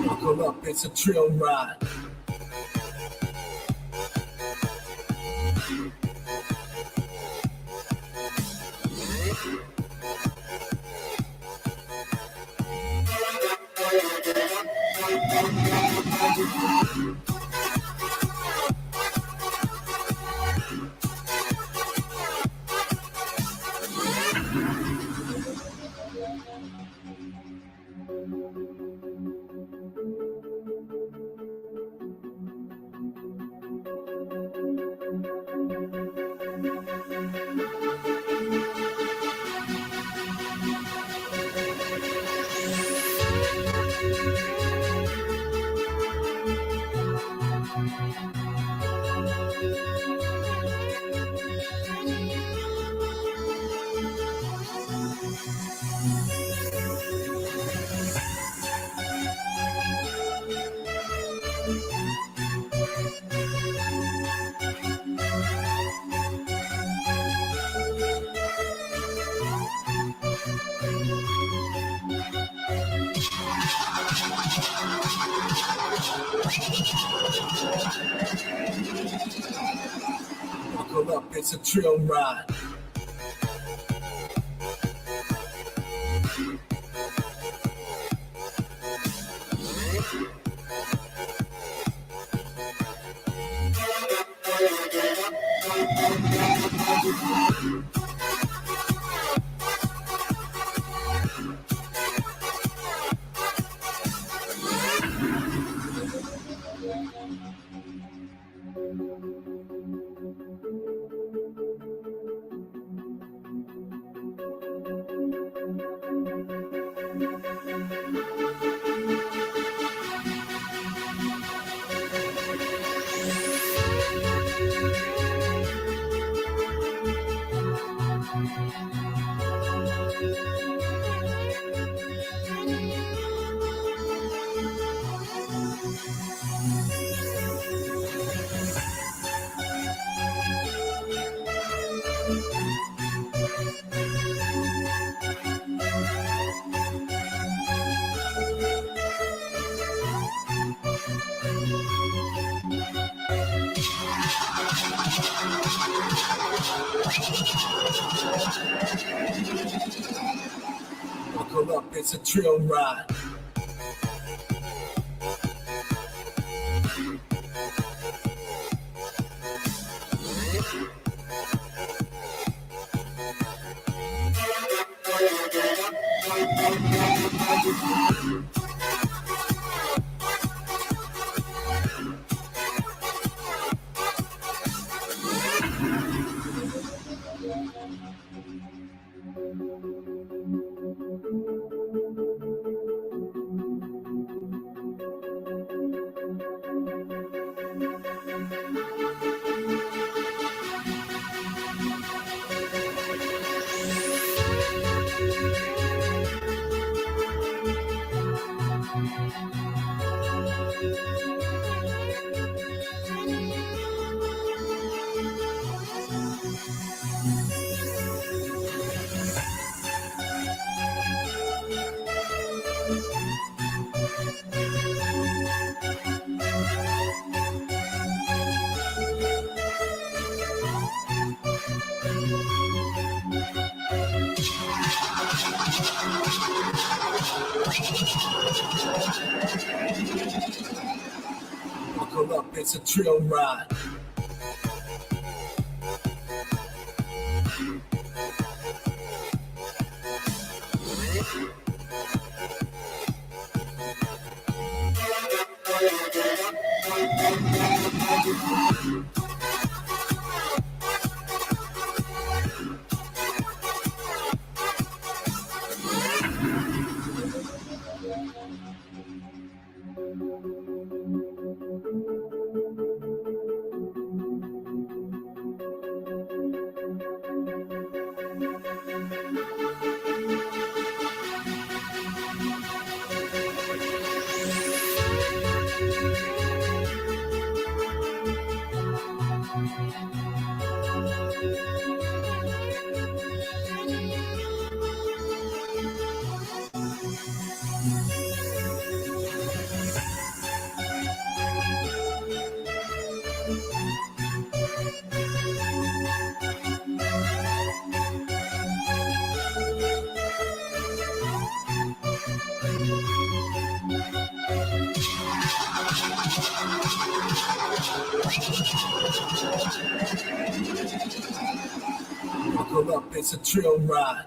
Buckle up, it's a trail ride. Buckle up, it's a trail ride. Buckle up, it's a trail ride. Buckle up, it's a trail ride. Buckle up, it's a thrill ride.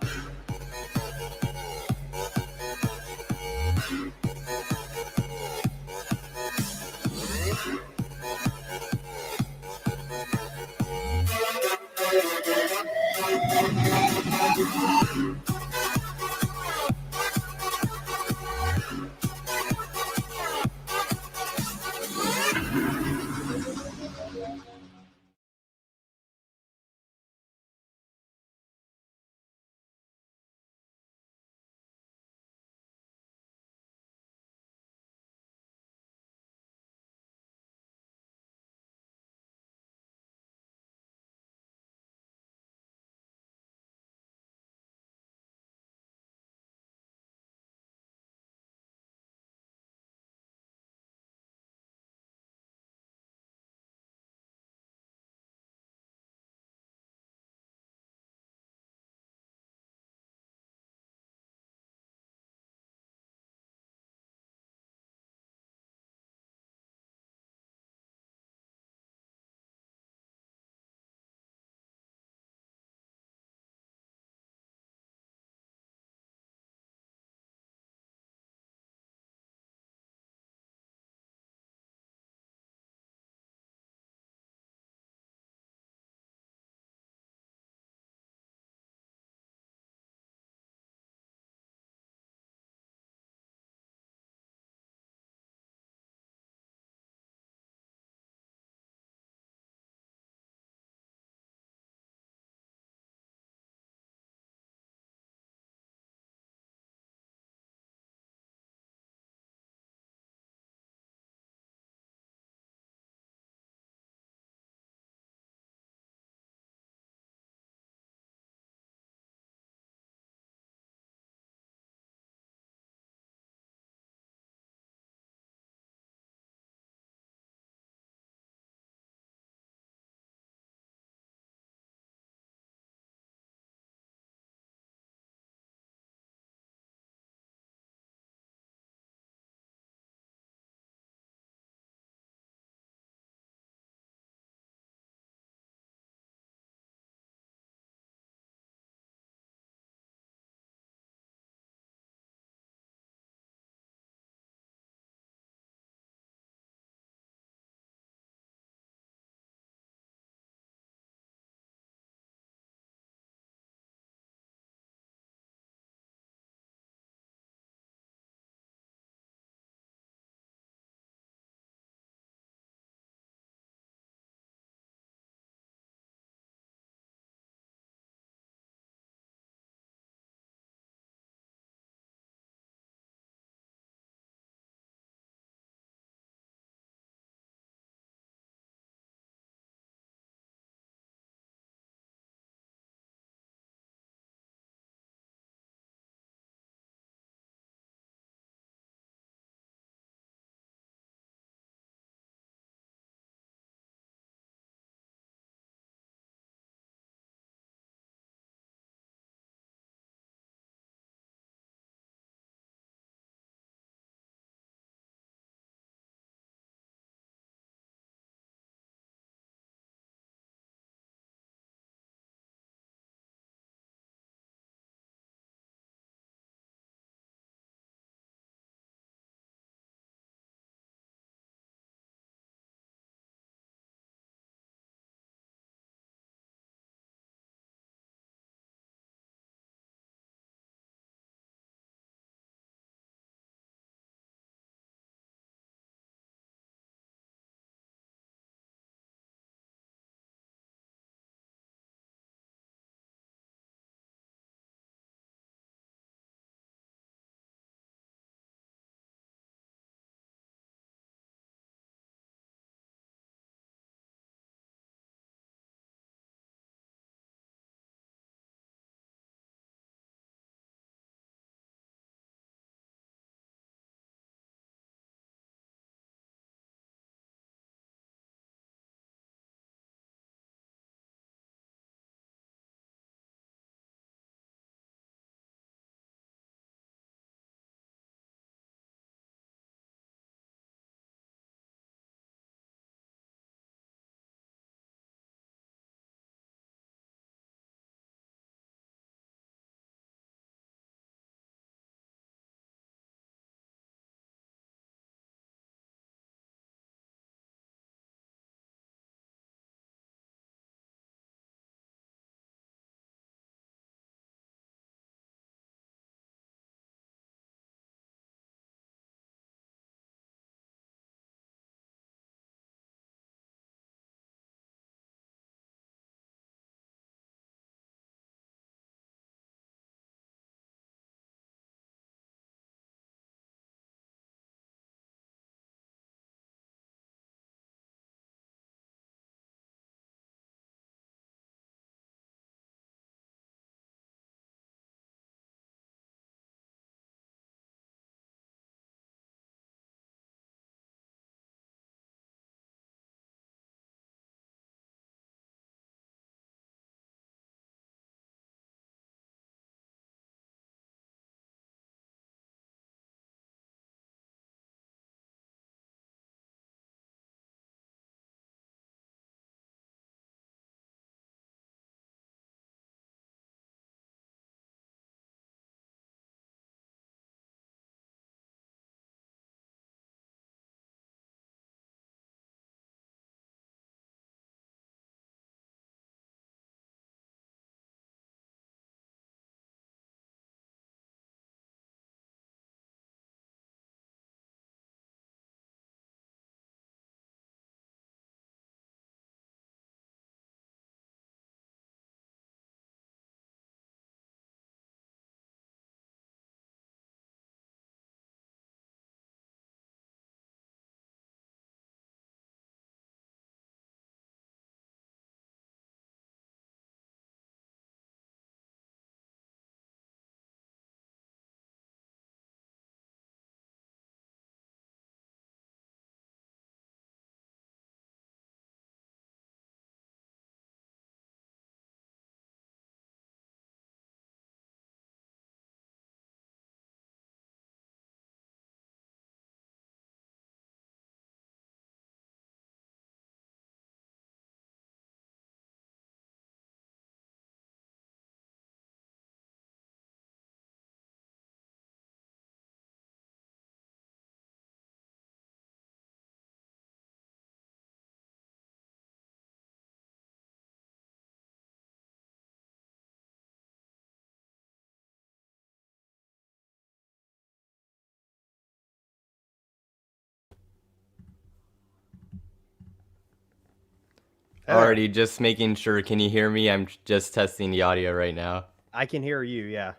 Already, just making sure. Can you hear me? I'm just testing the audio right now. I can hear you, yeah.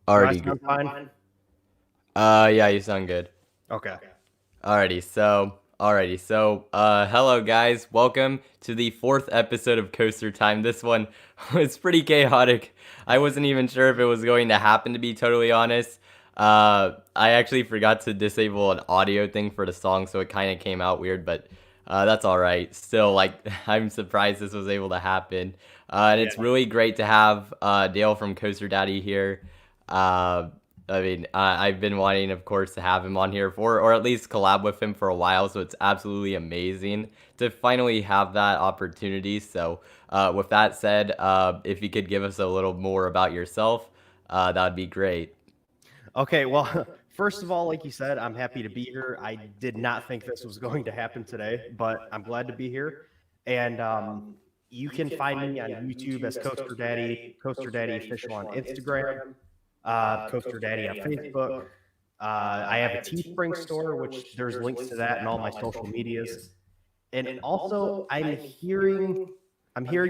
Already. Do I sound fine? Yeah, you sound good. Okay. Alrighty, so, hello guys. Welcome to the 4th episode of Coaster Time. This one was pretty chaotic. I wasn't even sure if it was going to happen, to be totally honest. I actually forgot to disable an audio thing for the song, so it kind of came out weird, but that's alright. Still, like, I'm surprised this was able to happen. And it's really great to have Dale from Coaster Daddy here. I've been wanting, of course, to have him on here or at least collab with him for a while, so it's absolutely amazing to finally have that opportunity. So, with that said, if you could give us a little more about yourself, that would be great. Okay, well, first of all, like you said, I'm happy to be here. I did not think this was going to happen today, but I'm glad to be here. And you can find me on YouTube as Coaster Daddy Official on Instagram, Coaster Daddy on Facebook. I have a Teespring store, which there's links to that in all my social medias. And also, I'm hearing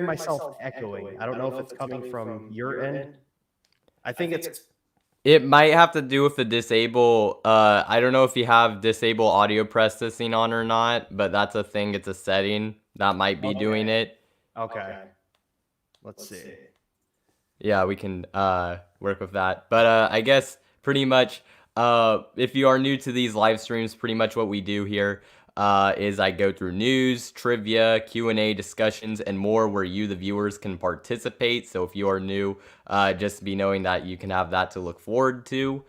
myself echoing. I don't know if it's coming from your end. I think It might have to do with the disable. I don't know if you have disable audio processing on or not, but that's a thing. It's a setting that might be doing it. Okay. Let's see. Yeah, we can work with that. But I guess pretty much, if you are new to these live streams, pretty much what we do here is I go through news, trivia, Q&A, discussions, and more where you, the viewers, can participate. So if you are new, just be knowing that you can have that to look forward to.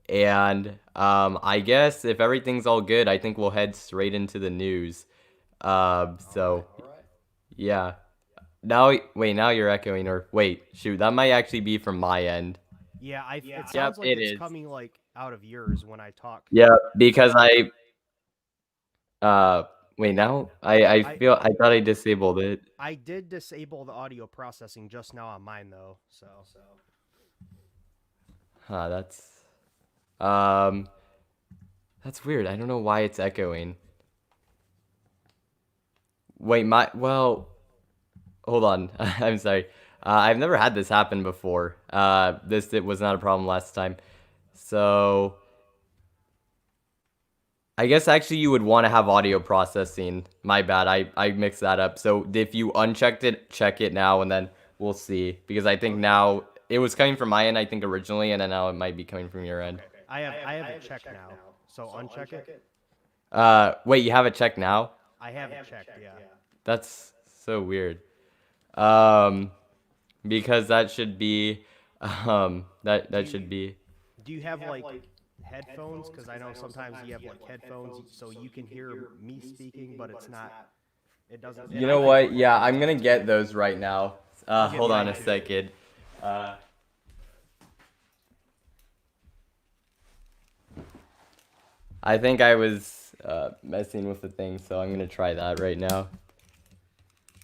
And I guess if everything's all good, I think we'll head straight into the news. Yeah. Now you're echoing, or wait, shoot, that might actually be from my end. Yeah, it sounds like it's coming like out of yours when I talk. Yeah, because wait, now I thought I disabled it. I did disable the audio processing just now on mine though, so. That's weird. I don't know why it's echoing. Wait, hold on. I'm sorry. I've never had this happen before. It was not a problem last time. So I guess actually you would want to have audio processing. My bad. I mixed that up. So if you unchecked it, check it now, and then we'll see. Because I think now it was coming from my end, I think originally, and then now it might be coming from your end. I have it checked now. So uncheck it. Wait, you have it checked now? I have it checked, yeah. That's so weird. Because that should be, that should be. Do you have like headphones? Because I know sometimes you have like headphones, so you can hear me speaking, but it's not. It doesn't. You know what? Yeah, I'm gonna get those right now. Hold on a second. I think I was messing with the thing, so I'm gonna try that right now.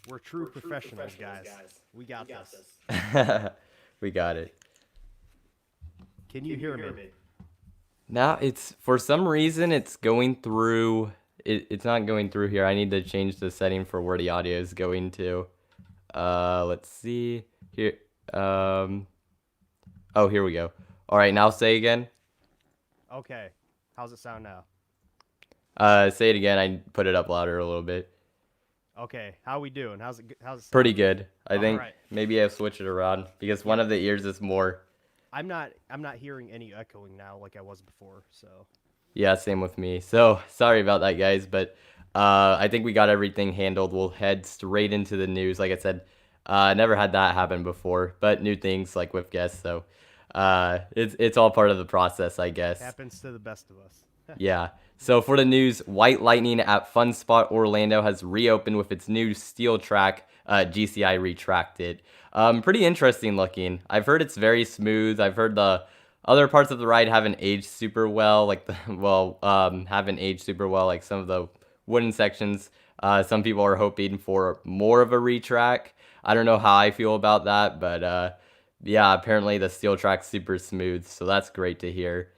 We're true professionals, guys. We got this. We got it. Can you hear me? Now it's, for some reason, it's going through. It's not going through here. I need to change the setting for where the audio is going to. Let's see here. Oh, here we go. All right, now say again. Okay. How's it sound now? Say it again. I put it up louder a little bit. Okay, how we doing? How's it sound? Pretty good. I think maybe I'll switch it around because one of the ears is more. I'm not hearing any echoing now like I was before, so. Yeah, same with me. So sorry about that, guys, but I think we got everything handled. We'll head straight into the news. Like I said, never had that happen before, but new things like with guests. So it's all part of the process, I guess. Happens to the best of us. Yeah. So for the news, White Lightning at Fun Spot Orlando has reopened with its new steel track, GCI retracted. Pretty interesting looking. I've heard it's very smooth. I've heard the other parts of the ride haven't aged super well, like haven't aged super well, like some of the wooden sections. Some people are hoping for more of a retrack. I don't know how I feel about that, but yeah, apparently the steel track's super smooth, so that's great to hear.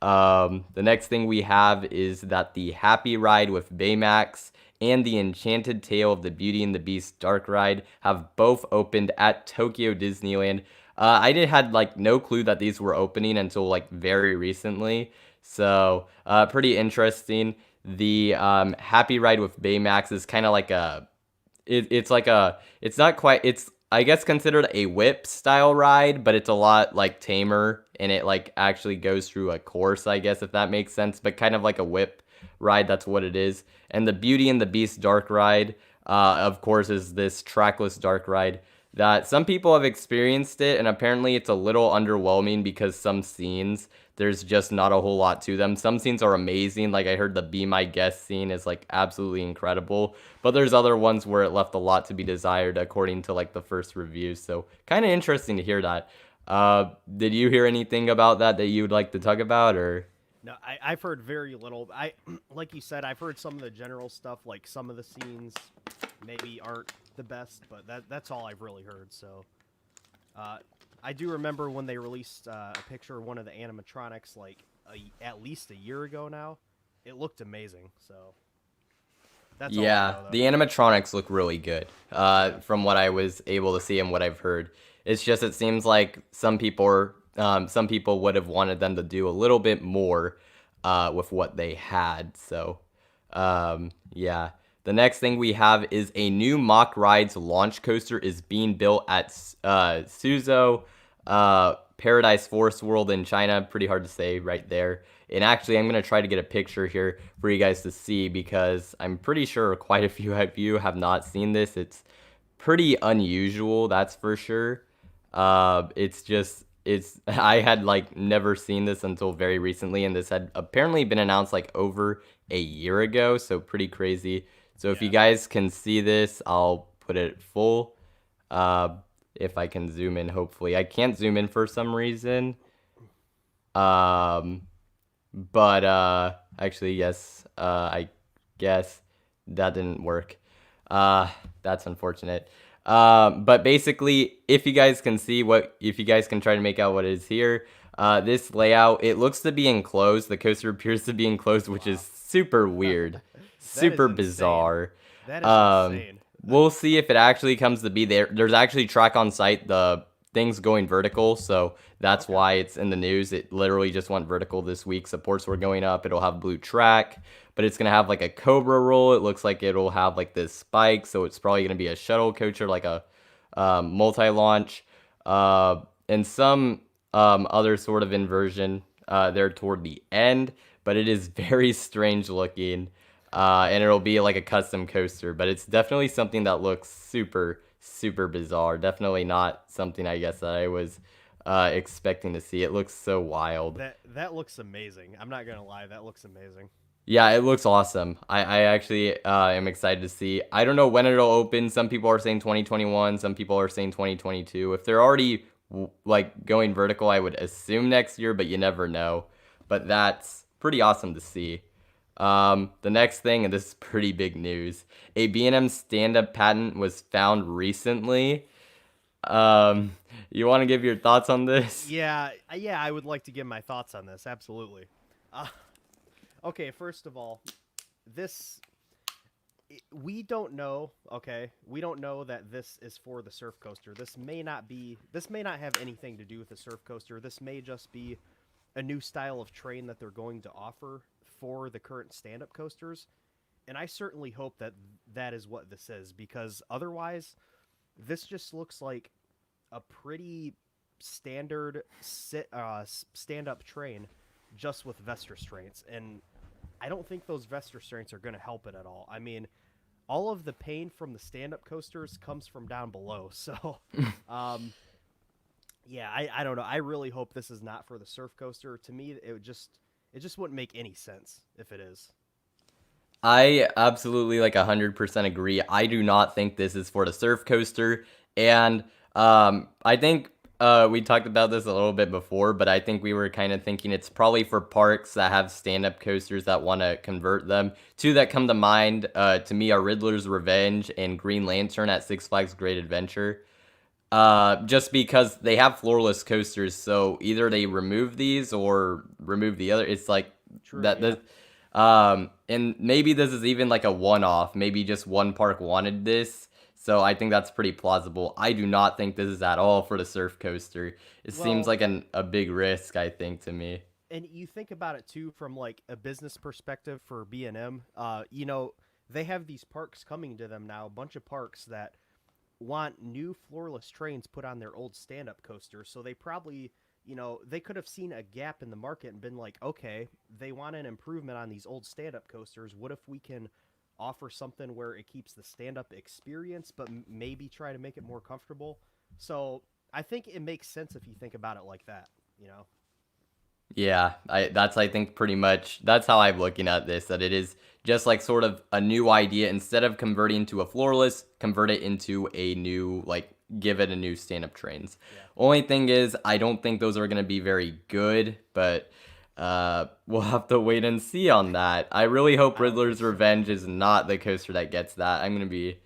The next thing we have is that the Happy Ride with Baymax and the Enchanted Tale of the Beauty and the Beast dark ride have both opened at Tokyo Disneyland. I had like no clue that these were opening until like very recently. So pretty interesting. The Happy Ride with Baymax is kind of like it's not quite, it's I guess considered a whip style ride, but it's a lot like tamer and it like actually goes through a course, I guess, if that makes sense, but kind of like a whip ride, that's what it is. And the Beauty and the Beast dark ride, of course, is this trackless dark ride that some people have experienced it, and apparently it's a little underwhelming because some scenes, there's just not a whole lot to them. Some scenes are amazing, like I heard the Be My Guest scene is like absolutely incredible, but there's other ones where it left a lot to be desired according to like the first reviews, so kind of interesting to hear that. Did you hear anything about that you would like to talk about, or? No, I've heard very little. Like you said, I've heard some of the general stuff, like some of the scenes maybe aren't the best, but that's all I've really heard. So, I do remember when they released a picture of one of the animatronics, like at least a year ago now. It looked amazing. So, that's all I know, though. The animatronics look really good. From what I was able to see and what I've heard, it's just it seems like some people would have wanted them to do a little bit more with what they had. So, yeah. The next thing we have is a new Mack Rides Launch Coaster is being built at Suzhou Paradise Forest World in China. Pretty hard to say right there. And actually, I'm going to try to get a picture here for you guys to see because I'm pretty sure quite a few of you have not seen this. It's pretty unusual, that's for sure. I had like never seen this until very recently, and this had apparently been announced like over a year ago, so pretty crazy. So if you guys can see this, I'll put it full. If I can zoom in, hopefully. I can't zoom in for some reason. But actually, yes, I guess that didn't work. That's unfortunate. But basically, if you guys can try to make out what is here, this layout, it looks to be enclosed. The coaster appears to be enclosed, which is super weird, super bizarre. That is insane. We'll see if it actually comes to be there. There's actually track on site. The thing's going vertical, so that's why it's in the news. It literally just went vertical this week. Supports were going up. It'll have blue track, but it's gonna have like a Cobra roll. It looks like it'll have like this spike, so it's probably gonna be a shuttle coaster, like a multi-launch, and some other sort of inversion there toward the end. But it is very strange looking, and it'll be like a custom coaster. But it's definitely something that looks super, super bizarre. Definitely not something I guess that I was expecting to see. It looks so wild. That looks amazing. I'm not gonna lie, that looks amazing. Yeah, it looks awesome. I actually am excited to see. I don't know when it'll open. Some people are saying 2021. Some people are saying 2022. If they're already like going vertical, I would assume next year, but you never know. But that's pretty awesome to see. The next thing, and this is pretty big news, a B&M Standup Patent was found recently. You want to give your thoughts on this? Yeah, I would like to give my thoughts on this, absolutely. Okay, first of all, we don't know, okay? We don't know that this is for the surf coaster. This may not have anything to do with the surf coaster. This may just be a new style of train that they're going to offer for the current stand-up coasters. And I certainly hope that that is what this is, because otherwise, this just looks like a pretty standard stand-up train just with vest restraints. And I don't think those vest restraints are going to help it at all. I mean, all of the pain from the stand-up coasters comes from down below. So, yeah, I don't know. I really hope this is not for the surf coaster. To me, it just wouldn't make any sense if it is. I absolutely 100% agree. I do not think this is for the surf coaster, and I think we talked about this a little bit before, but I think we were kind of thinking it's probably for parks that have stand-up coasters that want to convert them. Two that come to mind to me are Riddler's Revenge and Green Lantern at Six Flags Great Adventure. Just because they have floorless coasters, so either they remove these or remove the other. It's like True, that. yeah. and maybe this is even like a one-off. Maybe just one park wanted this. So I think that's pretty plausible. I do not think this is at all for the surf coaster. It seems Well, like a big risk, I think, to me. and you think about it too from like a business perspective for B&M. They have these parks coming to them now, a bunch of parks that want new floorless trains put on their old stand-up coasters. So they probably, they could have seen a gap in the market and been like, okay, they want an improvement on these old stand-up coasters. What if we can offer something where it keeps the stand-up experience, but maybe try to make it more comfortable? So I think it makes sense if you think about it like that. Yeah, I think pretty much that's how I'm looking at this, that it is just like sort of a new idea. Instead of converting to a floorless, convert it into a new, like, give it a new stand-up trains. Yeah. Only thing is, I don't think those are going to be very good, but we'll have to wait and see on that. I really hope I don't think Riddler's so. Revenge is not the coaster that gets that. I'm going to be,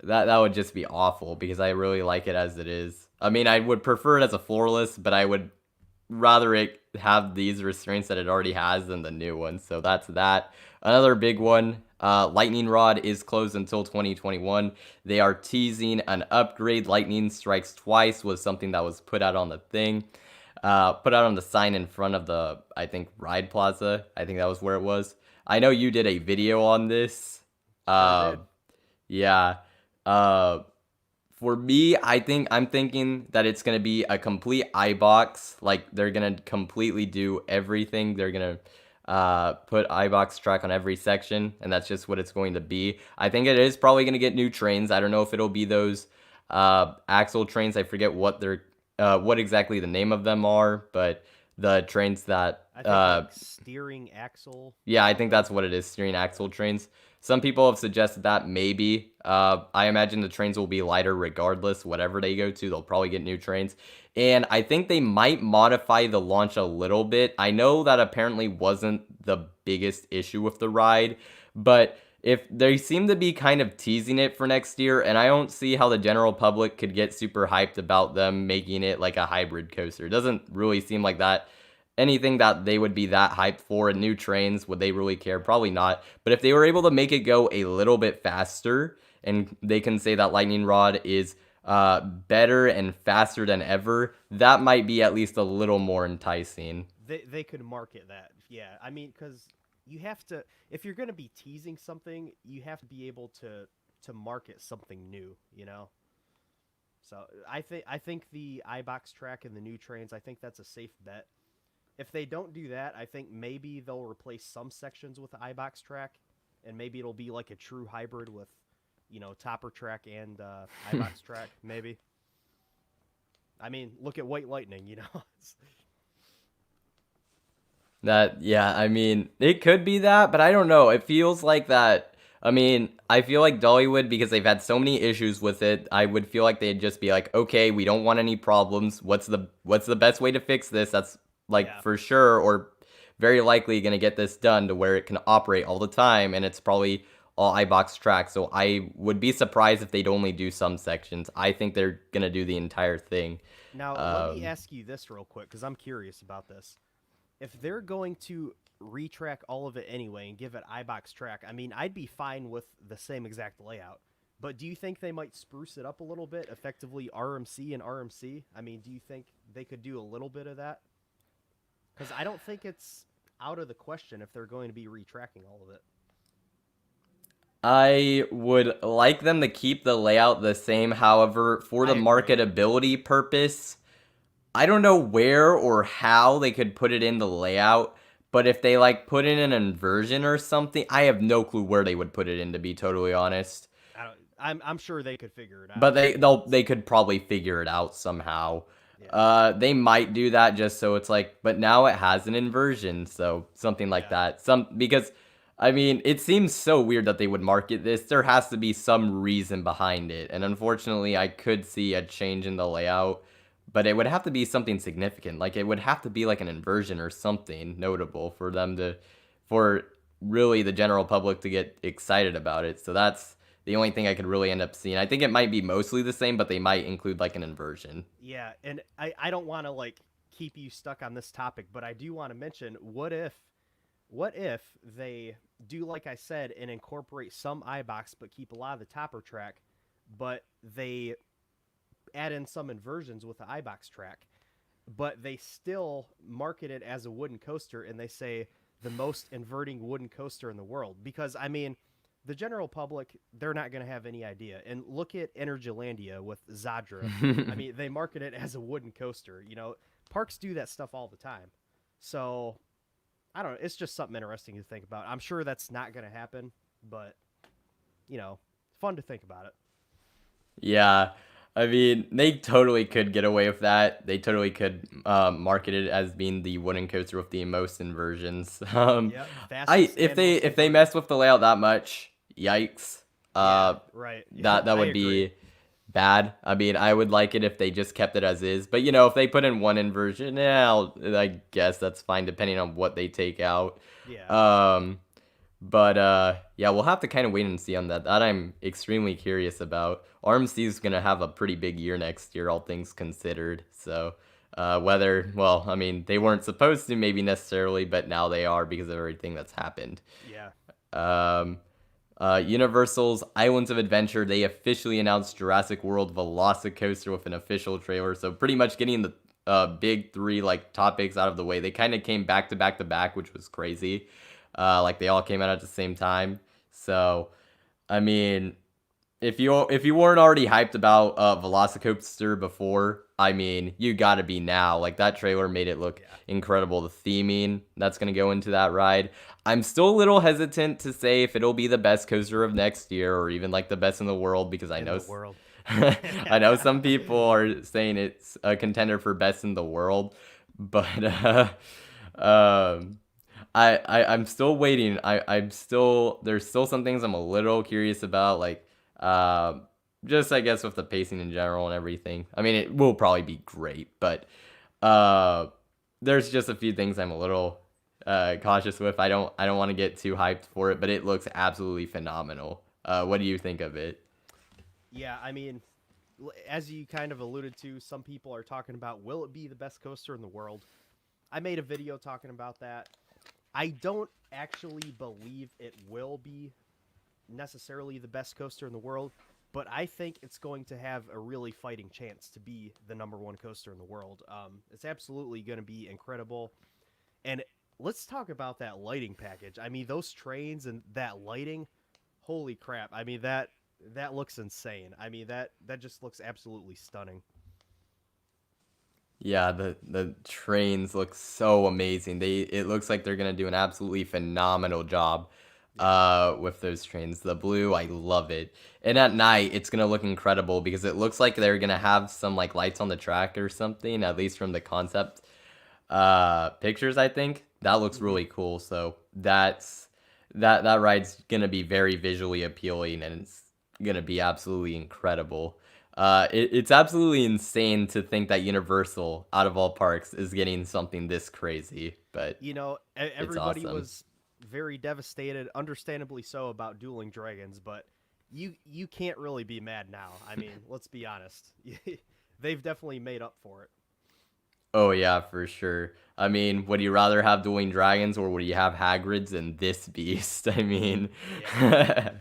that would just be awful because I really like it as it is. I mean, I would prefer it as a floorless, but I would rather it have these restraints that it already has than the new one. So that's that. Another big one, Lightning Rod is closed until 2021. They are teasing an upgrade. Lightning Strikes Twice was something that was put out on the thing. Put out on the sign in front of the, I think, Ride Plaza. I think that was where it was. I know you did a video on this. Sure did. Yeah. Uh, for me, I'm thinking that it's gonna be a complete iBox. Like they're gonna completely do everything. They're gonna put iBox track on every section, and that's just what it's going to be. I think it is probably gonna get new trains. I don't know if it'll be those axle trains. I forget what exactly the name of them are, but the trains that I think like steering axle. yeah, I think that's what it is, steering axle trains. Some people have suggested that maybe. I imagine the trains will be lighter regardless, whatever they go to. They'll probably get new trains. And I think they might modify the launch a little bit. I know that apparently wasn't the biggest issue with the ride, but if they seem to be kind of teasing it for next year, and I don't see how the general public could get super hyped about them making it like a hybrid coaster. It doesn't really seem like that anything that they would be that hyped for. And new trains, would they really care? Probably not. But if they were able to make it go a little bit faster, and they can say that Lightning Rod is better and faster than ever, that might be at least a little more enticing. They could market that. Yeah, I mean, because you have to, if you're going to be teasing something, you have to be able to market something new. So I think the iBox track and the new trains, I think that's a safe bet. If they don't do that, I think maybe they'll replace some sections with the iBox track, and maybe it'll be like a true hybrid with, topper track and iBox track. Maybe. I mean, look at White Lightning. Yeah, I mean, it could be that, but I don't know. It feels like that. I mean, I feel like Dollywood, because they've had so many issues with it, I would feel like they'd just be like, okay, we don't want any problems. What's the best way to fix this? That's like Yeah. for sure, or very likely going to get this done to where it can operate all the time, and it's probably all iBox track. So I would be surprised if they'd only do some sections. I think they're going to do the entire thing. Now, let me ask you this real quick, because I'm curious about this. If they're going to retrack all of it anyway and give it iBox track, I mean, I'd be fine with the same exact layout. But do you think they might spruce it up a little bit, effectively RMC and RMC? I mean, do you think they could do a little bit of that? Because I don't think it's out of the question if they're going to be retracking all of it. I would like them to keep the layout the same. However, for the I agree. marketability purpose, I don't know where or how they could put it in the layout, but if they like put in an inversion or something, I have no clue where they would put it in, to be totally honest. I'm sure they could figure it out. But they could probably figure it out somehow. Yeah. They might do that just so it's like, but now it has an inversion, so something like Yeah. that. Because I mean, it seems so weird that they would market this. There has to be some reason behind it, and unfortunately, I could see a change in the layout, but it would have to be something significant. Like it would have to be like an inversion or something notable for really the general public to get excited about it. So that's the only thing I could really end up seeing. I think it might be mostly the same, but they might include like an inversion. Yeah, and I don't want to like keep you stuck on this topic, but I do want to mention what if they do like I said and incorporate some iBox, but keep a lot of the topper track, but they add in some inversions with the iBox track, but they still market it as a wooden coaster, and they say the most inverting wooden coaster in the world. Because I mean, the general public, they're not going to have any idea. And look at Energylandia with Zadra. I mean, they market it as a wooden coaster. You know, parks do that stuff all the time. So I don't know. It's just something interesting to think about. I'm sure that's not going to happen, but you know, fun to think about it. Yeah, I mean, they totally could get away with that. They totally could market it as being the wooden coaster with the most inversions. Yep, fastest If and they most if they inverted. mess with the layout that much, yikes. Yeah, right. That I would agree. be bad. I mean, I would like it if they just kept it as is. But you know, if they put in one inversion, yeah, I guess that's fine depending on what they take out. Yeah. But yeah, we'll have to kind of wait and see on that. That I'm extremely curious about. RMC is gonna have a pretty big year next year, all things considered. So whether, well, I mean, they weren't supposed to maybe necessarily, but now they are because of everything that's happened. Yeah. Universal's Islands of Adventure, they officially announced Jurassic World VelociCoaster with an official trailer. So pretty much getting the big three like topics out of the way. They kind of came back to back to back, which was crazy. Like they all came out at the same time. So, I mean, if you weren't already hyped about VelociCoaster before, I mean, you gotta be now. Like that trailer made it look incredible. The theming that's gonna go into that ride. I'm still a little hesitant to say if it'll be the best coaster of next year or even like the best in the world because I In know the world. I know some people are saying it's a contender for best in the world, but um, I'm still waiting. I'm still there's still some things I'm a little curious about, like just I guess with the pacing in general and everything. I mean, it will probably be great, but uh, there's just a few things I'm a little cautious with. I don't want to get too hyped for it, but it looks absolutely phenomenal. What do you think of it? Yeah, I mean, as you kind of alluded to, some people are talking about, will it be the best coaster in the world? I made a video talking about that. I don't actually believe it will be necessarily the best coaster in the world, but I think it's going to have a really fighting chance to be the #1 coaster in the world. It's absolutely going to be incredible. And let's talk about that lighting package. I mean, those trains and that lighting, holy crap. I mean, that looks insane. I mean, that just looks absolutely stunning. Yeah, the trains look so amazing. It looks like they're gonna do an absolutely phenomenal job with those trains. The blue, I love it. And at night, it's gonna look incredible because it looks like they're gonna have some like lights on the track or something, at least from the concept pictures, I think. That looks really cool. So that ride's gonna be very visually appealing and it's gonna be absolutely incredible. It's absolutely insane to think that Universal, out of all parks, is getting something this crazy, but You know, it's everybody awesome. was very devastated, understandably so, about Dueling Dragons, but you can't really be mad now. I mean, let's be honest. They've definitely made up for it. Oh yeah, for sure. I mean, would you rather have Dueling Dragons or would you have Hagrid's and this beast? I mean, Yeah.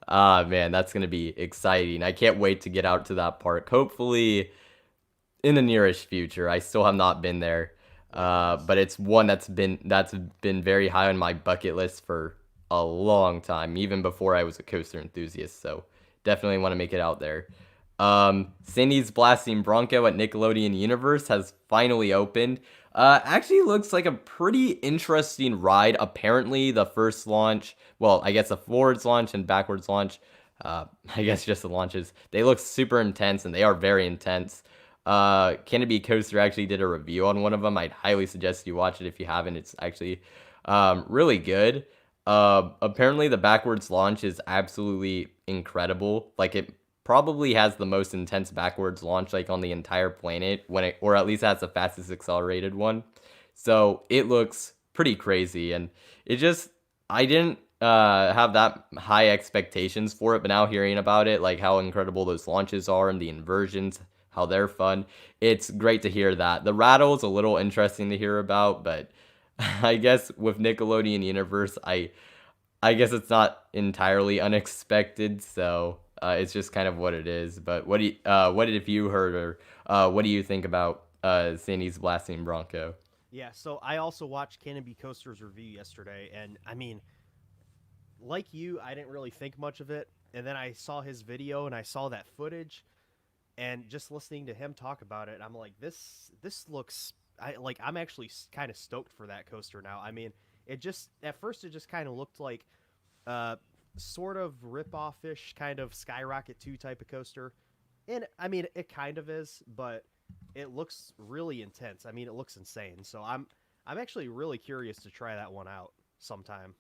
ah man, that's gonna be exciting. I can't wait to get out to that park. Hopefully in the nearest future. I still have not been there, Likewise. but it's one that's been very high on my bucket list for a long time, even before I was a coaster enthusiast. So definitely want to make it out there. Cindy's Blasting Bronco at Nickelodeon Universe has finally opened. Actually looks like a pretty interesting ride. Apparently, the first launch, well, I guess the forwards launch and backwards launch, I guess just the launches, they look super intense and they are very intense. Canopy Coaster actually did a review on one of them. I'd highly suggest you watch it if you haven't. It's actually really good. Apparently, the backwards launch is absolutely incredible. Like it probably has the most intense backwards launch like on the entire planet when it, or at least has the fastest accelerated one. So it looks pretty crazy, and it just I didn't have that high expectations for it, but now hearing about it, like how incredible those launches are and the inversions, how they're fun, it's great to hear that. The rattle is a little interesting to hear about, but I guess with Nickelodeon Universe, I guess it's not entirely unexpected, so it's just kind of what it is. But what have you heard, or what do you think about Sandy's Blasting Bronco? Yeah, so I also watched Canopy Coaster's review yesterday, and I mean, like you, I didn't really think much of it, and then I saw his video and I saw that footage, and just listening to him talk about it, I'm like, this looks, I'm actually kind of stoked for that coaster now. I mean, it just at first it just kind of looked like sort of rip-off-ish kind of Skyrocket 2 type of coaster, and I mean it kind of is, but it looks really intense. I mean, it looks insane. So I'm actually really curious to try that one out sometime.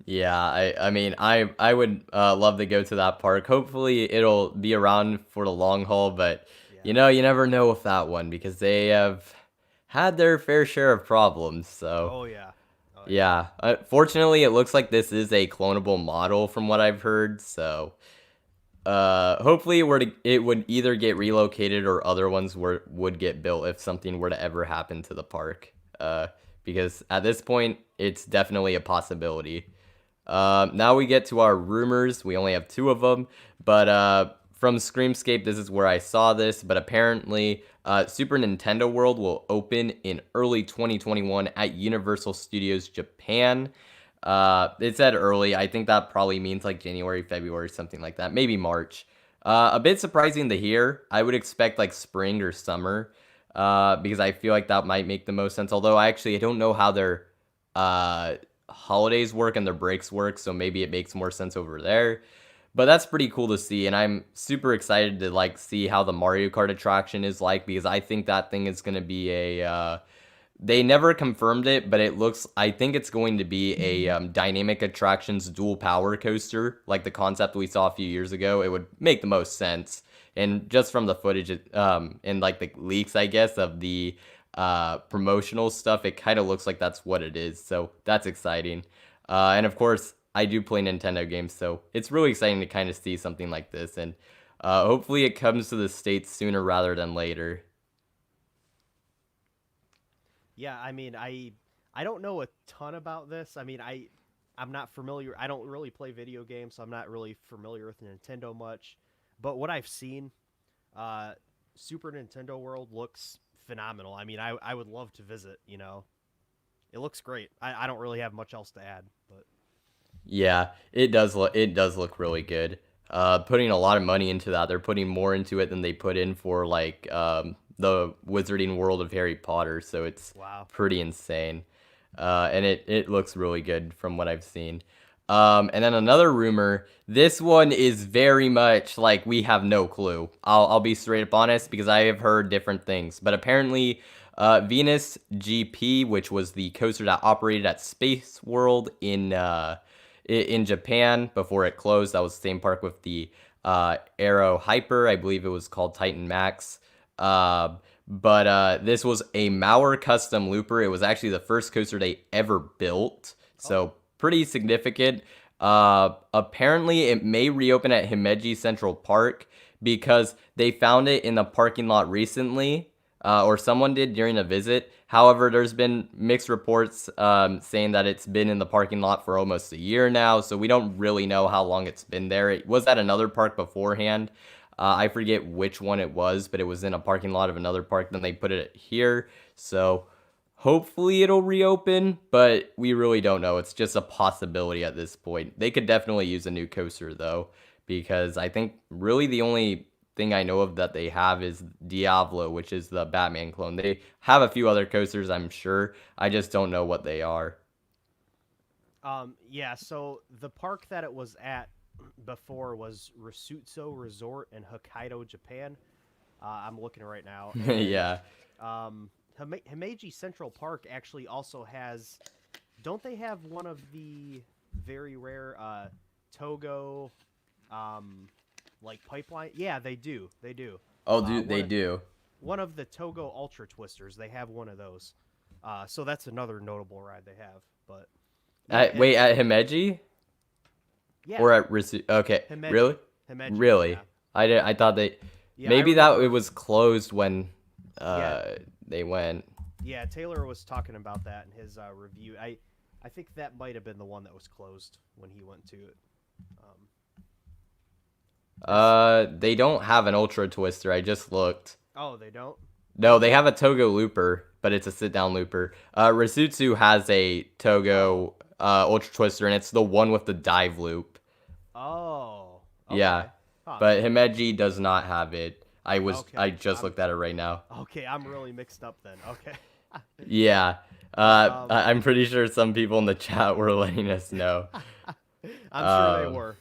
Yeah, I mean, I would love to go to that park. Hopefully, it'll be around for the long haul, but Yeah. you know, you never know with that one because they have had their fair share of problems. So, Oh yeah. Oh yeah. yeah, fortunately, it looks like this is a clonable model from what I've heard. So, hopefully, it would either get relocated or other ones would get built if something were to ever happen to the park. Because at this point, it's definitely a possibility. Now we get to our rumors. We only have two of them, but from Screamscape, this is where I saw this. But apparently, Super Nintendo World will open in early 2021 at Universal Studios Japan. It said early. I think that probably means like January, February, something like that. Maybe March. A bit surprising to hear. I would expect like spring or summer, because I feel like that might make the most sense. Although I don't know how their holidays work and their breaks work, so maybe it makes more sense over there. But that's pretty cool to see, and I'm super excited to like see how the Mario Kart attraction is like, because I think that thing is gonna be a they never confirmed it, but I think it's going to be a dynamic attractions dual power coaster, like the concept we saw a few years ago. It would make the most sense. And just from the footage, and like the leaks, I guess, of the promotional stuff, it kind of looks like that's what it is. So that's exciting. And of course, I do play Nintendo games, so it's really exciting to kind of see something like this. And hopefully it comes to the States sooner rather than later. Yeah, I mean, I don't know a ton about this. I mean, I'm not familiar. I don't really play video games, so I'm not really familiar with Nintendo much. But what I've seen, uh, Super Nintendo World looks phenomenal. I mean, I would love to visit. You know, it looks great. I don't really have much else to add, but Yeah, it does look really good. Putting a lot of money into that. They're putting more into it than they put in for like the Wizarding World of Harry Potter, so it's wow. pretty insane. And it looks really good from what I've seen. And then another rumor, this one is very much like we have no clue. I'll be straight up honest because I have heard different things, but apparently Venus GP, which was the coaster that operated at Space World in Japan before it closed. That was the same park with the Aero Hyper. I believe it was called Titan Max. But this was a Maurer custom looper. It was actually the first coaster they ever built. So pretty significant. Apparently, it may reopen at Himeji Central Park because they found it in the parking lot recently, or someone did during a visit. However, there's been mixed reports saying that it's been in the parking lot for almost a year now, so we don't really know how long it's been there. It was at another park beforehand. I forget which one it was, but it was in a parking lot of another park. Then they put it here, so hopefully it'll reopen, but we really don't know. It's just a possibility at this point. They could definitely use a new coaster, though, because I think really the only thing I know of that they have is Diablo, which is the Batman clone. They have a few other coasters, I'm sure. I just don't know what they are. Yeah, so the park that it was at before was Risutsu Resort in Hokkaido, Japan. I'm looking right now. And, Yeah. Himeji Central Park actually also has. Don't they have one of the very rare Togo, like pipeline? Yeah, they do. They do. Oh, they do. One of the Togo Ultra Twisters. They have one of those. So that's another notable ride they have. But Wait, at Himeji? yeah, Or at Risu? Okay, Himeji. really? Himeji, Really? yeah. I thought Yeah, maybe I that remember. it was closed when Yeah. they went. Yeah, Taylor was talking about that in his review. I think that might have been the one that was closed when he went to it. They don't have an Ultra Twister. I just looked. Oh, they don't? No, they have a Togo Looper, but it's a sit-down looper. Risutsu has a Togo Ultra Twister, and it's the one with the dive loop. Oh. Okay. Yeah, Huh. but Himeji does not have it. I Okay, just looked at it right now. Okay, I'm really mixed up then. Okay. Yeah, I'm pretty sure some people in the chat were letting us know. I'm sure they were.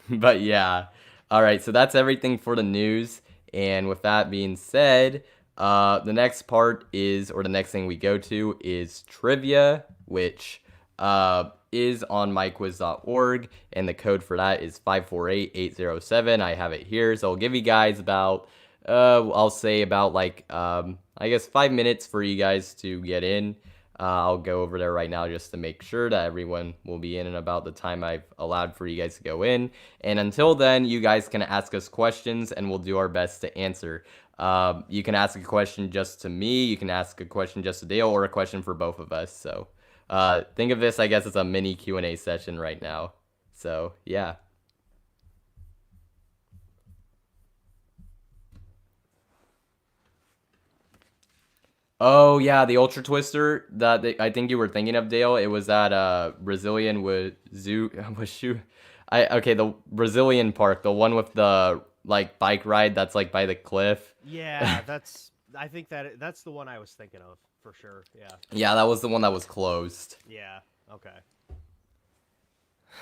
But yeah, all right. So that's everything for the news. And with that being said, the next part is, or the next thing we go to is trivia, which is on myquiz.org, and the code for that is 548807. I have it here, so I'll give you guys about, I'll say about like, I guess 5 minutes for you guys to get in. I'll go over there right now just to make sure that everyone will be in about the time I've allowed for you guys to go in. And until then, you guys can ask us questions, and we'll do our best to answer. You can ask a question just to me, you can ask a question just to Dale, or a question for both of us. So think of this, I guess, as a mini Q&A session right now. So yeah. Oh yeah, the Ultra Twister that I think you were thinking of, Dale. It was at Brazilian Washu. Okay, the Brazilian park, the one with the like bike ride that's like by the cliff. Yeah, I think that's the one I was thinking of for sure. Yeah. Yeah, that was the one that was closed. Yeah. Okay.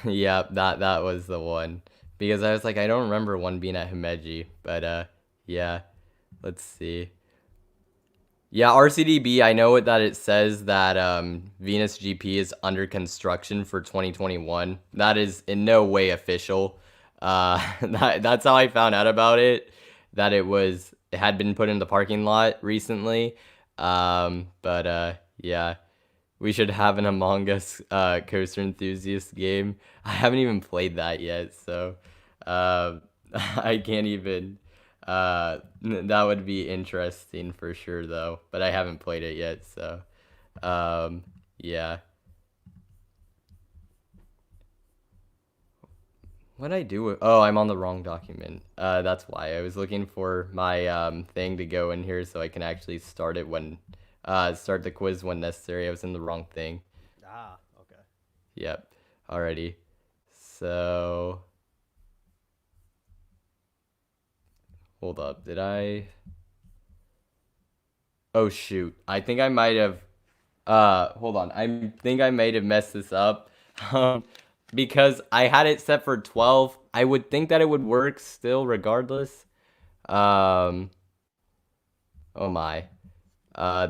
Yeah, that was the one, because I was like, I don't remember one being at Himeji, but yeah, let's see. Yeah, RCDB, I know that it says that Venus GP is under construction for 2021. That is in no way official. That's how I found out about it, that it had been put in the parking lot recently. But yeah, we should have an Among Us coaster enthusiast game. I haven't even played that yet, so I can't even. That would be interesting for sure, though. But I haven't played it yet, so yeah. What'd I do? Oh, I'm on the wrong document. That's why I was looking for my thing to go in here so I can actually start it when start the quiz when necessary. I was in the wrong thing. Ah, okay. Yep. Alrighty. So. Hold up, did I? Oh shoot, I think I might have, hold on, I think I might have messed this up, because I had it set for 12, I would think that it would work still regardless, oh my,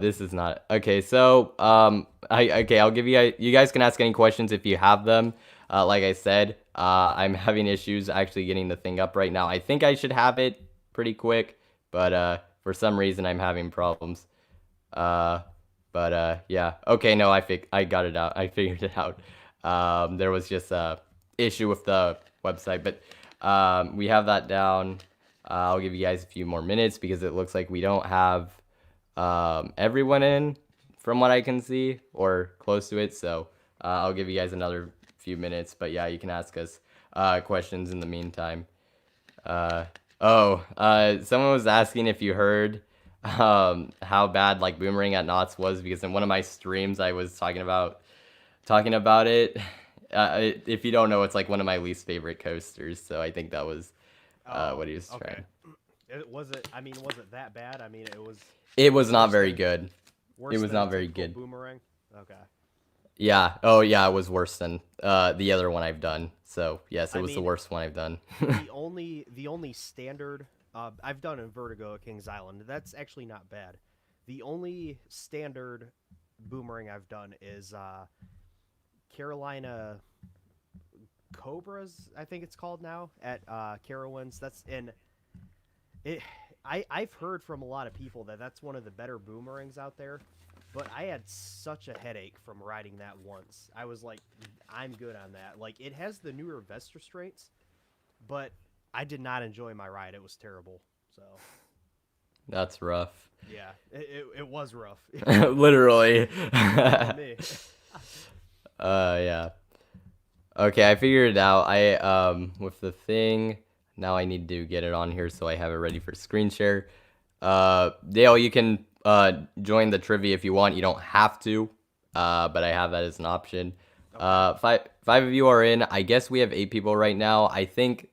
this is not, okay, so, okay, I'll give you guys can ask any questions if you have them, like I said, I'm having issues actually getting the thing up right now. I think I should have it pretty quick, but for some reason I'm having problems. But yeah. Okay, no, I got it out. I figured it out. There was just a issue with the website, but we have that down. I'll give you guys a few more minutes because it looks like we don't have everyone in from what I can see, or close to it. So I'll give you guys another few minutes, but yeah, you can ask us questions in the meantime. Someone was asking if you heard how bad like Boomerang at Knott's was, because in one of my streams I was talking about it. If you don't know, it's like one of my least favorite coasters, so I think that was what he was trying. Was it that bad? I mean, it was not very good. It was not very good. Boomerang? Okay. Yeah. Oh yeah, it was worse than the other one I've done. So yes, it was the worst one I've done. the only standard I've done in Vertigo at Kings Island. That's actually not bad. The only standard Boomerang I've done is Carolina Cobras, I think it's called now, at Carowinds. That's in it. I've heard from a lot of people that that's one of the better boomerangs out there. But I had such a headache from riding that once. I was like, I'm good on that. Like, it has the newer vest restraints, but I did not enjoy my ride. It was terrible. So that's rough. Yeah, it was rough. Literally. Me. Yeah. Okay, I figured it out. With the thing, now I need to get it on here so I have it ready for screen share. Dale, you can join the trivia if you want. You don't have to, but I have that as an option. Five of you are in. I guess we have 8 people right now. I think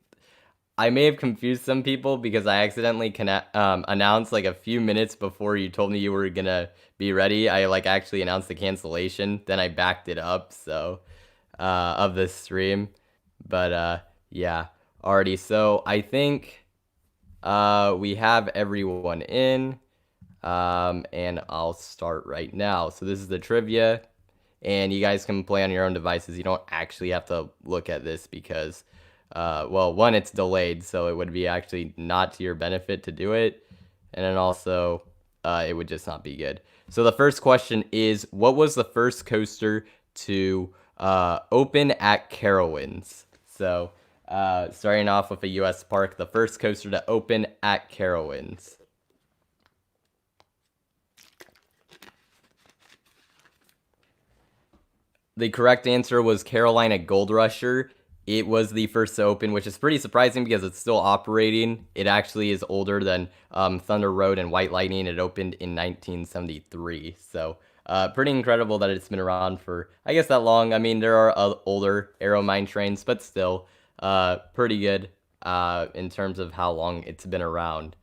I may have confused some people because I accidentally announced like a few minutes before you told me you were gonna be ready. I like actually announced the cancellation, then I backed it up, so of this stream. But yeah, already. So I think we have everyone in, and I'll start right now. So this is the trivia, and you guys can play on your own devices. You don't actually have to look at this because well, one, it's delayed, so it would be actually not to your benefit to do it, and then also it would just not be good. So the first question is, what was the first coaster to open at Carowinds? So starting off with a U.S. park, the first coaster to open at Carowinds. The correct answer was Carolina Gold Rusher. It was the first to open, which is pretty surprising because it's still operating. It actually is older than Thunder Road and White Lightning. It opened in 1973. So pretty incredible that it's been around for, I guess, that long. I mean, there are older Aero Mine trains, but still pretty good in terms of how long it's been around.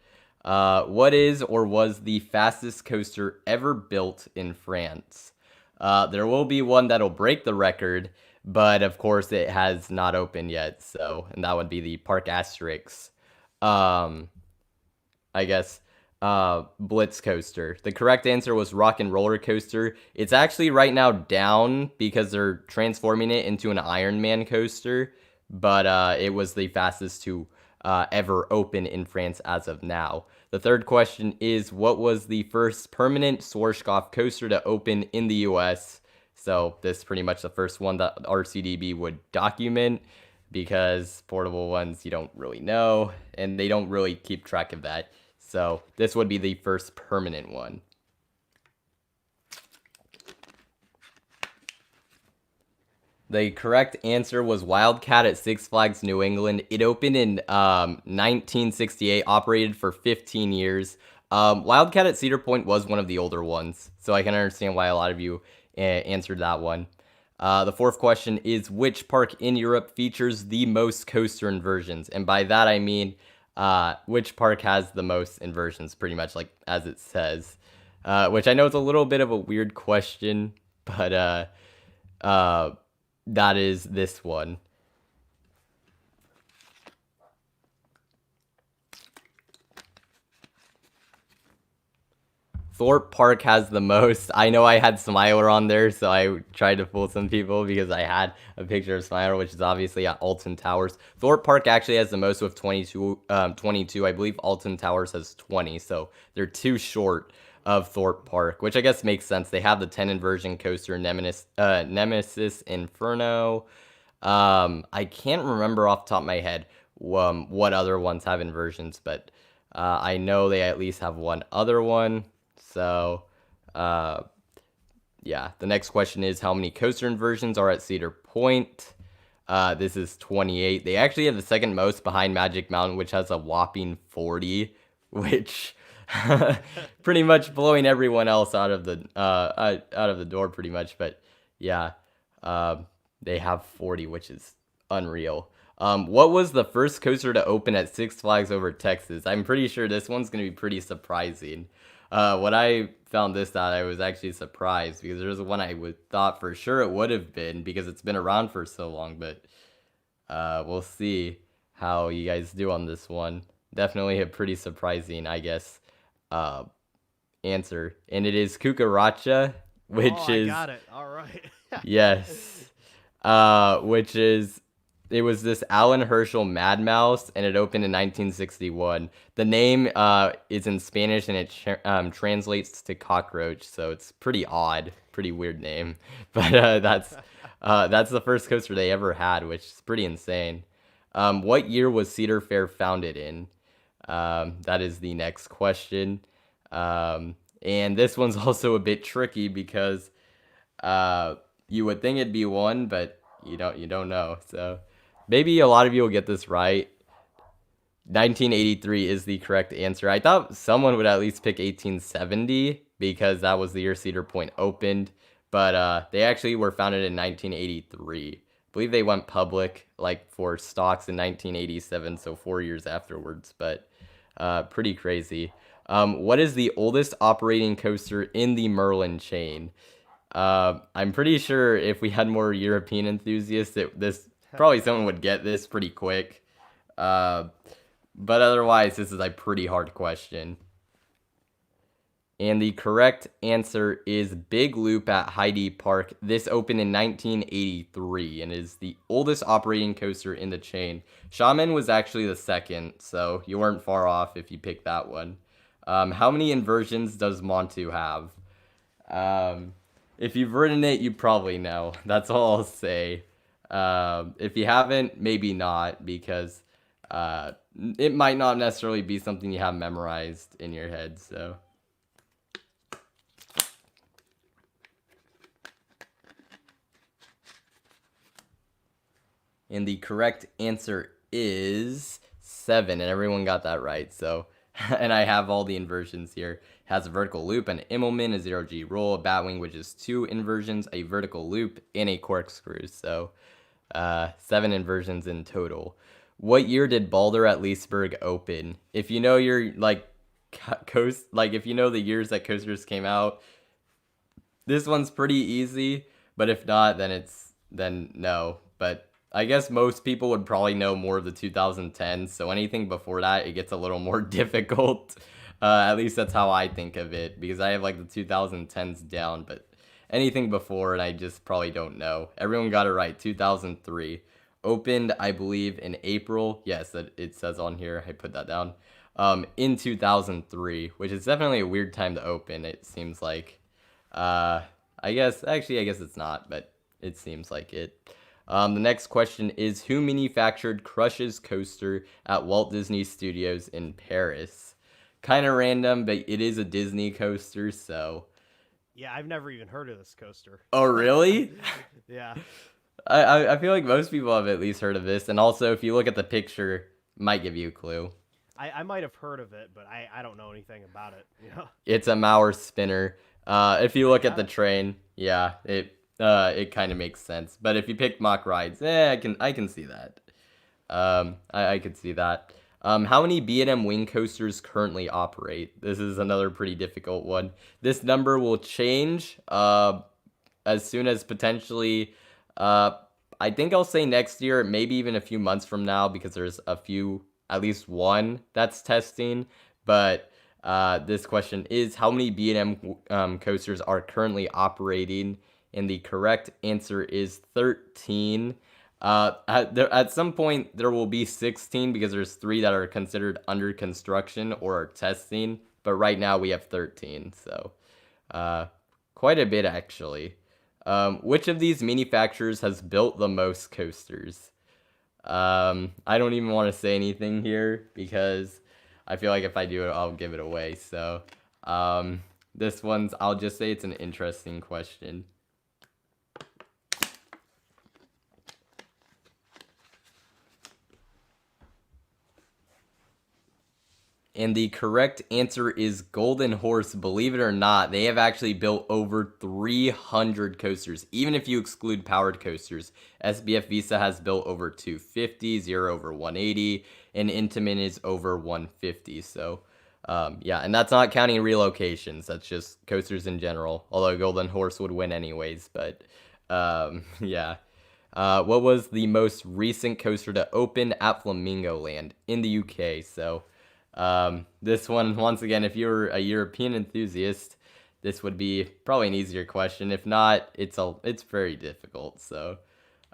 What is or was the fastest coaster ever built in France? There will be one that'll break the record, but of course it has not opened yet, so, and that would be the Parc Asterix, I guess, Blitz Coaster. The correct answer was Rock and Roller Coaster. It's actually right now down because they're transforming it into an Iron Man coaster, but it was the fastest to ever open in France as of now. The third question is, what was the first permanent Schwarzkopf coaster to open in the US? So this is pretty much the first one that RCDB would document because portable ones you don't really know and they don't really keep track of that. So this would be the first permanent one. The correct answer was Wildcat at Six Flags New England. It opened in 1968, operated for 15 years. Wildcat at Cedar Point was one of the older ones, so I can understand why a lot of you answered that one. The fourth question is, which park in Europe features the most coaster inversions? And by that I mean, which park has the most inversions, pretty much like as it says. Which I know is a little bit of a weird question, but that is this one. Thorpe Park has the most. I know I had Smiler on there, so I tried to fool some people because I had a picture of Smiler, which is obviously at Alton Towers. Thorpe Park actually has the most with 22. I believe Alton Towers has 20, so they're too short of Thorpe Park, which I guess makes sense. They have the 10 inversion coaster Nemesis Inferno. I can't remember off the top of my head what other ones have inversions, but I know they at least have one other one. So, yeah, the next question is, how many coaster inversions are at Cedar Point? This is 28. They actually have the second most behind Magic Mountain, which has a whopping 40, which pretty much blowing everyone else out of the door pretty much. But yeah, they have 40, which is unreal. What was the first coaster to open at Six Flags Over Texas? I'm pretty sure this one's going to be pretty surprising. When I found this out, I was actually surprised because there's one I would thought for sure it would have been because it's been around for so long, but we'll see how you guys do on this one. Definitely a pretty surprising, I guess, answer. And it is Cucaracha, which is... I got it. All right. Yes. Which is... It was this Alan Herschel Mad Mouse, and it opened in 1961. The name is in Spanish, and it translates to cockroach, so it's pretty odd, pretty weird name. But that's the first coaster they ever had, which is pretty insane. What year was Cedar Fair founded in? That is the next question. And this one's also a bit tricky because you would think it'd be one, but you don't know. So maybe a lot of you will get this right. 1983 is the correct answer. I thought someone would at least pick 1870 because that was the year Cedar Point opened, but they actually were founded in 1983. I believe they went public like for stocks in 1987, so 4 years afterwards, but pretty crazy. What is the oldest operating coaster in the Merlin chain? I'm pretty sure if we had more European enthusiasts, this probably someone would get this pretty quick. But otherwise, this is a pretty hard question. And the correct answer is Big Loop at Heidi Park. This opened in 1983 and is the oldest operating coaster in the chain. Shaman was actually the second, so you weren't far off if you picked that one. How many inversions does Montu have? If you've ridden it, you probably know. That's all I'll say. If you haven't, maybe not, because it might not necessarily be something you have memorized in your head, so. And the correct answer is 7, and everyone got that right, so. And I have all the inversions here. It has a vertical loop, an Immelman, a 0G roll, a Batwing, which is 2 inversions, a vertical loop, and a corkscrew, so 7 inversions in total. What year did Balder at Leesburg open? If you know your if you know the years that coasters came out, this one's pretty easy. But if not, then no. But I guess most people would probably know more of the 2010s. So anything before that, it gets a little more difficult. At least that's how I think of it, because I have like the 2010s down, but anything before, and I just probably don't know. Everyone got it right. 2003. Opened, I believe, in April. Yes, that it says on here. I put that down. In 2003, which is definitely a weird time to open. It seems like. I guess it's not, but it seems like it. The next question is, who manufactured Crush's coaster at Walt Disney Studios in Paris? Kind of random, but it is a Disney coaster, so. Yeah, I've never even heard of this coaster. Oh, really? Yeah. I feel like most people have at least heard of this, and also if you look at the picture, might give you a clue. I might have heard of it, but I don't know anything about it. Yeah. It's a Maurer spinner. If you look at the train, yeah, it kind of makes sense. But if you pick Mack Rides, I can see that. I could see that. How many B&M wing coasters currently operate? This is another pretty difficult one. This number will change as soon as potentially. I think I'll say next year, maybe even a few months from now, because there's at least one that's testing. But this question is, how many B&M coasters are currently operating? And the correct answer is 13. At some point, there will be 16 because there's 3 that are considered under construction or are testing. But right now, we have 13. So quite a bit, actually. Which of these manufacturers has built the most coasters? I don't even want to say anything here because I feel like if I do it, I'll give it away. So this one's, I'll just say it's an interesting question. And the correct answer is Golden Horse. Believe it or not, they have actually built over 300 coasters, even if you exclude powered coasters. SBF Visa has built over 250, Zero over 180, and Intamin is over 150. So, yeah, and that's not counting relocations. That's just coasters in general, although Golden Horse would win anyways. But, yeah. What was the most recent coaster to open at Flamingo Land in the UK? So, this one, once again, if you're a European enthusiast, this would be probably an easier question. If not, it's very difficult. So,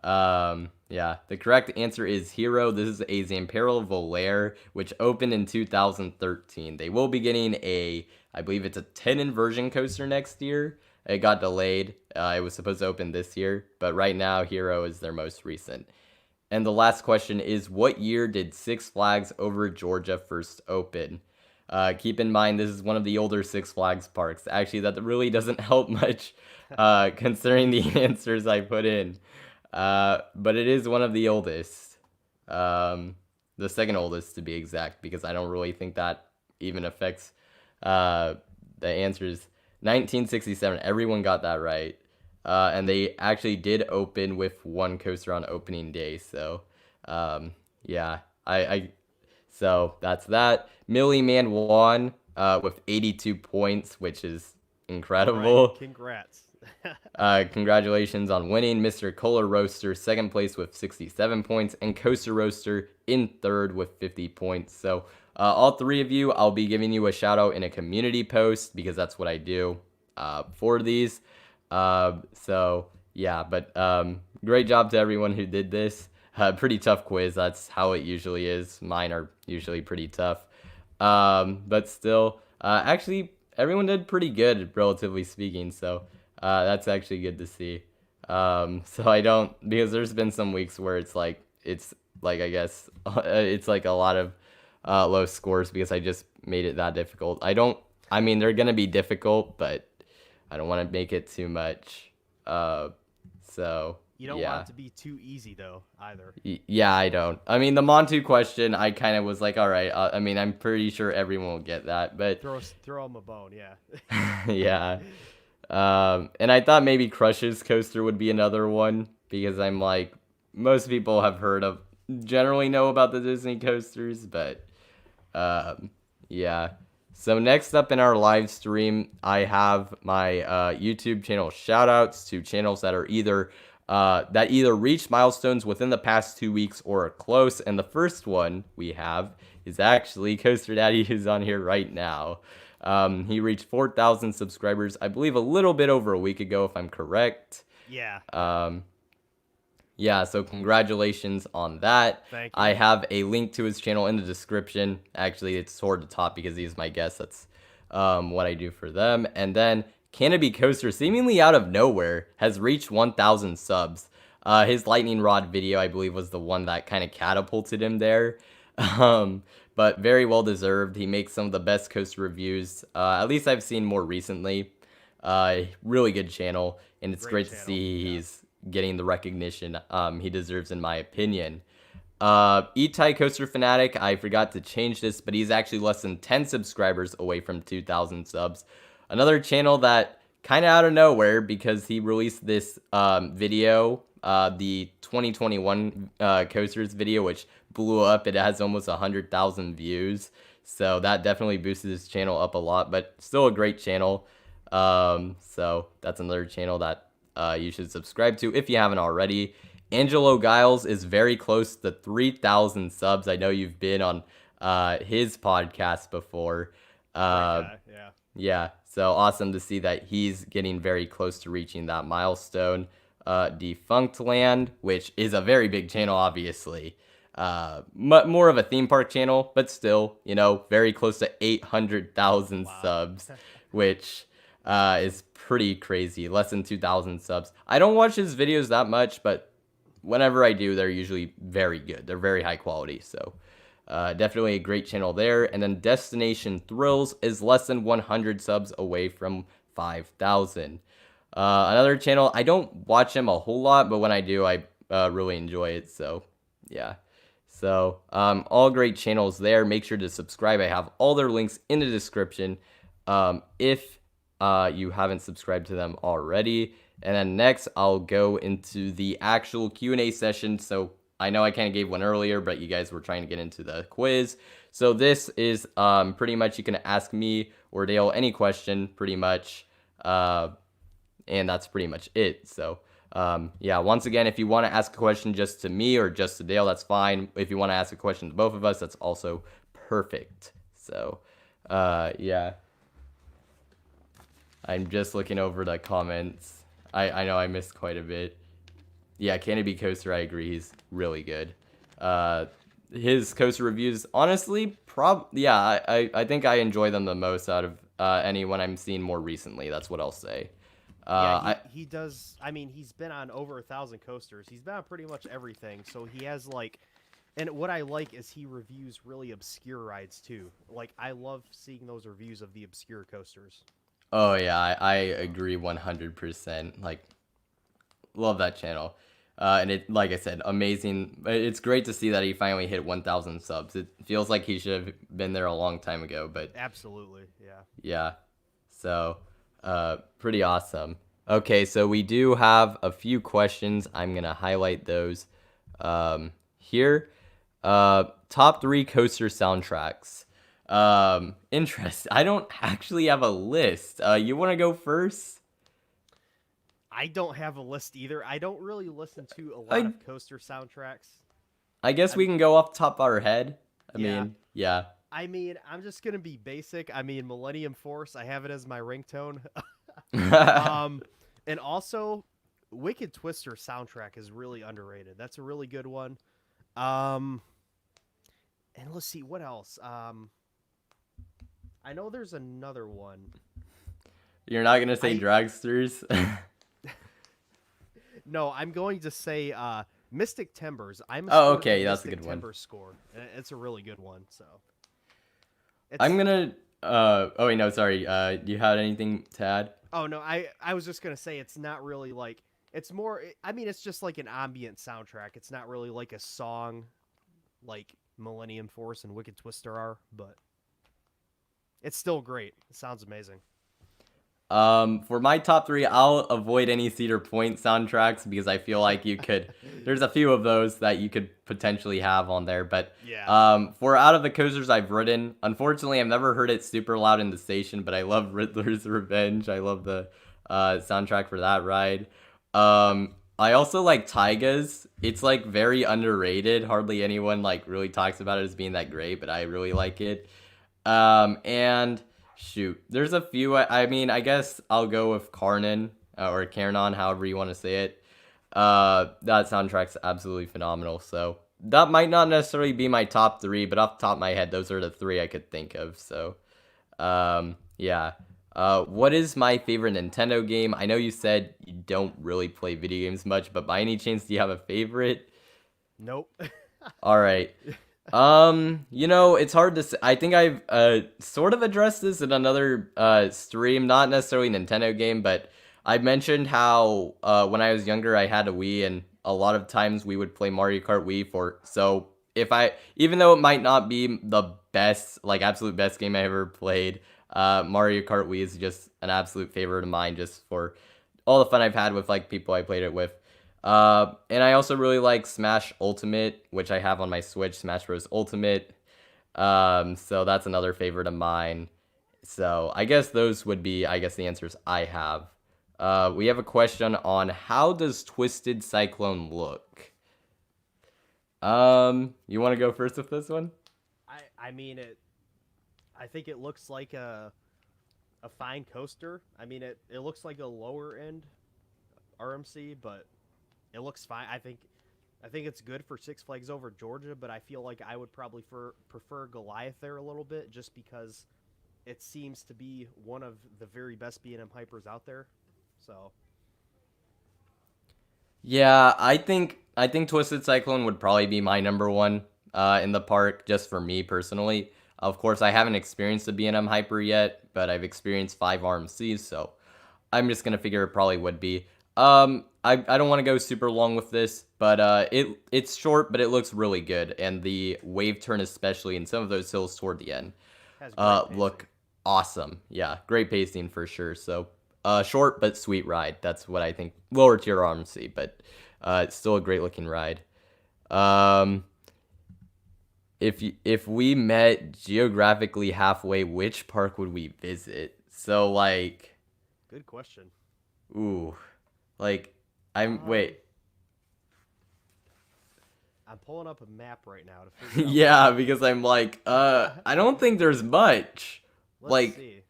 yeah, the correct answer is Hero. This is a Zamperla Volaire, which opened in 2013. They will be getting I believe it's a 10 inversion coaster next year. It got delayed. It was supposed to open this year, but right now, Hero is their most recent. And the last question is, what year did Six Flags Over Georgia first open? Keep in mind, this is one of the older Six Flags parks. Actually, that really doesn't help much considering the answers I put in. But it is one of the oldest. The second oldest, to be exact, because I don't really think that even affects the answers. 1967, everyone got that right. And they actually did open with one coaster on opening day. So, yeah, so that's that. Millie Man won with 82 points, which is incredible. Right. Congrats. Congratulations on winning. Mr. Cola Roaster, second place with 67 points, and Coaster Roaster in third with 50 points. So, all three of you, I'll be giving you a shout out in a community post because that's what I do for these. So, yeah, but great job to everyone who did this. Pretty tough quiz. That's how it usually is. Mine are usually pretty tough. But still, actually, everyone did pretty good, relatively speaking. So, that's actually good to see. So I don't, because there's been some weeks where it's like, I guess, it's like a lot of low scores because I just made it that difficult. I mean, they're going to be difficult, but I don't want to make it too much. So You don't yeah. want it to be too easy, though, either. Yeah, I don't. I mean, the Montu question, I kind of was like, all right. I mean, I'm pretty sure everyone will get that, but Throw them a bone, yeah. yeah. And I thought maybe Crush's coaster would be another one because I'm like, most people have generally know about the Disney coasters, but yeah. So next up in our live stream, I have my YouTube channel shoutouts to channels that are either reached milestones within the past 2 weeks or are close. And the first one we have is actually Coaster Daddy, who's on here right now. He reached 4,000 subscribers, I believe a little bit over a week ago, if I'm correct. Yeah. Yeah, so congratulations on that. Thank you. I have a link to his channel in the description. Actually, it's toward the top because he's my guest. That's what I do for them. And then Canopy Coaster, seemingly out of nowhere, has reached 1,000 subs. His lightning rod video, I believe, was the one that kind of catapulted him there. But very well deserved. He makes some of the best coaster reviews, at least I've seen more recently. Really good channel, and it's great to see he's getting the recognition he deserves, in my opinion. Eat Thai Coaster Fanatic, I forgot to change this, but he's actually less than 10 subscribers away from 2,000 subs. Another channel that kind of out of nowhere, because he released this video, the 2021 coasters video, which blew up. It has almost 100,000 views, so that definitely boosted his channel up a lot, but still a great channel. So that's another channel that you should subscribe to if you haven't already. Angelo Giles is very close to 3,000 subs. I know you've been on his podcast before. Yeah, so awesome to see that he's getting very close to reaching that milestone. Defunct Land, which is a very big channel, obviously. More of a theme park channel, but still, very close to 800,000 subs, which is pretty crazy. Less than 2,000 subs. I don't watch his videos that much, but whenever I do, they're usually very good. They're very high quality, so definitely a great channel there. And then Destination Thrills is less than 100 subs away from 5,000. Another channel, I don't watch him a whole lot, but when I do, I really enjoy it, so yeah. So all great channels there. Make sure to subscribe. I have all their links in the description if you haven't subscribed to them already. And then next, I'll go into the actual Q&A session. So I know I kind of gave one earlier, but you guys were trying to get into the quiz. So this is pretty much, you can ask me or Dale any question, pretty much. And that's pretty much it. So yeah, once again, if you want to ask a question just to me or just to Dale, that's fine. If you want to ask a question to both of us, that's also perfect. So yeah. I'm just looking over the comments. I know I missed quite a bit. Yeah, Canopy Coaster, I agree. He's really good. His coaster reviews, honestly, I think I enjoy them the most out of anyone I'm seeing more recently. That's what I'll say. He does. I mean, he's been on over 1,000 coasters. He's been on pretty much everything. So he has like And what I like is he reviews really obscure rides too. Like I love seeing those reviews of the obscure coasters. Oh yeah, I agree 100%. Like, love that channel. And it, like I said, amazing. It's great to see that he finally hit 1,000 subs. It feels like he should have been there a long time ago, but Absolutely, yeah. yeah. So, pretty awesome. Okay, so we do have a few questions. I'm gonna highlight those here. Top 3 coaster soundtracks. Interest. I don't actually have a list. You want to go first? I don't have a list either. I don't really listen to a lot of coaster soundtracks. I guess we can go off the top of our head. I Yeah. mean, yeah. I mean, I'm just gonna be basic. I mean, Millennium Force. I have it as my ringtone. And also, Wicked Twister soundtrack is really underrated. That's a really good one. And let's see what else. I know there's another one. You're not gonna say dragsters? No, I'm going to say Mystic Timbers. Oh, okay, that's a good one. Timbers score. It's a really good one. So I'm gonna. Oh wait, no, sorry. You had anything to add? Oh no, I was just gonna say it's not really like it's more. I mean, it's just like an ambient soundtrack. It's not really like a song, like Millennium Force and Wicked Twister are, but it's still great. It sounds amazing. For my top 3, I'll avoid any Cedar Point soundtracks because I feel like you could. There's a few of those that you could potentially have on there, but yeah. For out of the coasters I've ridden, unfortunately I've never heard it super loud in the station, but I love Riddler's Revenge. I love the soundtrack for that ride. I also like Taiga's. It's like very underrated. Hardly anyone like really talks about it as being that great, but I really like it. And shoot, there's a few. I mean, I guess I'll go with Karnan or Karnan, however you want to say it. That soundtrack's absolutely phenomenal. So that might not necessarily be my top 3, but off the top of my head, those are the 3 I could think of. So, yeah. What is my favorite Nintendo game? I know you said you don't really play video games much, but by any chance, do you have a favorite? Nope. All right. You know, it's hard to say. I think I've sort of addressed this in another stream, not necessarily Nintendo game, but I mentioned how when I was younger I had a Wii, and a lot of times we would play Mario Kart Wii so even though it might not be the best, like absolute best game I ever played, Mario Kart Wii is just an absolute favorite of mine, just for all the fun I've had with like people I played it with. And I also really like Smash Ultimate, which I have on my Switch, Smash Bros. Ultimate. So that's another favorite of mine. So I guess those would be, the answers I have. We have a question on how does Twisted Cyclone look? You want to go first with this one? I mean I think it looks like a fine coaster. I mean it looks like a lower end RMC, but it looks fine. I think it's good for Six Flags Over Georgia, but I feel like I would probably prefer Goliath there a little bit, just because it seems to be one of the very best B&M hypers out there. So yeah, I think Twisted Cyclone would probably be my number 1 in the park, just for me personally. Of course, I haven't experienced the B&M hyper yet, but I've experienced 5 RMCs, so I'm just gonna figure it probably would be. I don't want to go super long with this, but it's short, but it looks really good, and the wave turn, especially in some of those hills toward the end, look awesome. Yeah, great pacing for sure. So short but sweet ride. That's what I think. Lower tier RMC, but it's still a great looking ride. If we met geographically halfway, which park would we visit? So like, good question. Ooh, like I'm pulling up a map right now to figure out. Yeah, because I'm like, I don't think there's much. Let's see.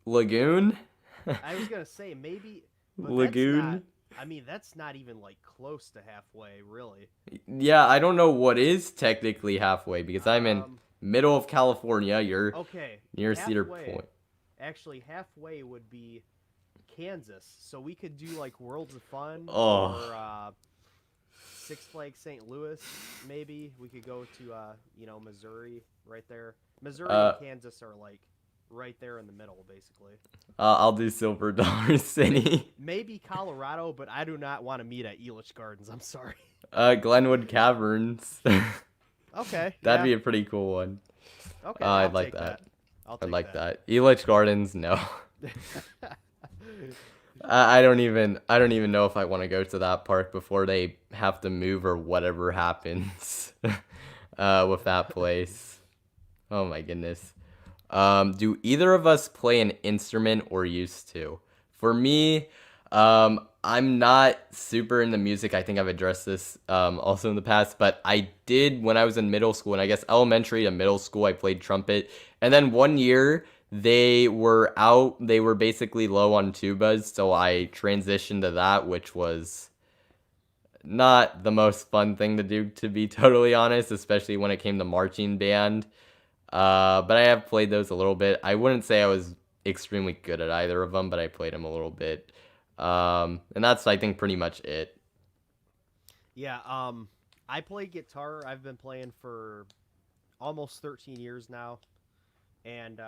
Lagoon? I was gonna say maybe Lagoon? That's not even like close to halfway, really. Yeah, I don't know what is technically halfway, because I'm in middle of California. You're near Cedar Point. Actually, halfway would be Kansas, so we could do like Worlds of Fun or Six Flags St. Louis, maybe. We could go to, Missouri right there. Missouri and Kansas are, like, right there in the middle, basically. I'll do Silver Dollar City. Maybe Colorado, but I do not want to meet at Elitch Gardens. I'm sorry. Glenwood Caverns. Okay. That'd be a pretty cool one. Okay, I'd like that. I'd like that. Elitch Gardens, no. I don't even know if I want to go to that park before they have to move or whatever happens with that place. Oh my goodness. Do either of us play an instrument or used to? For me, I'm not super into music. I think I've addressed this also in the past, but I did when I was in middle school, and I guess elementary to middle school, I played trumpet. And then one year they were basically low on tubas, so I transitioned to that, which was not the most fun thing to do, to be totally honest, especially when it came to marching band. But I have played those a little bit. I wouldn't say I was extremely good at either of them, but I played them a little bit. And that's, I think, pretty much it. Yeah, I play guitar. I've been playing for almost 13 years now. And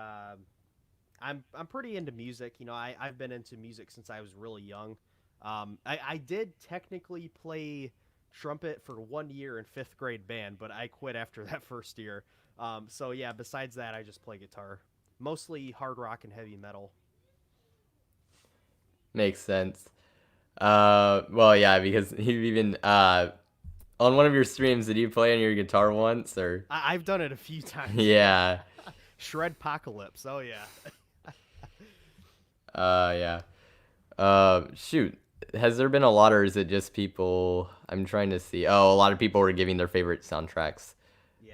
I'm pretty into music. I've been into music since I was really young. I did technically play trumpet for 1 year in 5th grade band, but I quit after that first year. So yeah, besides that, I just play guitar. Mostly hard rock and heavy metal. Makes sense. Well, yeah, because you even on one of your streams, did you play on your guitar once, or? I've done it a few times. Yeah. Shredpocalypse. Oh yeah. Yeah. Shoot. Has there been a lot, or is it just people? I'm trying to see. Oh, a lot of people were giving their favorite soundtracks. Yeah.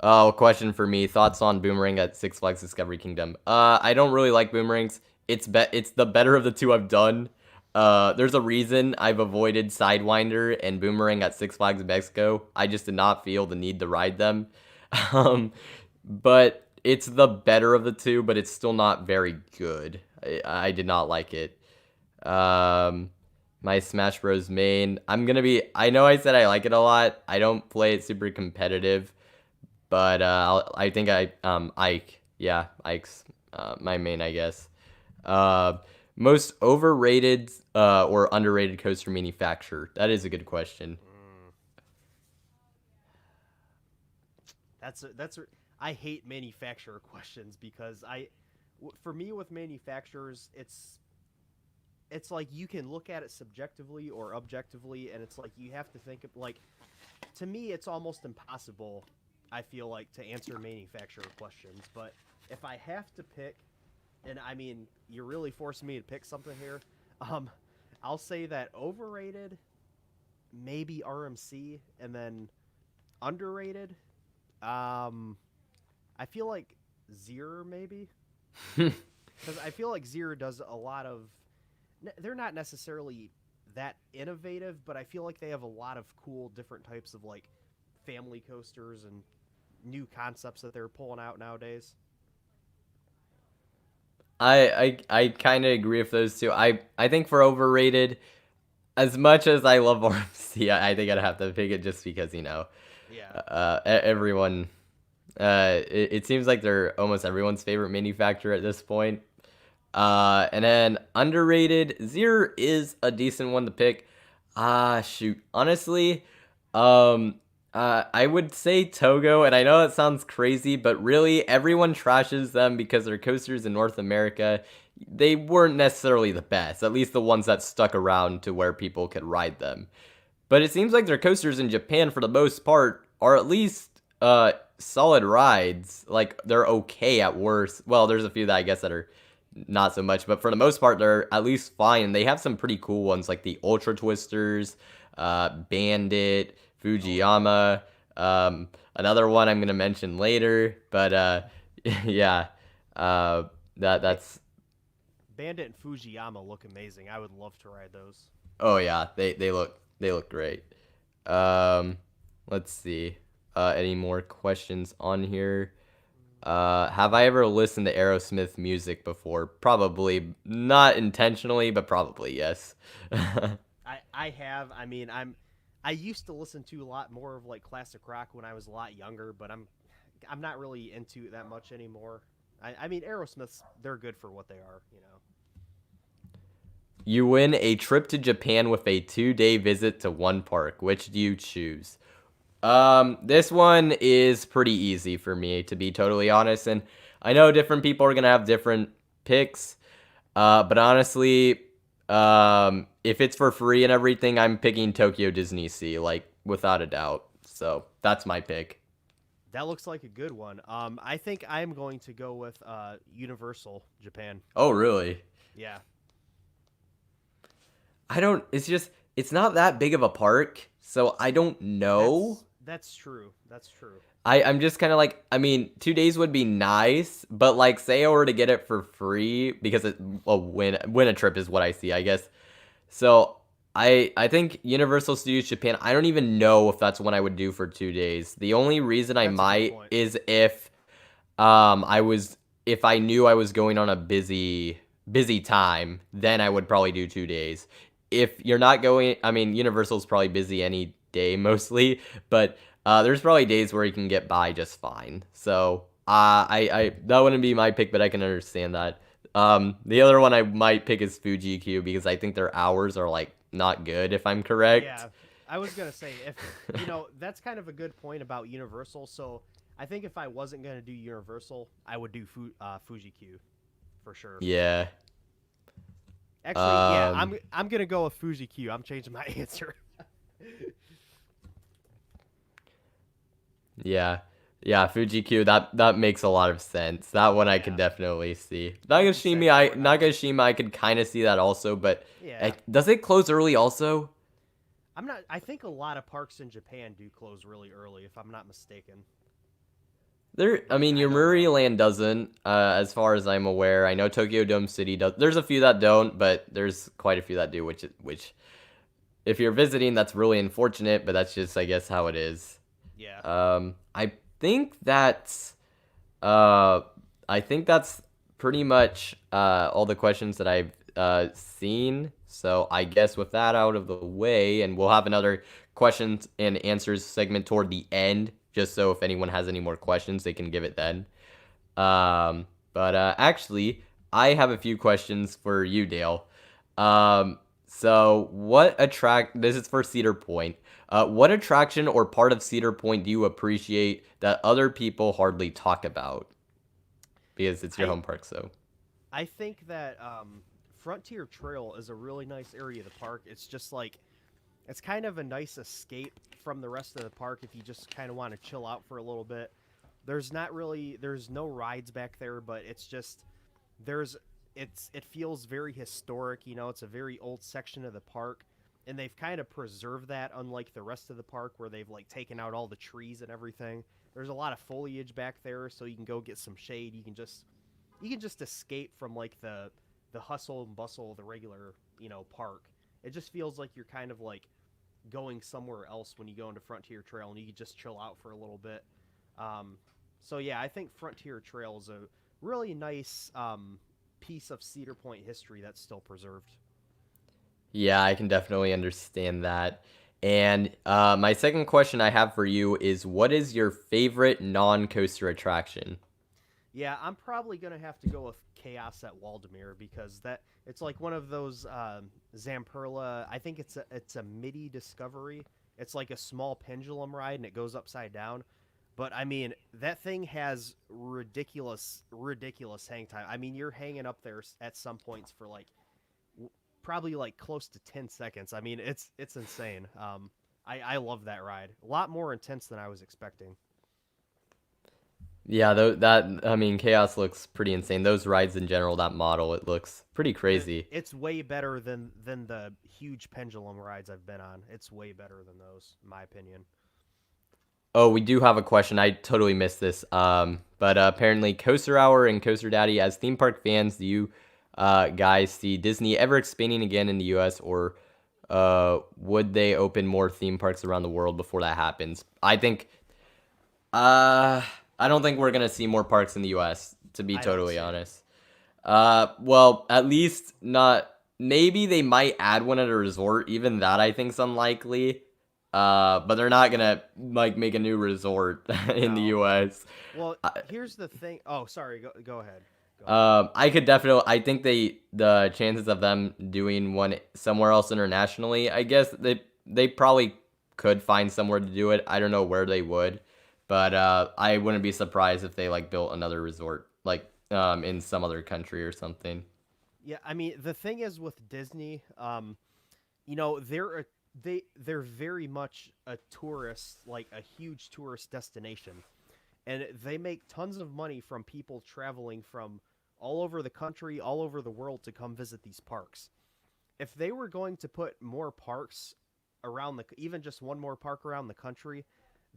Oh, question for me. Thoughts on Boomerang at Six Flags Discovery Kingdom? I don't really like Boomerangs. It's the better of the two I've done. There's a reason I've avoided Sidewinder and Boomerang at Six Flags Mexico. I just did not feel the need to ride them. But it's the better of the two, but it's still not very good. I did not like it. My Smash Bros. Main. I know I said I like it a lot. I don't play it super competitive. But I think Ike. Yeah, Ike's my main, I guess. Most overrated or underrated coaster manufacturer? That is a good question. I hate manufacturer questions because for me with manufacturers, it's like you can look at it subjectively or objectively, and it's like you have to think of, like, to me it's almost impossible, I feel like, to answer manufacturer questions. But if I have to pick, and I mean, you're really forcing me to pick something here, I'll say that overrated, maybe RMC, and then underrated, I feel like Zero, maybe. Because I feel like Zero does a lot of... They're not necessarily that innovative, but I feel like they have a lot of cool different types of, like, family coasters and new concepts that they're pulling out nowadays. I kind of agree with those two. I think for overrated, as much as I love RMC, I think I'd have to pick it just because, Yeah. Everyone, it seems like they're almost everyone's favorite manufacturer at this point. And then underrated, Zero is a decent one to pick. Shoot, honestly, I would say Togo, and I know that sounds crazy, but really everyone trashes them because their coasters in North America, they weren't necessarily the best, at least the ones that stuck around to where people could ride them. But it seems like their coasters in Japan, for the most part, are at least solid rides. Like, they're okay at worst. Well, there's a few that I guess that are not so much, but for the most part, they're at least fine. They have some pretty cool ones, like the Ultra Twisters, Bandit, Fujiyama, another one I'm gonna mention later, but yeah, that's. Bandit and Fujiyama look amazing. I would love to ride those. Oh yeah, they look great. Let's see, any more questions on here? Have I ever listened to Aerosmith music before? Probably not intentionally, but probably yes. I have. I mean, I used to listen to a lot more of like classic rock when I was a lot younger, but I'm not really into it that much anymore. I mean, Aerosmiths, they're good for what they are, you know. You win a trip to Japan with a 2-day visit to one park. Which do you choose? This one is pretty easy for me, to be totally honest, and I know different people are gonna have different picks. But honestly, if it's for free and everything, I'm picking Tokyo Disney Sea, like without a doubt. So that's my pick. That looks like a good one. I think I'm going to go with Universal Japan. Oh, really? Yeah. I don't. It's just it's not that big of a park, so I don't know. That's true. That's true. I'm just kind of like, I mean, 2 days would be nice, but like, say I were to get it for free because win a trip is what I see, I guess. So I think Universal Studios Japan. I don't even know if that's one I would do for 2 days. The only reason I That's a good might point. is if I knew I was going on a busy time, then I would probably do 2 days. If you're not going, I mean, Universal's probably busy any day mostly, but there's probably days where you can get by just fine. So I that wouldn't be my pick, but I can understand that. The other one I might pick is Fuji Q because I think their hours are like not good, if I'm correct. Yeah. I was gonna say if that's kind of a good point about Universal. So I think if I wasn't gonna do Universal, I would do Fuji Q for sure. Yeah. Actually, yeah, Um, I'm gonna go with Fuji Q. I'm changing my answer. Yeah. Yeah, Fuji Q, that makes a lot of sense. That one I could Yeah. definitely see. Said Nagashima I could kind of see that also, but Yeah. does it close early also? I'm not. I think a lot of parks in Japan do close really early, if I'm not mistaken. I mean, I your don't know. Land doesn't, as far as I'm aware. I know Tokyo Dome City does. There's a few that don't, but there's quite a few that do, which if you're visiting, that's really unfortunate, but that's just, I guess, how it is. Yeah. I think that's, uh, I think that's pretty much all the questions that I've seen. So I guess with that out of the way, and we'll have another questions and answers segment toward the end, just so if anyone has any more questions, they can give it then. But actually, I have a few questions for you, Dale. So this is for Cedar Point. What attraction or part of Cedar Point do you appreciate that other people hardly talk about? Because it's your I home park, so. I think that Frontier Trail is a really nice area of the park. It's just like it's kind of a nice escape from the rest of the park if you just kind of want to chill out for a little bit. There's no rides back there, but it's just it feels very historic, it's a very old section of the park, and they've kind of preserved that, unlike the rest of the park where they've like taken out all the trees and everything. There's a lot of foliage back there, so you can go get some shade. You can just escape from like the hustle and bustle of the regular, park. It just feels like you're kind of like going somewhere else when you go into Frontier Trail, and you can just chill out for a little bit. So yeah, I think Frontier Trail is a really nice piece of Cedar Point history that's still preserved. Yeah, I can definitely understand that. And my second question I have for you is, what is your favorite non-coaster attraction? Yeah, I'm probably gonna have to go with Chaos at Waldemere because it's like one of those Zamperla. I think it's a MIDI Discovery. It's like a small pendulum ride and it goes upside down. But I mean, that thing has ridiculous hang time. I mean, you're hanging up there at some points for like probably like close to 10 seconds. I mean, it's insane. I love that ride. A lot more intense than I was expecting. Yeah, I mean, Chaos looks pretty insane. Those rides in general, that model, it looks pretty crazy. It's way better than the huge pendulum rides I've been on. It's way better than those, in my opinion. Oh, we do have a question. I totally missed this. But apparently, Coaster Hour and Coaster Daddy, as theme park fans, do you guys see Disney ever expanding again in the U.S., or would they open more theme parks around the world before that happens? I don't think we're gonna see more parks in the U.S., to be I don't totally see it. honest. Well, at least not. Maybe they might add one at a resort. Even that I think's unlikely. but they're not gonna like make a new resort in the No. U.S. Well, here's the thing. Oh, sorry. Go ahead. I could definitely. I think the chances of them doing one somewhere else internationally. I guess they probably could find somewhere to do it. I don't know where they would, but I wouldn't be surprised if they like built another resort like in some other country or something. Yeah, I mean, the thing is with Disney, you know, they're very much a tourist, like a huge tourist destination, and they make tons of money from people traveling from all over the country, all over the world to come visit these parks. If they were going to put more parks around even just one more park around the country,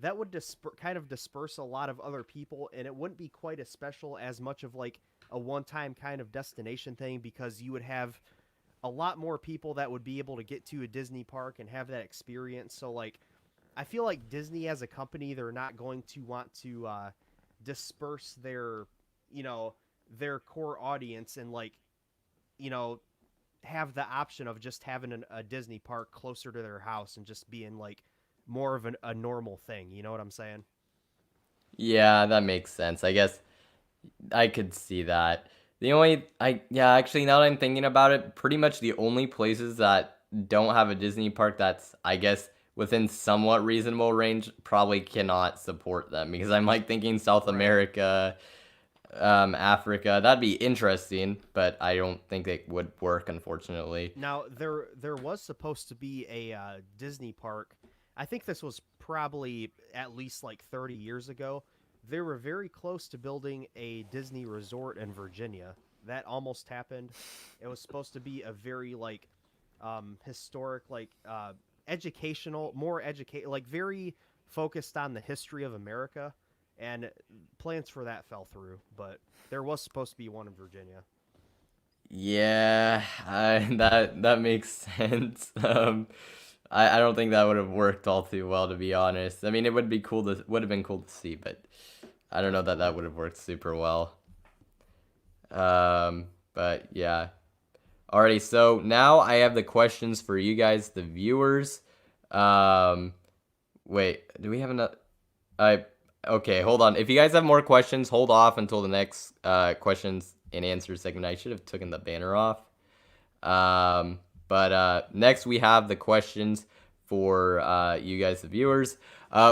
that would kind of disperse a lot of other people, and it wouldn't be quite as special as much of like a one-time kind of destination thing, because you would have a lot more people that would be able to get to a Disney park and have that experience. So like, I feel like Disney as a company, they're not going to want to disperse their, you know, their core audience and like, you know, have the option of just having a Disney park closer to their house and just being like more of a normal thing. You know what I'm saying? Yeah, that makes sense. I guess I could see that. The only yeah, actually now that I'm thinking about it, pretty much the only places that don't have a Disney park that's I guess within somewhat reasonable range probably cannot support them because I'm like thinking South Right. America, Africa. That'd be interesting, but I don't think it would work unfortunately. Now there was supposed to be a Disney park. I think this was probably at least like 30 years ago. They were very close to building a Disney resort in Virginia. That almost happened. It was supposed to be a very like historic, like educational, more educate, like very focused on the history of America. And plans for that fell through, but there was supposed to be one in Virginia. Yeah, that makes sense. I don't think that would have worked all too well, to be honest. I mean, it would have been cool to see, but I don't know that that would have worked super well. But yeah. Alrighty, so now I have the questions for you guys, the viewers. Um, wait, do we have enough? I Okay, hold on. If you guys have more questions, hold off until the next questions and answers segment. I should have taken the banner off. But next we have the questions for you guys, the viewers.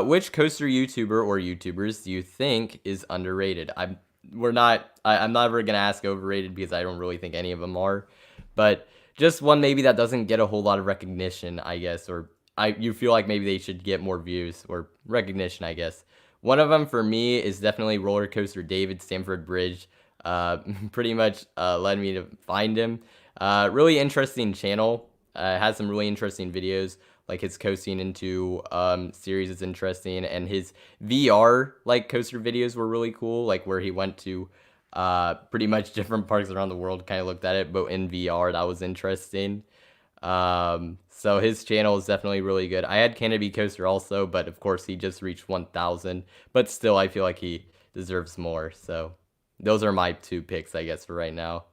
Which coaster YouTuber or YouTubers do you think is underrated? I'm never gonna ask overrated because I don't really think any of them are, but just one maybe that doesn't get a whole lot of recognition, I guess, or you feel like maybe they should get more views or recognition, I guess. One of them for me is definitely Roller Coaster David Stamford Bridge. Pretty much led me to find him. Really interesting channel. Has some really interesting videos. Like his coasting into series is interesting, and his VR like coaster videos were really cool. Like where he went to pretty much different parks around the world, kind of looked at it, but in VR. That was interesting. So his channel is definitely really good. I had Canopy Coaster also, but of course he just reached 1,000. But still, I feel like he deserves more. So those are my two picks, I guess, for right now.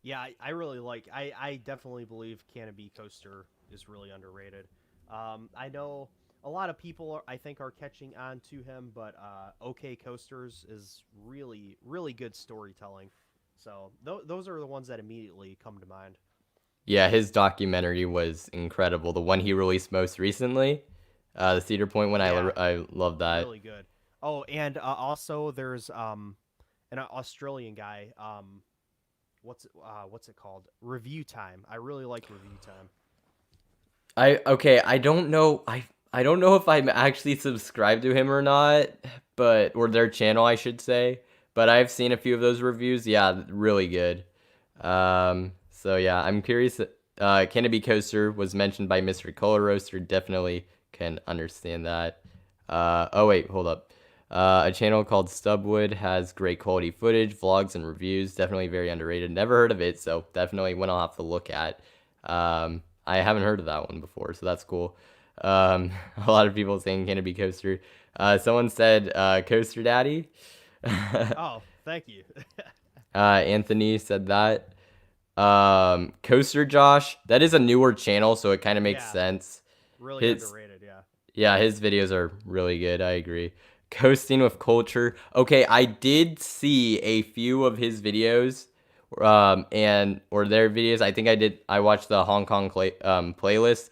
Yeah, I really like. I definitely believe Canopy Coaster is really underrated. I know a lot of people I think are catching on to him, but OK Coasters is really good storytelling. So those are the ones that immediately come to mind. Yeah, his documentary was incredible. The one he released most recently, the Cedar Point one, Yeah, I love that. really good. Oh, and also there's an Australian guy. What's it called? Review Time. I really like Review Time. I don't know. I don't know if I'm actually subscribed to him or not, but or their channel, I should say. But I've seen a few of those reviews. Yeah, really good. So yeah, I'm curious. Canopy Coaster was mentioned by Mr. Color Roaster. Definitely can understand that. Oh wait, hold up. A channel called Stubwood has great quality footage, vlogs, and reviews. Definitely very underrated. Never heard of it, so definitely one I'll have to look at. I haven't heard of that one before, so that's cool. A lot of people saying Canopy Coaster. Someone said Coaster Daddy. Oh, thank you. Anthony said that. Coaster Josh. That is a newer channel, so it kind of makes Yeah. sense. Really underrated, yeah. Yeah, his videos are really good. I agree. Coasting with Culture. Okay, I did see a few of his videos, or their videos. I think I watched the Hong Kong playlist.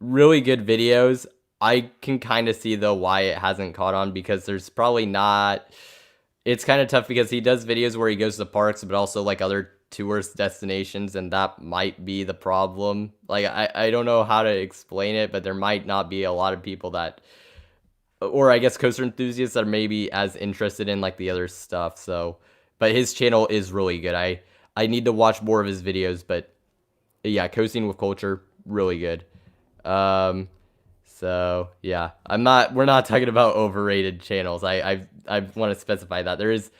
Really good videos. I can kind of see though why it hasn't caught on, because there's probably not. It's kind of tough because he does videos where he goes to parks, but also like other tourist destinations, and that might be the problem. Like I don't know how to explain it, but there might not be a lot of people that, or I guess coaster enthusiasts, that are maybe as interested in like the other stuff. So, but his channel is really good. I need to watch more of his videos, but yeah, Coasting with Culture, really good. So yeah, we're not talking about overrated channels. I want to specify that there is,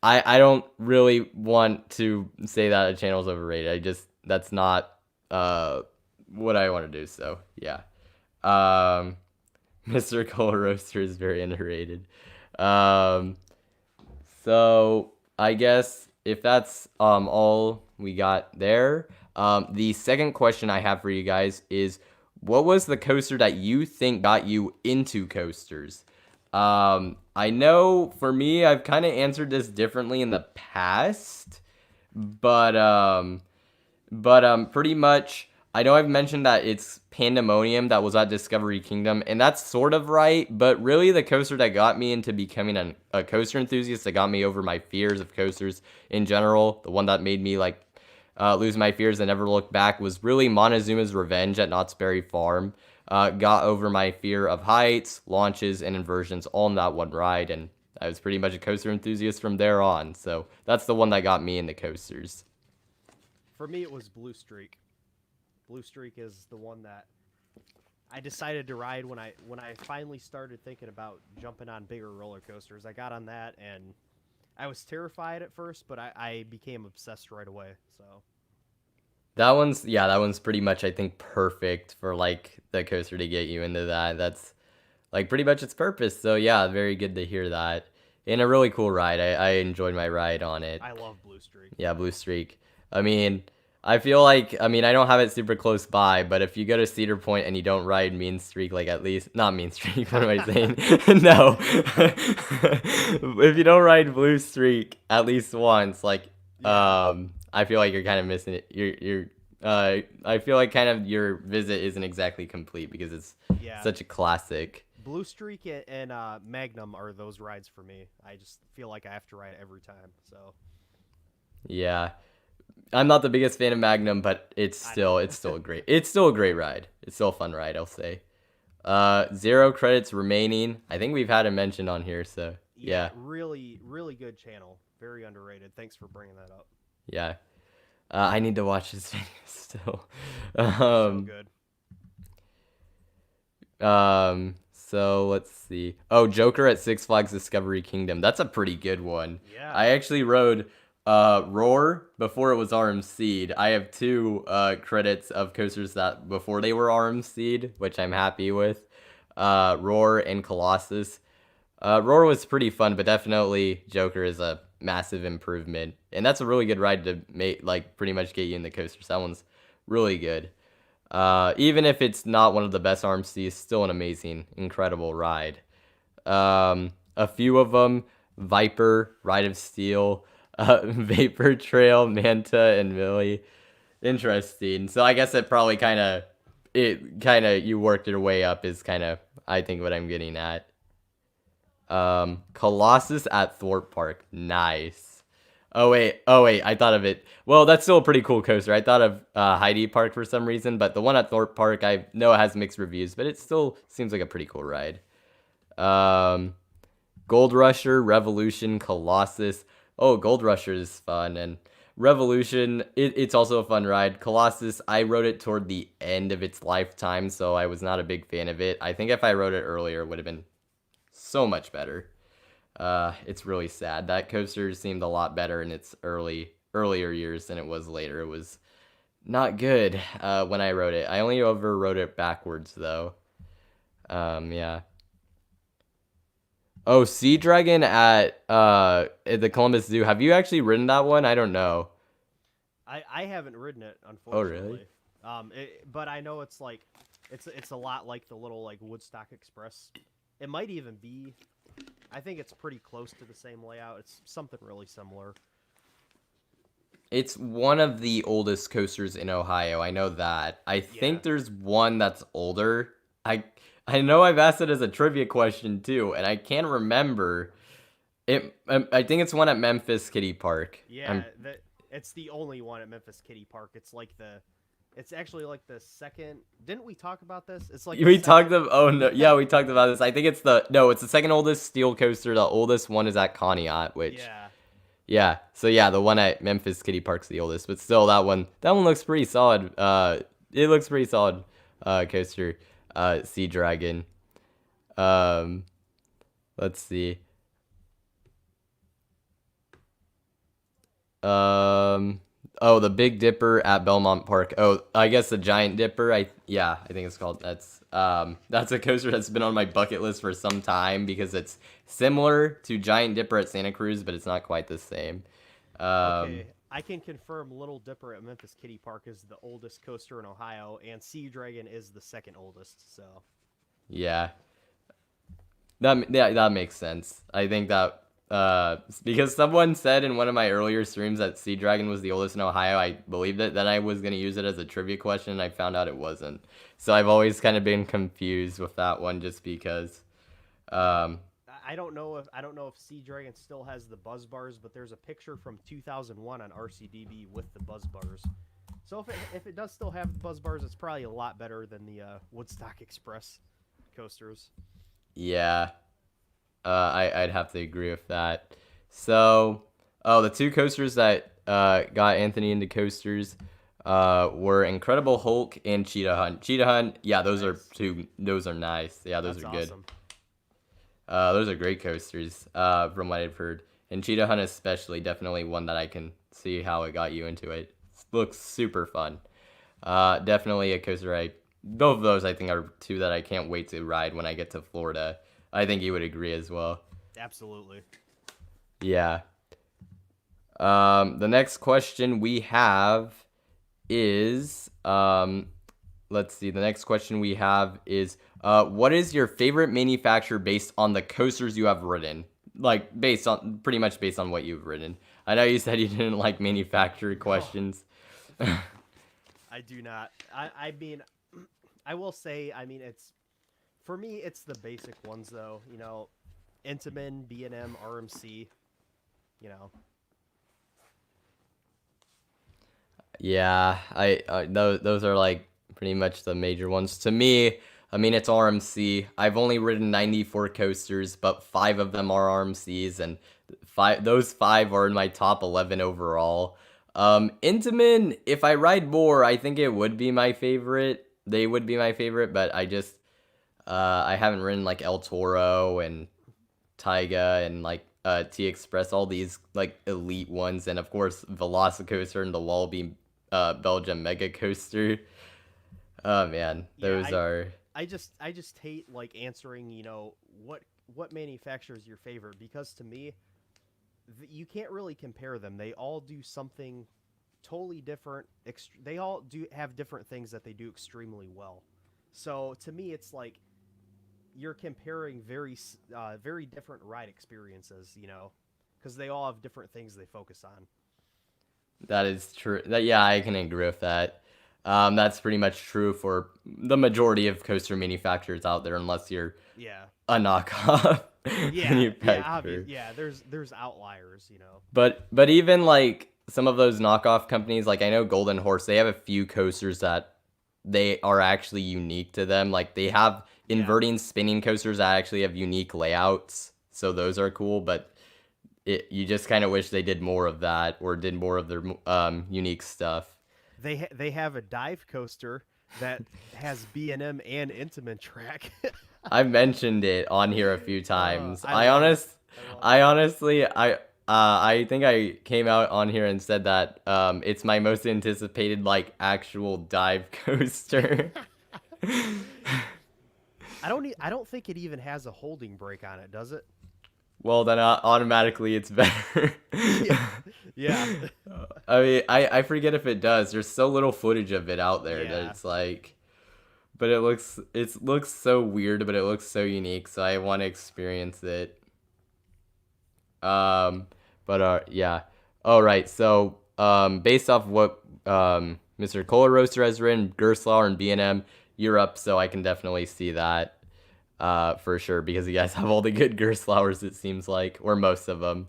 I don't really want to say that a channel is overrated. That's not what I want to do. So yeah, Mr. Cola Roaster is very underrated. So I guess if that's all we got there, the second question I have for you guys is, what was the coaster that you think got you into coasters? I know for me, I've kind of answered this differently in the past, but pretty much, I know I've mentioned that it's Pandemonium that was at Discovery Kingdom, and that's sort of right, but really the coaster that got me into becoming a coaster enthusiast, that got me over my fears of coasters in general, the one that made me like lose my fears and never look back, was really Montezuma's Revenge at Knott's Berry Farm. Got over my fear of heights, launches, and inversions all in that one ride, and I was pretty much a coaster enthusiast from there on. So that's the one that got me into coasters. For me, it was Blue Streak. Blue Streak is the one that I decided to ride when I finally started thinking about jumping on bigger roller coasters. I got on that, and I was terrified at first, but I became obsessed right away. So that one's pretty much, I think, perfect for like the coaster to get you into that. That's like pretty much its purpose. So yeah, very good to hear that. And a really cool ride. I enjoyed my ride on it. I love Blue Streak. Yeah, Blue Streak. I mean, I feel like, I don't have it super close by, but if you go to Cedar Point and you don't ride Mean Streak, like at least, not Mean Streak, what am I saying? No. If you don't ride Blue Streak at least once, like, I feel like you're kind of missing it. I feel like kind of your visit isn't exactly complete because it's such a classic. Blue Streak and Magnum are those rides for me. I just feel like I have to ride it every time. So yeah, I'm not the biggest fan of Magnum, but it's still a great ride. It's still a fun ride, I'll say. 0 credits remaining. I think we've had it mentioned on here, so yeah. Really, really good channel. Very underrated. Thanks for bringing that up. Yeah. I need to watch this video still. So good. So let's see. Oh, Joker at Six Flags Discovery Kingdom. That's a pretty good one. Yeah. I actually rode Roar before it was RMC'd. I have 2 credits of coasters that before they were RMC'd, which I'm happy with. Roar and Colossus. Roar was pretty fun, but definitely Joker is a massive improvement, and that's a really good ride to make, like pretty much get you in the coasters. That one's really good. Even if it's not one of the best RMCs, still an amazing, incredible ride. A few of them: Viper, Ride of Steel, Vapor Trail, Manta, and Millie. Interesting. So I guess it probably you worked your way up is kind of, I think, what I'm getting at. Colossus at Thorpe Park. Nice. Oh wait, I thought of it. Well, that's still a pretty cool coaster. I thought of Heidi Park for some reason, but the one at Thorpe Park, I know it has mixed reviews, but it still seems like a pretty cool ride. Gold Rusher, Revolution, Colossus. Oh, Gold Rusher is fun, and Revolution, it's also a fun ride. Colossus, I rode it toward the end of its lifetime, so I was not a big fan of it. I think if I rode it earlier, it would have been so much better. It's really sad. That coaster seemed a lot better in its earlier years than it was later. It was not good when I rode it. I only ever rode it backwards though. Yeah. Oh, Sea Dragon at the Columbus Zoo. Have you actually ridden that one? I don't know. I haven't ridden it, unfortunately. Oh, really? But I know it's like It's a lot like the little like Woodstock Express. It might even be. I think it's pretty close to the same layout. It's something really similar. It's one of the oldest coasters in Ohio. I know that. I think there's one that's older. I know I've asked it as a trivia question too, and I can't remember. I think it's one at Memphis Kiddie Park. Yeah, it's the only one at Memphis Kiddie Park. It's actually like the second. Didn't we talk about this? It's like We talked about. Oh no, yeah, we talked about this. I think it's the second oldest steel coaster. The oldest one is at Conneaut, which. Yeah. So yeah, the one at Memphis Kiddie Park's the oldest, but still that one looks pretty solid. It looks pretty solid. Coaster, Sea Dragon. Let's see. Oh, the Big Dipper at Belmont Park. Oh, I guess the Giant Dipper. I think it's called. That's a coaster that's been on my bucket list for some time because it's similar to Giant Dipper at Santa Cruz, but it's not quite the same. Okay, I can confirm Little Dipper at Memphis Kiddie Park is the oldest coaster in Ohio, and Sea Dragon is the second oldest. So. Yeah. That makes sense. I think that. Because someone said in one of my earlier streams that Sea Dragon was the oldest in Ohio, I believed it. Then I was going to use it as a trivia question, and I found out it wasn't. So I've always kind of been confused with that one just because. I don't know if Sea Dragon still has the buzz bars, but there's a picture from 2001 on RCDB with the buzz bars. So if it does still have the buzz bars, it's probably a lot better than the Woodstock Express coasters. Yeah. I'd have to agree with that. So, the two coasters that got Anthony into coasters were Incredible Hulk and Cheetah Hunt. Cheetah Hunt, yeah, those are nice. Yeah, those are good. Awesome. Those are great coasters from what I've heard. And Cheetah Hunt especially, definitely one that I can see how it got you into it. Looks super fun. Definitely a coaster both of those I think are two that I can't wait to ride when I get to Florida. I think you would agree as well. Absolutely. Yeah. The next question we have is, let's see. The next question we have is, what is your favorite manufacturer based on the coasters you have ridden? Like pretty much based on what you've ridden. I know you said you didn't like manufacturer questions. I do not. I mean, I will say, for me, it's the basic ones, though. You know, Intamin, B&M, RMC. You know. Yeah, those are like pretty much the major ones to me. It's RMC. I've only ridden 94 coasters, but 5 of them are RMCs, and those 5 are in my top 11 overall. Intamin, if I ride more, I think it would be my favorite. They would be my favorite, but I haven't ridden like El Toro and Taiga and like T-Express, all these like elite ones, and of course VelociCoaster and the Wallaby Belgium Mega Coaster. Oh man, those are. I just hate like answering, you know, what manufacturer is your favorite, because to me, you can't really compare them. They all do something totally different. They all do have different things that they do extremely well. So to me, it's like you're comparing very different ride experiences, you know, because they all have different things they focus on. That is true. Yeah, I can agree with that. That's pretty much true for the majority of coaster manufacturers out there, unless you're a knockoff. Yeah, there's outliers, you know. But even like some of those knockoff companies, like I know Golden Horse, they have a few coasters that they are actually unique to them. Like they have inverting spinning coasters that actually have unique layouts, so those are cool. But you just kind of wish they did more of that, or did more of their unique stuff. They have a dive coaster that has B&M and Intamin track. I've mentioned it on here a few times. I think I came out on here and said that it's my most anticipated like actual dive coaster. I don't think it even has a holding brake on it, does it? Well, then automatically it's better. Yeah. I mean, I forget if it does. There's so little footage of it out there that it's like. but it looks so weird, but it looks so unique, so I want to experience it. But yeah. All right. So based off what Mr. Kohler Roaster has written, Gerstlauer and B&M, you're up, so I can definitely see that for sure because you guys have all the good Gerstlauers, it seems like, or most of them.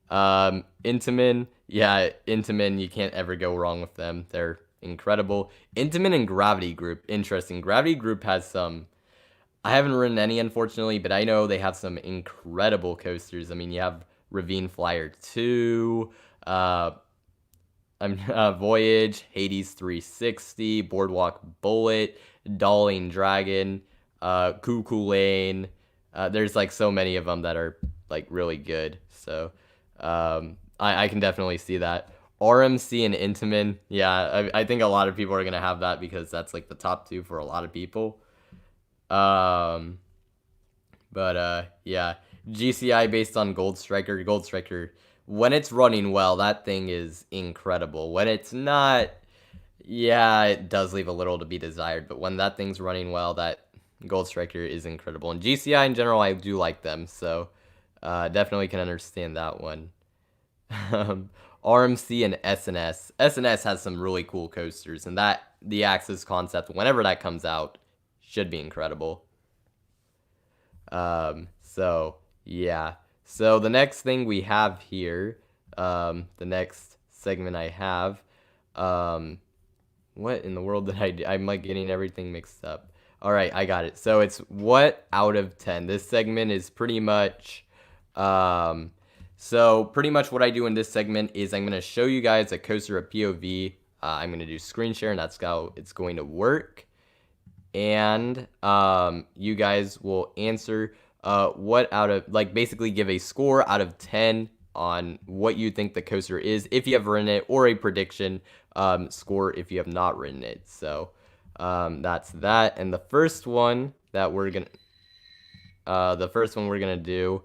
Intamin, yeah, Intamin, you can't ever go wrong with them. They're incredible. Intamin and Gravity Group, interesting. Gravity Group has some. I haven't ridden any, unfortunately, but I know they have some incredible coasters. I mean, you have Ravine Flyer 2, Voyage, Hades 360, Boardwalk Bullet, Darling Dragon, Cuckoo Lane. There's like so many of them that are like really good. So I can definitely see that. RMC and Intamin, yeah, I think a lot of people are gonna have that because that's like the top two for a lot of people. Um, but yeah, GCI based on Gold Striker. Gold Striker, when it's running well, that thing is incredible. When it's not, yeah, it does leave a little to be desired. But when that thing's running well, that Gold Striker is incredible. And GCI in general, I do like them, so definitely can understand that one. RMC and SNS. SNS has some really cool coasters, and that the Axis concept, whenever that comes out, should be incredible. So yeah. So the next thing we have here, the next segment I have, what in the world did I do? I'm like getting everything mixed up. All right, I got it. So it's what out of 10. This segment is pretty much, so pretty much what I do in this segment is I'm gonna show you guys a coaster at POV. I'm gonna do screen share, and that's how it's going to work. And you guys will answer what out of, like, basically give a score out of 10 on what you think the coaster is if you have ridden it, or a prediction score if you have not ridden it. So that's that. And the first one we're gonna do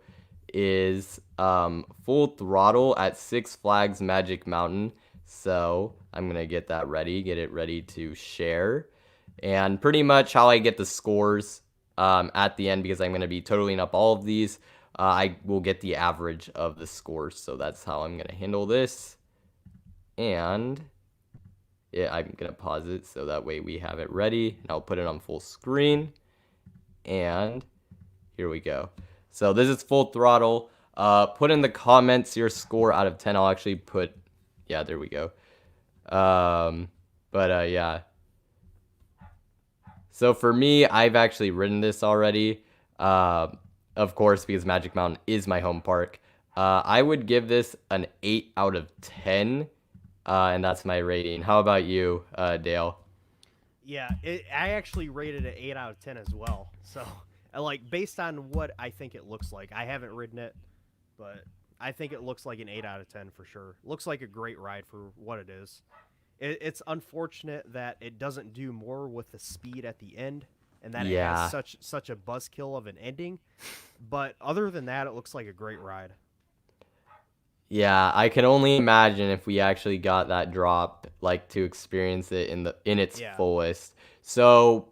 is Full Throttle at Six Flags Magic Mountain. So I'm gonna get it ready to share. And pretty much how I get the scores at the end, because I'm going to be totaling up all of these, I will get the average of the scores. So that's how I'm going to handle this. And yeah, I'm going to pause it so that way we have it ready. And I'll put it on full screen. And here we go. So this is Full Throttle. Put in the comments your score out of 10. I'll actually put, yeah, there we go. Yeah. So for me, I've actually ridden this already, of course, because Magic Mountain is my home park. I would give this an 8 out of 10, and that's my rating. How about you, Dale? Yeah, I actually rated it 8 out of 10 as well. So, like, based on what I think it looks like, I haven't ridden it, but I think it looks like an 8 out of 10 for sure. Looks like a great ride for what it is. It's unfortunate that it doesn't do more with the speed at the end, and that it has such a buzzkill of an ending. But other than that, it looks like a great ride. Yeah, I can only imagine if we actually got that drop, like, to experience it in its fullest. So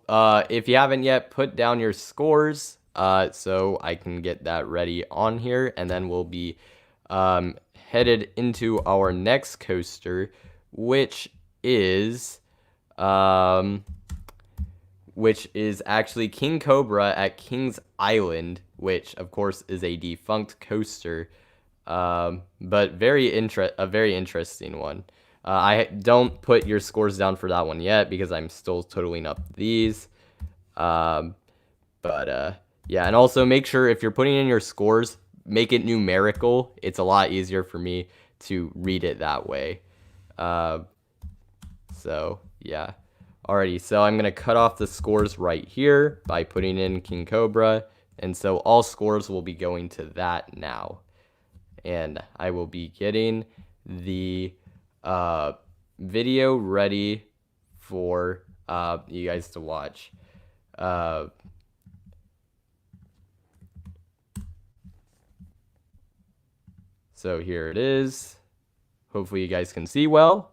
if you haven't yet, put down your scores so I can get that ready on here, and then we'll be headed into our next coaster, which is actually King Cobra at King's Island, which of course is a defunct coaster, but a very interesting one. I don't put your scores down for that one yet because I'm still totaling up these. Yeah, and also make sure if you're putting in your scores, make it numerical. It's a lot easier for me to read it that way. So yeah. Alrighty, so I'm gonna cut off the scores right here by putting in King Cobra, and so all scores will be going to that now. And I will be getting the video ready for you guys to watch. So here it is. Hopefully you guys can see well.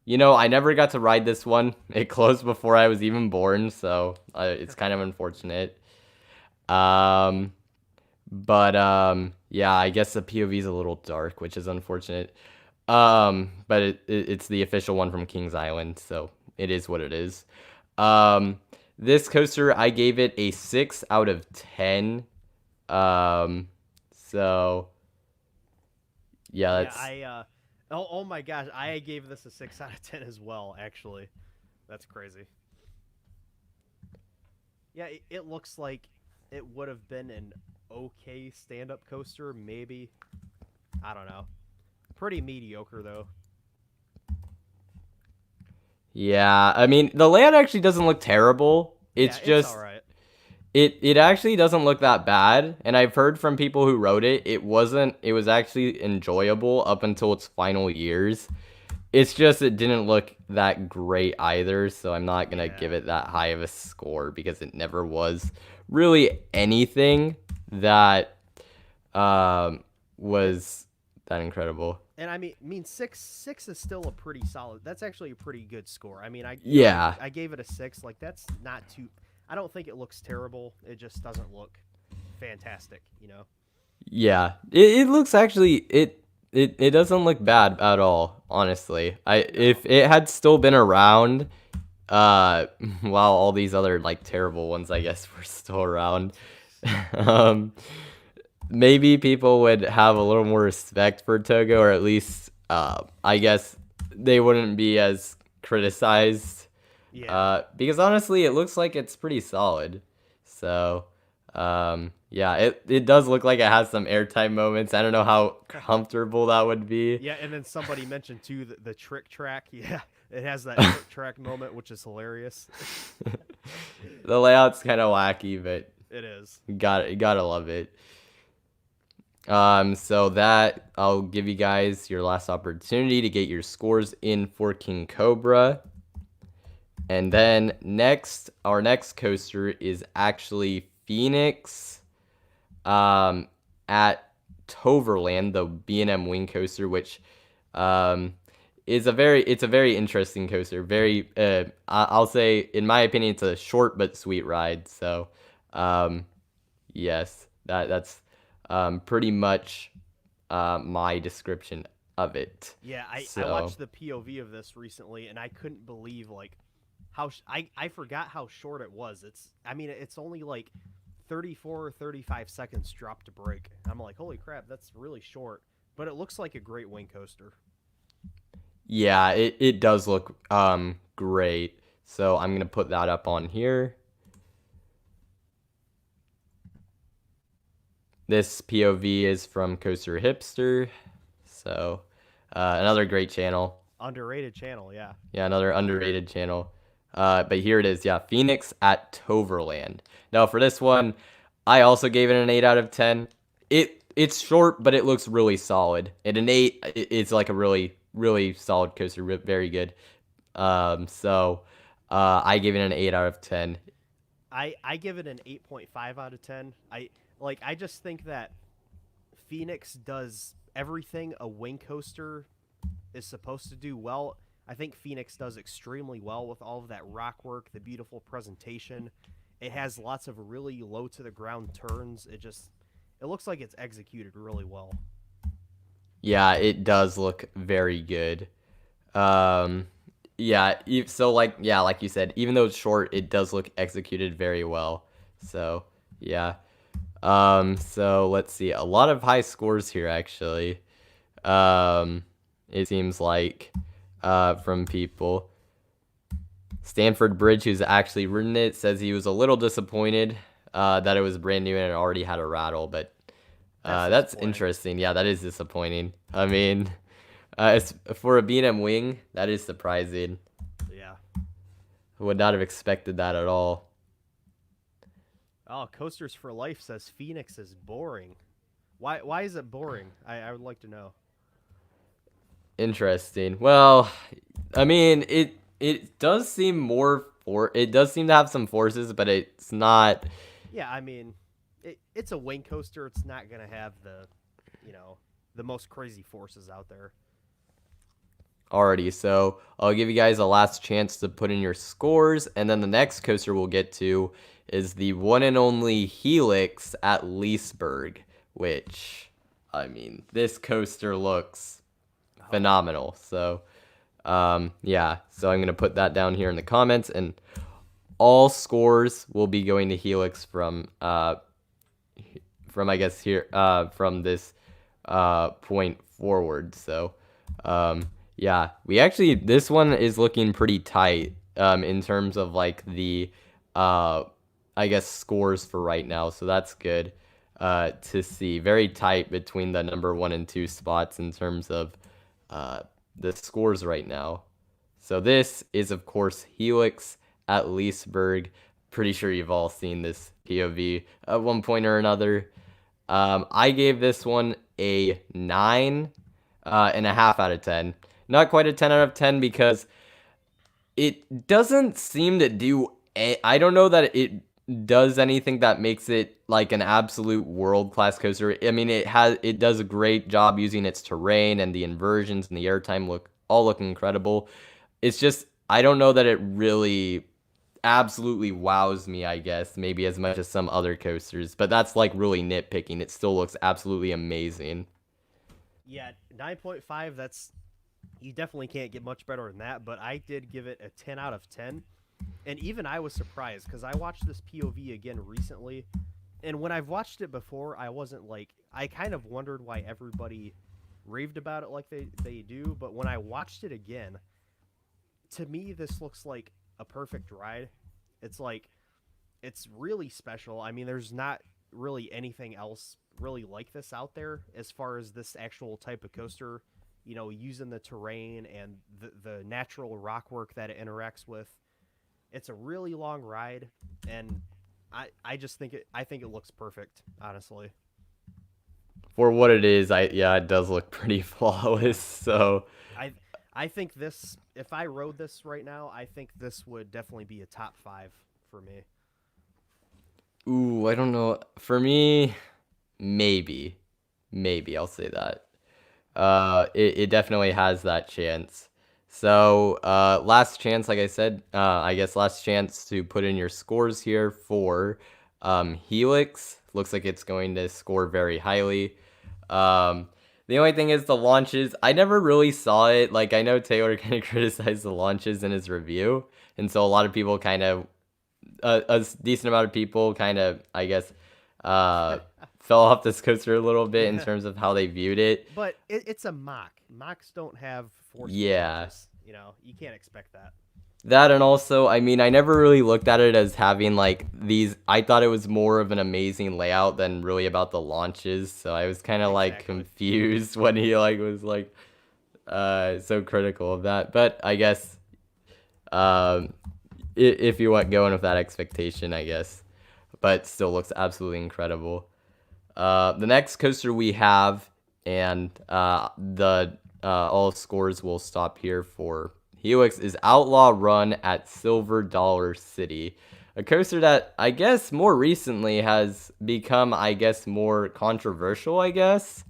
You know, I never got to ride this one. It closed before I was even born, so it's kind of unfortunate. Yeah, I guess the POV is a little dark, which is unfortunate. But it's the official one from Kings Island, so it is what it is. This coaster, I gave it a 6 out of 10. So yeah, that's oh my gosh, I gave this a 6 out of 10 as well, actually. That's crazy. Yeah, it looks like it would have been an okay stand-up coaster, maybe. I don't know. Pretty mediocre, though. yeah. I mean, the layout actually doesn't look terrible. It's Yeah, just all right. it actually doesn't look that bad, and I've heard from people who wrote it, it was actually enjoyable up until its final years. It's just it didn't look that great either, so I'm not gonna give it that high of a score because it never was really anything that was that incredible. And I mean, six is still a pretty solid. That's actually a pretty good score. I mean, I gave it a 6. Like, that's not too. I don't think it looks terrible. It just doesn't look fantastic, you know. Yeah, it looks actually it doesn't look bad at all, honestly. If it had still been around, while all these other like terrible ones, I guess, were still around, maybe people would have a little more respect for Togo, or at least, I guess they wouldn't be as criticized. Yeah. Because honestly, it looks like it's pretty solid. So, yeah, it does look like it has some airtime moments. I don't know how comfortable that would be. Yeah, and then somebody mentioned too the trick track. Yeah, it has that trick track moment, which is hilarious. The layout's kind of wacky, but it is. You gotta love it. So that I'll give you guys your last opportunity to get your scores in for King Cobra. And then our next coaster is actually Phoenix at Toverland, the B&M Wing coaster, which is a very interesting coaster. Very I'll say, in my opinion, it's a short but sweet ride. So yes, that's pretty much my description of it. Yeah, I watched the POV of this recently, and I couldn't believe like how I forgot how short it was. It's only like 34 or 35 seconds drop to break. I'm like, holy crap, that's really short. But it looks like a great wing coaster. Yeah, it does look great. So I'm gonna put that up on here. This POV is from Coaster Hipster. So another great channel. Underrated channel, yeah. Yeah, another underrated channel. But here it is, yeah, Phoenix at Toverland. Now for this one, I also gave it an 8 out of 10. It's short, but it looks really solid. And an 8, it's like a really, really solid coaster, very good. So I gave it an 8 out of 10. I give it an 8.5 out of 10. I just think that Phoenix does everything a wing coaster is supposed to do well. I think Phoenix does extremely well with all of that rock work, the beautiful presentation. It has lots of really low to the ground turns. It looks like it's executed really well. Yeah, it does look very good. Yeah, so like you said, even though it's short, it does look executed very well. So, yeah. So let's see. A lot of high scores here actually. It seems like from people. Stanford Bridge, who's actually ridden it, says he was a little disappointed that it was brand new and it already had a rattle, but that's interesting. Yeah, that is disappointing. I mean, it's, for a B&M Wing, that is surprising. Yeah. I would not have expected that at all. Oh, Coasters for Life says Phoenix is boring. Why is it boring? I would like to know. Interesting. Well, I mean, it does seem it does seem to have some forces, but it's not. Yeah, I mean, it's a wing coaster. It's not gonna have the most crazy forces out there. Alrighty, so I'll give you guys a last chance to put in your scores, and then the next coaster we'll get to is the one and only Helix at Leesburg, which, I mean, this coaster looks phenomenal. So, yeah, so I'm going to put that down here in the comments, and all scores will be going to Helix from I guess here, from this point forward. So, yeah, this one is looking pretty tight, in terms of like the, I guess, scores for right now. So that's good, to see. Very tight between the number 1 and 2 spots in terms of, the scores right now. So this is, of course, Helix at Leesburg. Pretty sure you've all seen this POV at one point or another. I gave this one a 9 and a half out of 10. Not quite a 10 out of 10 because it doesn't seem to do. I don't know that it does anything that makes it like an absolute world-class coaster. I mean, it does a great job using its terrain, and the inversions and the airtime look incredible. It's just, I don't know that it really absolutely wows me, I guess, maybe as much as some other coasters, but that's like really nitpicking. It still looks absolutely amazing. Yeah, 9.5, you definitely can't get much better than that, but I did give it a 10 out of 10. And even I was surprised because I watched this POV again recently, and when I've watched it before, I kind of wondered why everybody raved about it like they do, but when I watched it again, to me, this looks like a perfect ride. It's really special. I mean, there's not really anything else really like this out there as far as this actual type of coaster, using the terrain and the natural rock work that it interacts with. It's a really long ride, and I think it looks perfect, honestly. For what it is, it does look pretty flawless. So I think this, if I rode this right now, I think this would definitely be a top 5 for me. Ooh, I don't know. For me, maybe I'll say that. It definitely has that chance. So, last chance, like I said, I guess last chance to put in your scores here for Helix. Looks like it's going to score very highly. The only thing is the launches. I never really saw it. Like, I know Taylor kind of criticized the launches in his review, and so a lot of people kind of, a decent amount of people kind of, I guess, fell off this coaster a little bit in terms of how they viewed it. But it's a mock. Mocks don't have force. Yeah. You can't expect that. That, and also, I mean, I never really looked at it as having like these. I thought it was more of an amazing layout than really about the launches. So I was kind of like confused when he was so critical of that. But I guess, if you want going with that expectation, I guess, but still looks absolutely incredible. The next coaster we have, and all scores will stop here for Helix, is Outlaw Run at Silver Dollar City, a coaster that I guess more recently has become, I guess, more controversial. I guess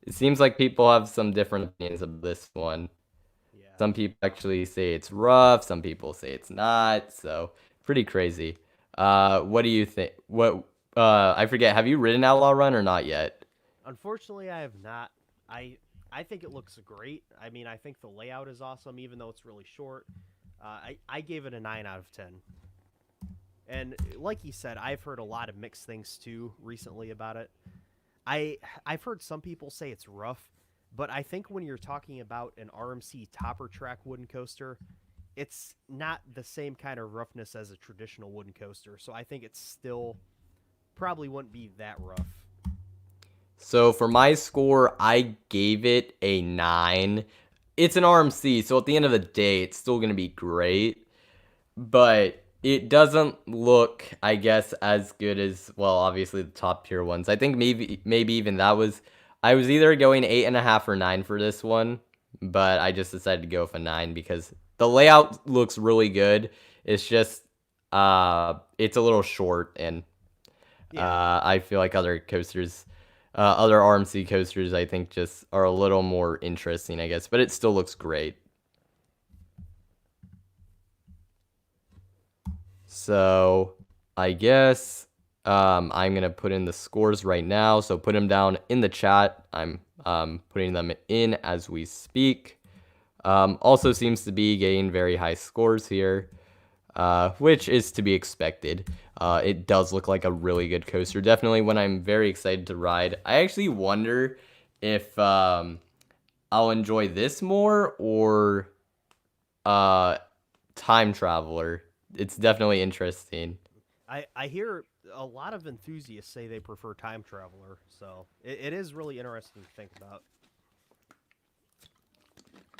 it seems like people have some different opinions of this one. Yeah. Some people actually say it's rough. Some people say it's not. So pretty crazy. What do you think? I forget. Have you ridden Outlaw Run or not yet? Unfortunately, I have not. I think it looks great. I mean, I think the layout is awesome, even though it's really short. I gave it a 9 out of 10. And like you said, I've heard a lot of mixed things too recently about it. I've heard some people say it's rough, but I think when you're talking about an RMC topper track wooden coaster, it's not the same kind of roughness as a traditional wooden coaster. So I think it's still probably wouldn't be that rough. So for my score, I gave it a 9. It's an RMC, so at the end of the day, it's still going to be great. But it doesn't look, I guess, as good as, well, obviously the top tier ones. I think maybe even that was, I was either going 8.5 or 9 for this one, but I just decided to go with a 9 because the layout looks really good. It's just, it's a little short, and I feel like other coasters, other RMC coasters, I think just are a little more interesting, I guess, but it still looks great. So I guess I'm gonna put in the scores right now. So put them down in the chat. I'm putting them in as we speak. Also seems to be getting very high scores here, which is to be expected. It does look like a really good coaster. Definitely one I'm very excited to ride. I actually wonder if I'll enjoy this more or Time Traveler. It's definitely interesting. I hear a lot of enthusiasts say they prefer Time Traveler, so it is really interesting to think about.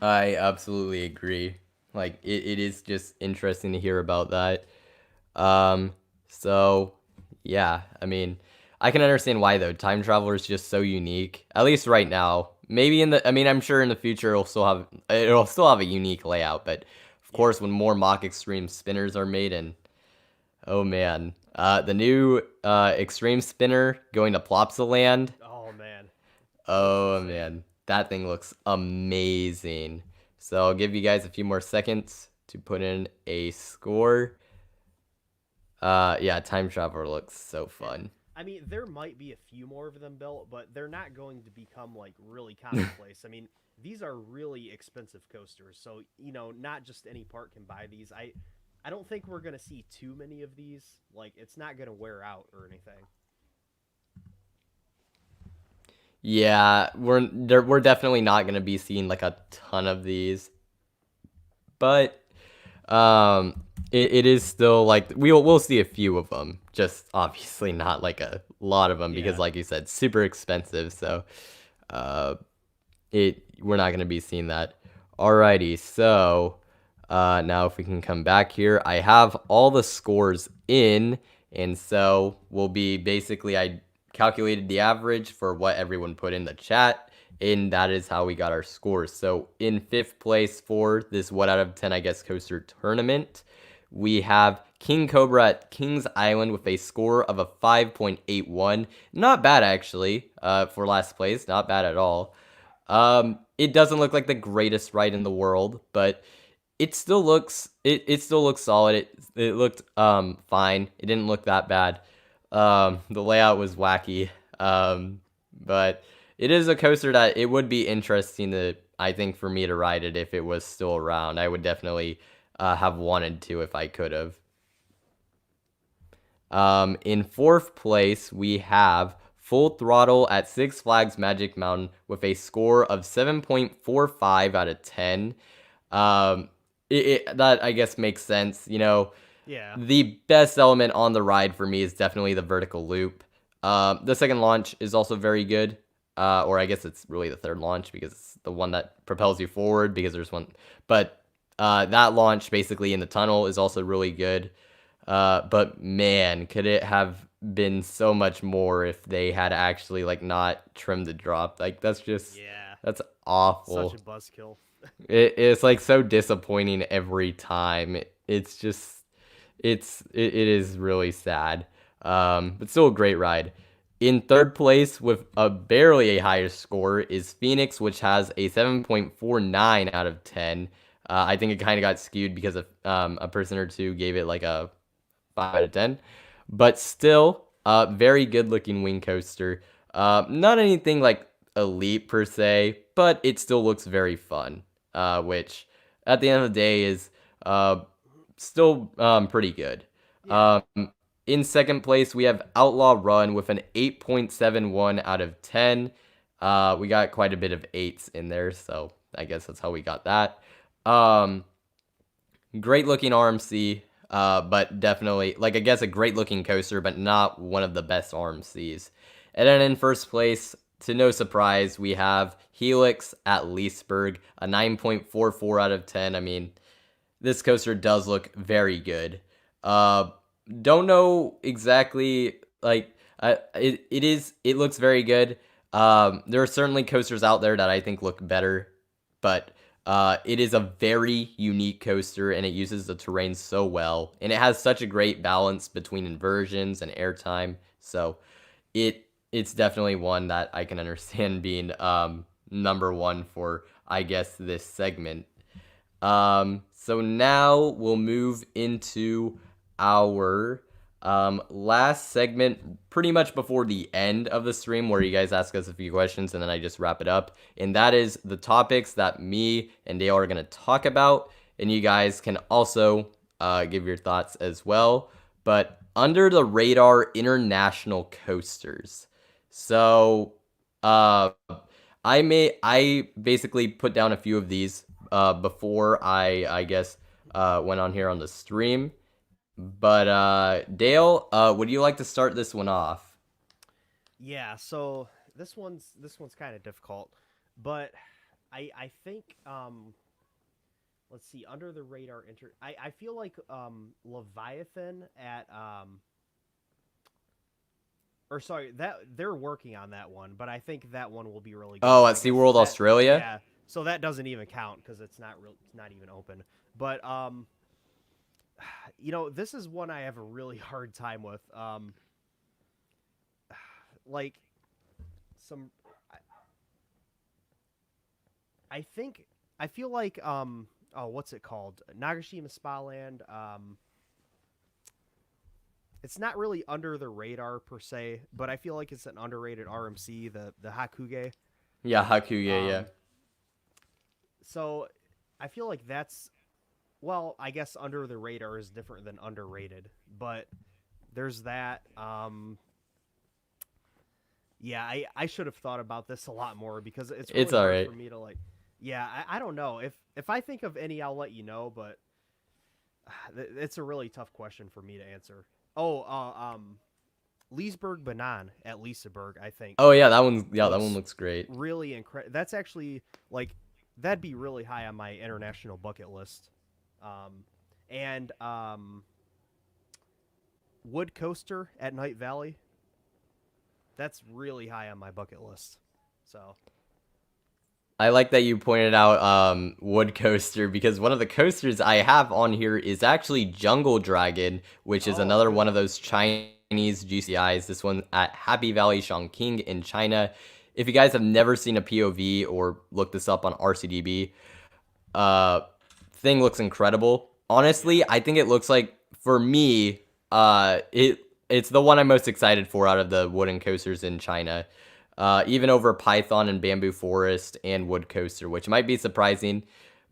I absolutely agree. Like it is just interesting to hear about that. So yeah, I mean, I can understand why though. Time Traveler is just so unique. At least right now. Maybe I mean, I'm sure in the future it'll still have a unique layout, but of course when more mock extreme spinners are made and oh man, the new extreme spinner going to Plopsaland. Oh man. Oh man, that thing looks amazing. So I'll give you guys a few more seconds to put in a score. Yeah, Time Traveler looks so fun. I mean, there might be a few more of them built, but they're not going to become like really commonplace. I mean, these are really expensive coasters, so not just any park can buy these. I don't think we're gonna see too many of these. Like, it's not gonna wear out or anything. Yeah, we're definitely not gonna be seeing like a ton of these, but it is still like we'll see a few of them. Just obviously not like a lot of them because, like you said, super expensive. So, we're not gonna be seeing that. Alrighty, so now if we can come back here, I have all the scores in, and so we'll be basically I calculated the average for what everyone put in the chat, and that is how we got our scores. So in 5th place for this what out of 10 I guess coaster tournament, we have King Cobra at Kings Island with a score of a 5.81. Not bad actually, for last place, not bad at all. It doesn't look like the greatest ride in the world, but it still looks solid. It looked fine. It didn't look that bad. The layout was wacky. But it is a coaster that it would be interesting I think for me to ride it if it was still around. I would definitely have wanted to if I could have. In 4th place, we have Full Throttle at Six Flags Magic Mountain with a score of 7.45 out of 10. That I guess makes sense. Yeah. The best element on the ride for me is definitely the vertical loop. The second launch is also very good. Or I guess it's really the third launch because it's the one that propels you forward because there's one. But that launch basically in the tunnel is also really good. But man, could it have been so much more if they had actually like not trimmed the drop. Like that's awful. Such a buzzkill. It's like so disappointing every time. It's just it is really sad. But still a great ride. In 3rd place with a barely a higher score is Phoenix, which has a 7.49 out of 10. I think it kind of got skewed because of a person or two gave it like a 5 out of 10. But still, very good looking wing coaster. Not anything like elite per se, but it still looks very fun. Which at the end of the day is still pretty good. In 2nd place, we have Outlaw Run with an 8.71 out of 10. We got quite a bit of 8s in there, so I guess that's how we got that. Great looking RMC, but definitely, like, I guess a great looking coaster, but not one of the best RMCs. And then in 1st place, to no surprise, we have Helix at Leesburg, a 9.44 out of 10. I mean, this coaster does look very good. Don't know exactly, like, it looks very good. There are certainly coasters out there that I think look better, but it is a very unique coaster and it uses the terrain so well, and it has such a great balance between inversions and airtime. So it's definitely one that I can understand being number one for, I guess, this segment. So now we'll move into our last segment, pretty much before the end of the stream, where you guys ask us a few questions and then I just wrap it up. And that is the topics that me and Dale are going to talk about. And you guys can also give your thoughts as well. But under the radar international coasters. So I basically put down a few of these before I guess went on here on the stream. But Dale, would you like to start this one off? Yeah, so this one's kind of difficult, but I think let's see, under the radar I feel like Leviathan at or sorry, that they're working on that one, but I think that one will be really good. Oh, at SeaWorld Australia? Yeah. So that doesn't even count because it's not even open. But this is one I have a really hard time with. Like some I feel like what's it called? Nagashima Spa Land. It's not really under the radar per se, but I feel like it's an underrated RMC, the Hakuge. Yeah, Hakuge, yeah. So I feel like that's, well, I guess under the radar is different than underrated, but there's that. Yeah, I should have thought about this a lot more because it's really all hard right for me to like. Yeah, I don't know if I think of any, I'll let you know, but it's a really tough question for me to answer. Oh, Leesburg Banan at Liseberg, I think. Oh yeah, that one looks great. Really incredible. That's actually like that'd be really high on my international bucket list. And Wood Coaster at Night Valley. That's really high on my bucket list. So I like that you pointed out Wood Coaster, because one of the coasters I have on here is actually Jungle Dragon, which is another one of those Chinese GCIs. This one at Happy Valley Chongqing in China. If you guys have never seen a POV or looked this up on RCDB, thing looks incredible. Honestly, I think it looks like, for me, it's the one I'm most excited for out of the wooden coasters in China. Even over Python and Bamboo Forest and Wood Coaster, which might be surprising.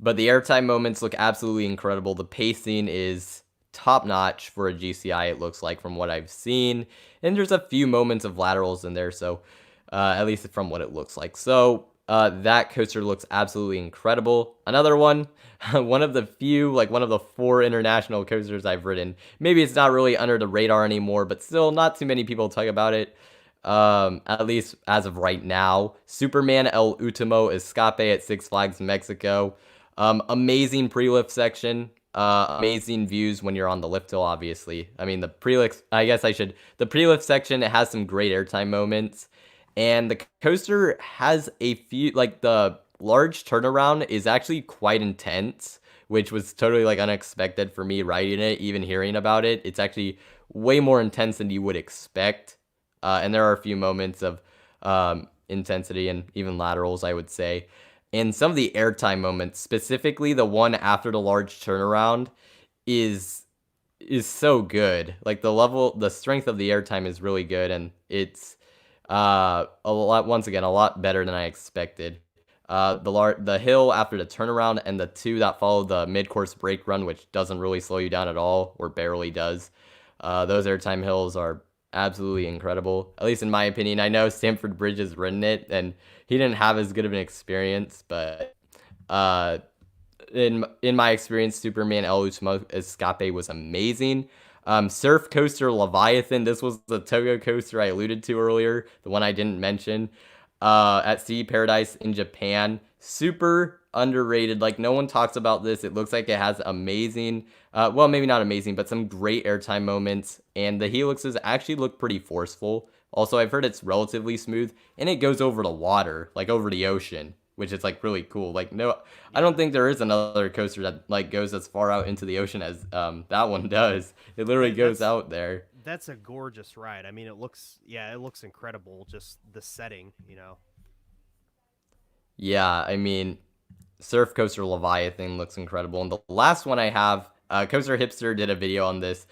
But the airtime moments look absolutely incredible. The pacing is top-notch for a GCI, it looks like, from what I've seen. And there's a few moments of laterals in there, so at least from what it looks like. So that coaster looks absolutely incredible. Another one, one of the few, like one of the 4 international coasters I've ridden. Maybe it's not really under the radar anymore, but still not too many people talk about it. At least as of right now. Superman El Ultimo Escape at Six Flags Mexico. Amazing pre-lift section. Amazing views when you're on the lift hill, obviously. I mean, the pre-lift section, it has some great airtime moments. And the coaster has a few, like, the large turnaround is actually quite intense, which was totally, like, unexpected for me riding it, even hearing about it. It's actually way more intense than you would expect. And there are a few moments of intensity and even laterals, I would say. And some of the airtime moments, specifically the one after the large turnaround, is so good. Like, the strength of the airtime is really good, and it's a lot better than I expected. The hill after the turnaround and the 2 that follow the mid-course brake run, which doesn't really slow you down at all, or barely does. Those airtime hills are absolutely incredible, at least in my opinion. I know Stamford Bridge has ridden it, and he didn't have as good of an experience, but in my experience, Superman El Ultimo Escape was amazing. Surf Coaster Leviathan, this was the Tokyo coaster I alluded to earlier, the one I didn't mention, at Sea Paradise in Japan. Super underrated. Like, no one talks about this. It looks like it has amazing, well, maybe not amazing, but some great airtime moments, and the helixes actually look pretty forceful. Also, I've heard it's relatively smooth, and it goes over the water, like over the ocean, which is, like, really cool. Like, no, I don't think there is another coaster that, like, goes as far out into the ocean as that one does. It literally goes out there. That's a gorgeous ride. I mean, it looks incredible, just the setting, Yeah, I mean, Surf Coaster Leviathan looks incredible. And the last one I have Coaster Hipster did a video on this.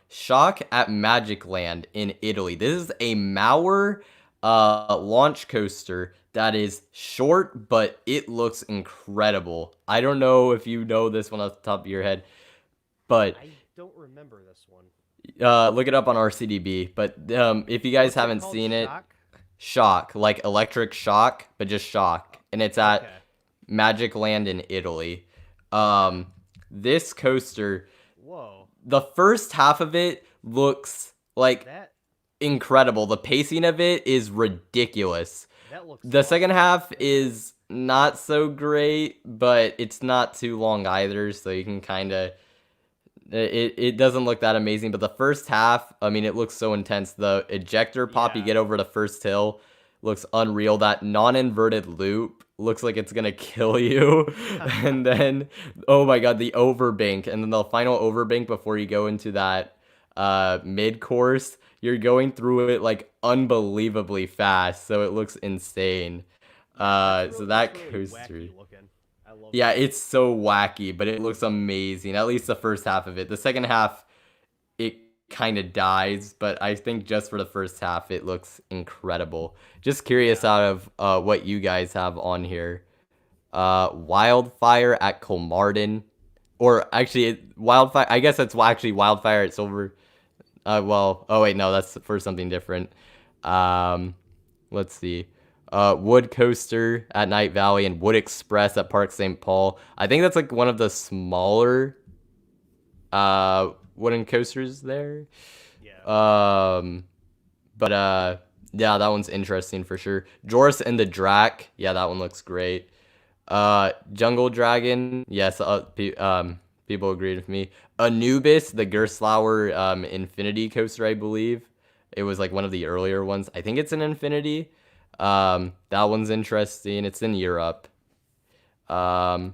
Shock at Magic Land in Italy. This is a Maurer launch coaster that is short, but it looks incredible. I don't know if you know this one off the top of your head, but I don't remember this one. look it up on RCDB. But if you guys haven't seen it, Shock, like electric shock, but just shock, and it's at Magic Land in Italy. This coaster, Whoa, the first half of it looks like that incredible. The pacing of it is ridiculous. looks. The second half is not so great, but it's not too long either, so you can kind of... It doesn't look that amazing, but the first half, I mean, it looks so intense. The ejector pop you get over the first hill looks unreal. That non-inverted loop looks like it's gonna kill you. And then, oh my god, the overbank, and then the final overbank before you go into that mid-course, you're going through it like unbelievably fast, so it looks insane. So that coaster... Yeah, it's so wacky, but it looks amazing. At least the first half of it. The second half, it kind of dies, but I think just for the first half, it looks incredible. Just curious out of what you guys have on here. Wildfire at Colmartin. Or actually, Wildfire, I guess that's actually Wildfire at Silver. Well, oh wait, no, that's for something different. Let's see. Wood Coaster at Night Valley and Wood Express at Park St. Paul. I think that's like one of the smaller wooden coasters there. Yeah. Yeah, that one's interesting for sure. Joris and the Drac. Yeah, that one looks great. Jungle Dragon. Yes, people agreed with me. Anubis, the Gerstlauer Infinity coaster, I believe. It was like one of the earlier ones. I think it's an Infinity. That one's interesting. It's in Europe. Furious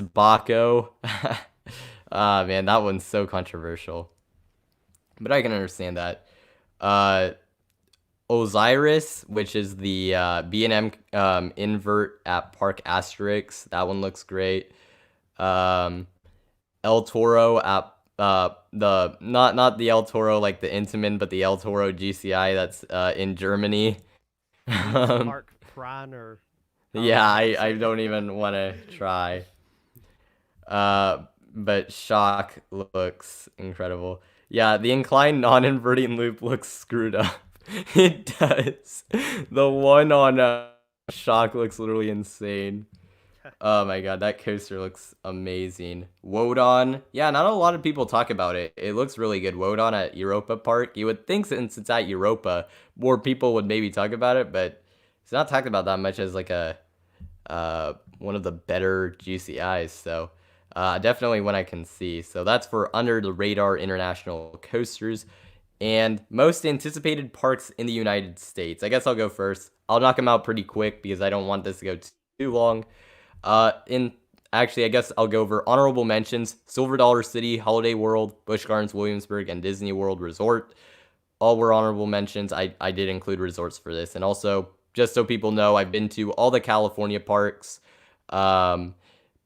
Baco. Man, that one's so controversial. But I can understand that. Osiris, which is the B&M invert at Park Asterix. That one looks great. El Toro at the not the El Toro like the Intamin, but the El Toro GCI that's in Germany. Mark Pran or yeah, I don't even want to try. But Shock looks incredible. Yeah, the inclined non-inverting loop looks screwed up. It does. The one on Shock looks literally insane. Oh my god, that coaster looks amazing. Wodan. Yeah, not a lot of people talk about it. It looks really good. Wodan at Europa Park. You would think since it's at Europa, more people would maybe talk about it, but it's not talked about that much as like a one of the better GCIs. So definitely one I can see. So that's for Under the Radar International Coasters and most anticipated parks in the United States. I guess I'll go first. I'll knock them out pretty quick because I don't want this to go too long. Actually, I guess I'll go over honorable mentions. Silver Dollar City, Holiday World, Busch Gardens, Williamsburg, and Disney World Resort. All were honorable mentions. I did include resorts for this. And also, just so people know, I've been to all the California parks,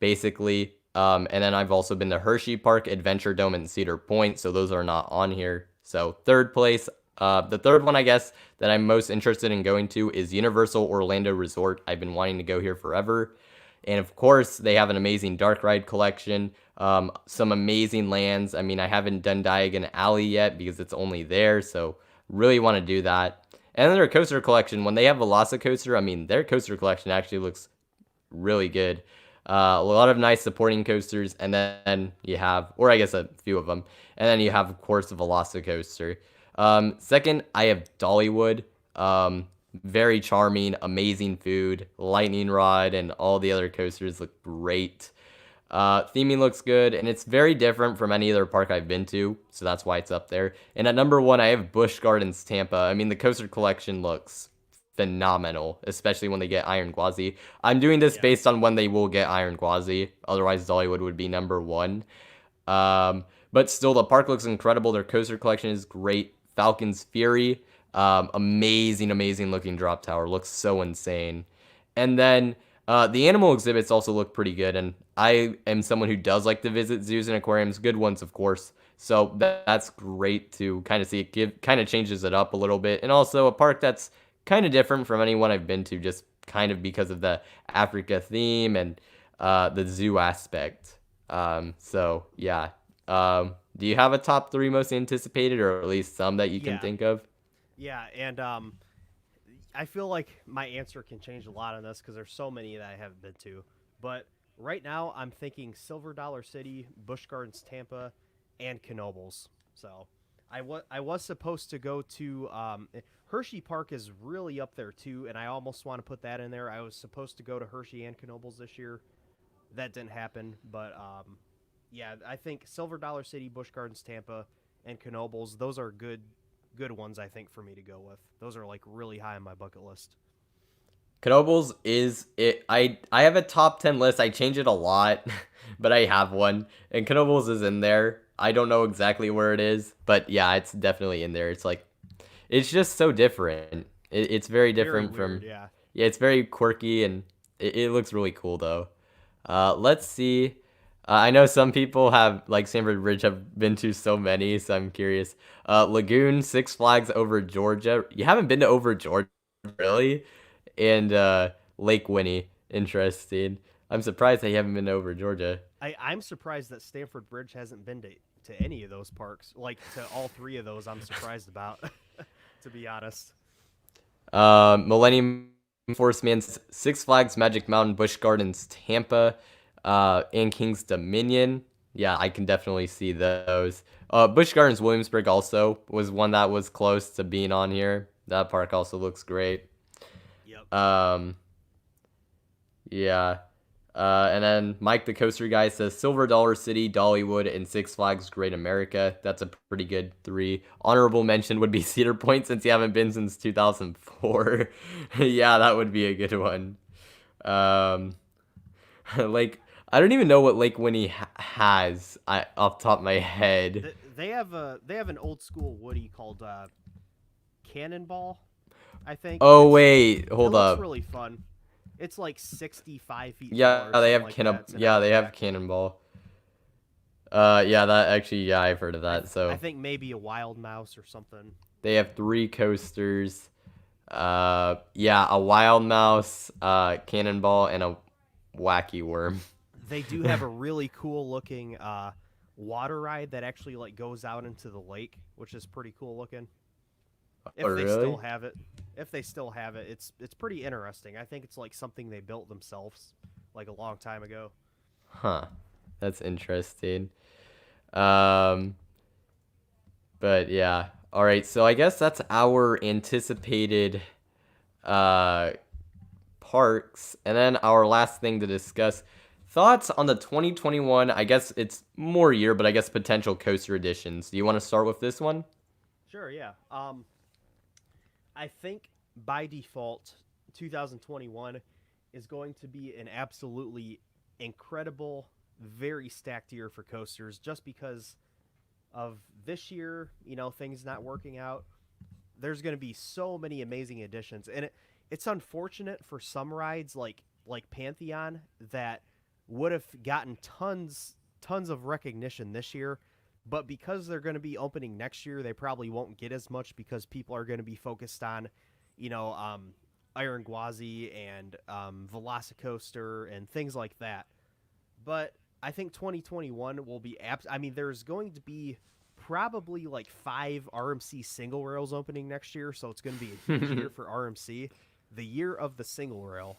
basically. And then I've also been to Hershey Park, Adventure Dome, and Cedar Point. So those are not on here. So third place. The third one, I guess, that I'm most interested in going to is Universal Orlando Resort. I've been wanting to go here forever. And of course, they have an amazing dark ride collection, some amazing lands. I mean, I haven't done Diagon Alley yet because it's only there, so really want to do that. And then their coaster collection, when they have VelociCoaster, I mean, their coaster collection actually looks really good. A lot of nice supporting coasters, and then you have, or I guess a few of them, and then you have, of course, the VelociCoaster. Second, I have Dollywood. Very charming, amazing food, lightning rod, and all the other coasters look great. Theming looks good, and it's very different from any other park I've been to, so that's why it's up there. And at number one, I have Busch Gardens Tampa. I mean, the coaster collection looks phenomenal, especially when they get Iron Gwazi. I'm doing this based on when they will get Iron Gwazi, otherwise Dollywood would be number one. But still, the park looks incredible. Their coaster collection is great. Falcon's Fury. Amazing looking drop tower. Looks so insane. And then The animal exhibits also look pretty good, and I am someone who does like to visit zoos and aquariums, good ones, of course. So that's great to kind of see it kind of changes it up a little bit, and also a park that's kind of different from anyone I've been to, just kind of because of the Africa theme and the zoo aspect. So yeah. Do you have a top 3 most anticipated, or at least some that you can think of? Yeah, and I feel like my answer can change a lot on this because there's so many that I haven't been to. But right now, I'm thinking Silver Dollar City, Busch Gardens Tampa, and Knoebels. So I was supposed to go to Hershey Park is really up there too, and I almost want to put that in there. I was supposed to go to Hershey and Knoebels this year. That didn't happen, but yeah, I think Silver Dollar City, Busch Gardens Tampa, and Knoebels, those are good ones, I think, for me to go with. Those are like really high on my bucket list. Knoebels is it. I have a top 10 list. I change it a lot, but I have one, and Knoebels is in there. I don't know exactly where it is, but yeah, it's definitely in there. It's like, it's just so different. It's very different Very weird, from. yeah. Yeah, it's very quirky, and it looks really cool though. Let's see. I know some people have, like Stanford Bridge, have been to so many, so I'm curious. Lagoon, Six Flags Over Georgia. You haven't been to Over Georgia, really? And Lake Winnie, interesting. I'm surprised that you haven't been to Over Georgia. I'm surprised that Stanford Bridge hasn't been to any of those parks. Like, to all 3 of those, I'm surprised about, to be honest. Millennium Force Man's Six Flags Magic Mountain, Busch Gardens Tampa, and King's Dominion. Yeah, I can definitely see those. Busch Gardens Williamsburg also was one that was close to being on here. That park also looks great. Yep. Yeah. And then Mike the Coaster Guy says Silver Dollar City, Dollywood, and Six Flags Great America. That's a pretty good 3. Honorable mention would be Cedar Point, since you haven't been since 2004. Yeah, that would be a good one. Like, I don't even know what Lake Winnie has off the top of my head. They have an old school Woody called Cannonball, I think. Oh, wait, hold it looks up. really fun. It's like 65 feet Yeah, tall. they have like they have Cannonball. Yeah, that actually, yeah, I've heard of that. So I think maybe a Wild Mouse or something. they have 3 coasters. Yeah, a Wild Mouse, Cannonball, and a Wacky Worm. They do have a really cool looking water ride that actually like goes out into the lake, which is pretty cool looking. If they still have it. If they still have it, it's pretty interesting. I think it's like something they built themselves like a long time ago. Huh. That's interesting. But yeah. All right, so I guess that's our anticipated parks. And then our last thing to discuss, thoughts on the 2021, I guess it's more year, but I guess potential coaster additions. Do you want to start with this one? Sure, yeah. I think by default, 2021 is going to be an absolutely incredible, very stacked year for coasters just because of this year, things not working out. There's going to be so many amazing additions. And it's unfortunate for some rides like Pantheon that would have gotten tons of recognition this year. But because they're going to be opening next year, they probably won't get as much because people are going to be focused on, Iron Gwazi and VelociCoaster and things like that. But I think 2021 will be there's going to be probably like 5 RMC single rails opening next year, so it's going to be a huge year for RMC. The year of the single rail.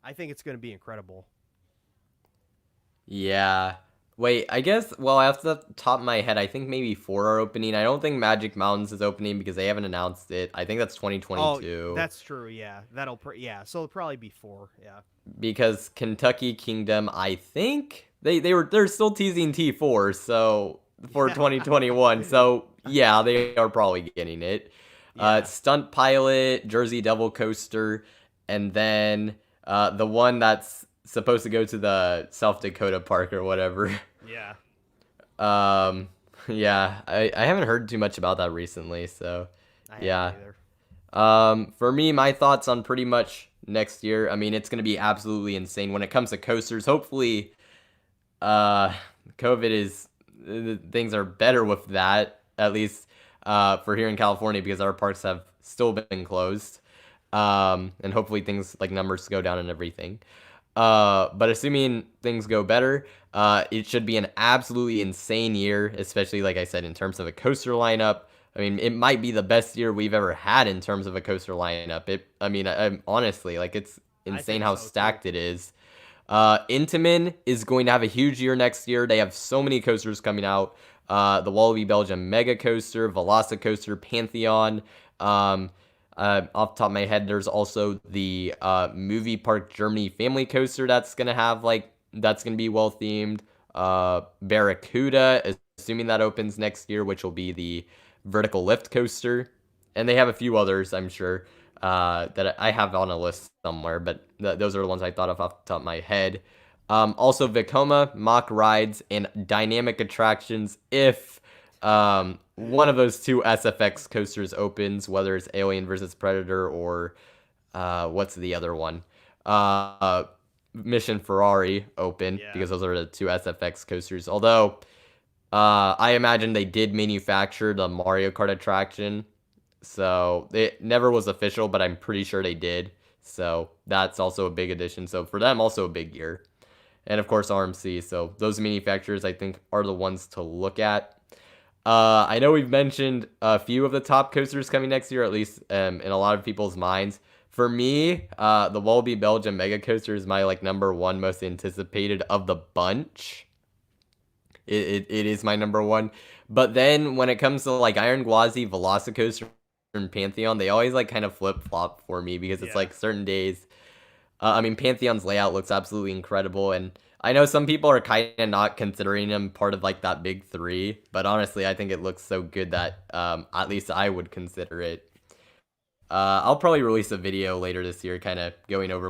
I think it's going to be incredible. Yeah. Wait, I guess, well, off the top of my head, I think maybe 4 are opening. I don't think Magic Mountains is opening because they haven't announced it. I think that's 2022. Oh, that's true, yeah. So it'll probably be 4, yeah. Because Kentucky Kingdom, I think they're still teasing T4, so for 2021. So yeah, they are probably getting it. Yeah. Stunt Pilot, Jersey Devil Coaster, and then the one that's supposed to go to the South Dakota Park or whatever. Yeah. Yeah, I haven't heard too much about that recently, so I yeah. haven't either. For me, my thoughts on pretty much next year. I mean, it's going to be absolutely insane when it comes to coasters. Hopefully, uh, COVID is things are better with that, at least for here in California, because our parks have still been closed. And hopefully things like numbers go down and everything. But assuming things go better, it should be an absolutely insane year, especially like I said, in terms of a coaster lineup. I mean, it might be the best year we've ever had in terms of a coaster lineup. I honestly, like, it's insane how stacked it is. Intamin is going to have a huge year next year. They have so many coasters coming out. The Wallaby Belgium Mega Coaster, VelociCoaster, Pantheon. Off the top of my head, there's also the Movie Park Germany Family Coaster that's gonna be well themed. Barracuda, assuming that opens next year, which will be the vertical lift coaster, and they have a few others, I'm sure, that I have on a list somewhere, but those are the ones I thought of off the top of my head. Also, Vekoma, Mack Rides, and Dynamic Attractions, if one of those two SFX coasters opens, whether it's Alien versus Predator or what's the other one? Mission Ferrari open, because those are the two SFX coasters. Although I imagine they did manufacture the Mario Kart attraction, so it never was official, but I'm pretty sure they did. So that's also a big addition. So for them, also a big year. And of course, RMC. So those manufacturers, I think, are the ones to look at. I know we've mentioned a few of the top coasters coming next year, at least in a lot of people's minds. For me, the Wallaby Belgium Mega Coaster is my number one most anticipated of the bunch. It is my number one. But then when it comes to Iron Gwazi, VelociCoaster, and Pantheon, they always kind of flip flop for me, because it's certain days. I mean, Pantheon's layout looks absolutely incredible, and I know some people are kind of not considering him part of that big three, but honestly, I think it looks so good that at least I would consider it. I'll probably release a video later this year, kind of going over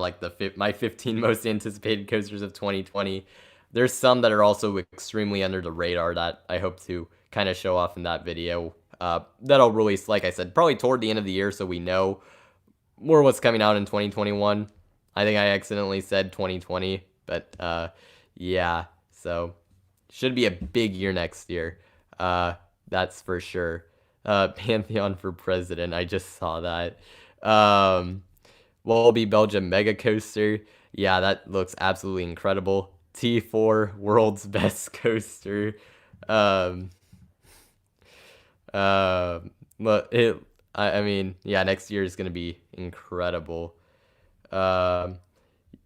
my 15 most anticipated coasters of 2020. There's some that are also extremely under the radar that I hope to kind of show off in that video. That I'll release, like I said, probably toward the end of the year, so we know more what's coming out in 2021. I think I accidentally said 2020, but yeah, so should be a big year next year. That's for sure. Pantheon for president, I just saw that. Wallaby Belgium Mega Coaster, yeah, that looks absolutely incredible. T4, world's best coaster. I mean, yeah, next year is gonna be incredible. Oh,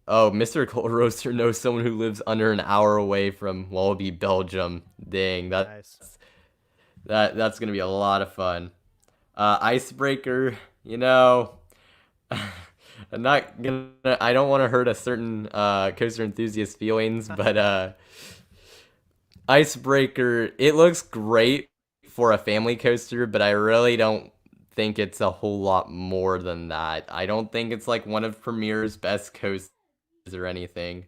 Mr. Cold Roaster knows someone who lives under an hour away from Wallaby Belgium. Dang, Nice. That's gonna be a lot of fun. Icebreaker, I don't want to hurt a certain coaster enthusiast feelings, but Icebreaker, it looks great for a family coaster, but I really don't think it's a whole lot more than that. I don't think it's one of Premier's best coasters or anything.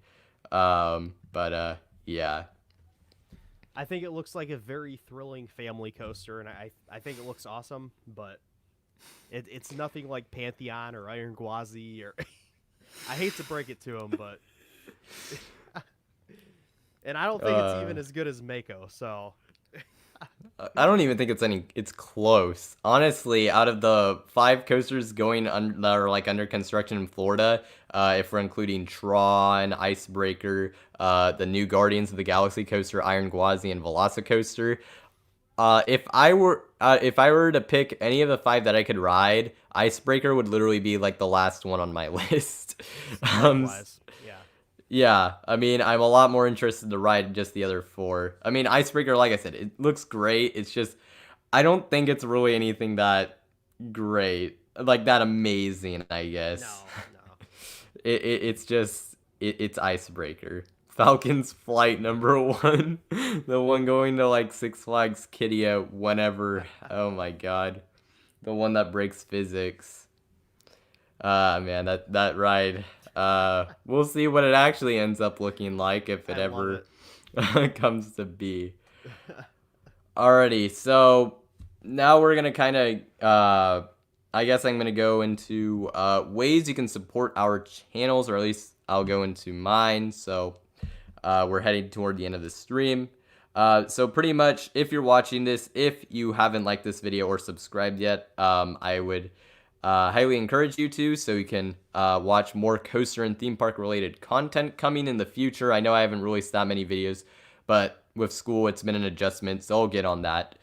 But yeah. I think it looks like a very thrilling family coaster, and I think it looks awesome, but it's nothing like Pantheon or Iron Gwazi or I hate to break it to him, but and I don't think it's even as good as Mako, so I don't even think it's close. Honestly, out of the 5 coasters that are under construction in Florida, if we're including Tron, Icebreaker, the new Guardians of the Galaxy coaster, Iron Gwazi, and VelociCoaster, if I were to pick any of the 5 that I could ride, Icebreaker would literally be the last one on my list. Yeah, I mean, I'm a lot more interested to ride just the other 4. I mean, Icebreaker, like I said, it looks great. It's just, I don't think it's really anything that great, that amazing, I guess. No. It's just, it's Icebreaker. Falcon's Flight number 1, the one going to Six Flags Kidia whenever. Oh my god, the one that breaks physics. Man, that ride. We'll see what it actually ends up looking like if it ever comes to be. Alrighty, so now we're gonna kind of I guess I'm going to go into ways you can support our channels, or at least I'll go into mine. So we're heading toward the end of the stream. So pretty much, if you're watching this, if you haven't liked this video or subscribed yet, I would highly encourage you to, so you can watch more coaster and theme park related content coming in the future. I know I haven't released that many videos, but with school, it's been an adjustment, so I'll get on that.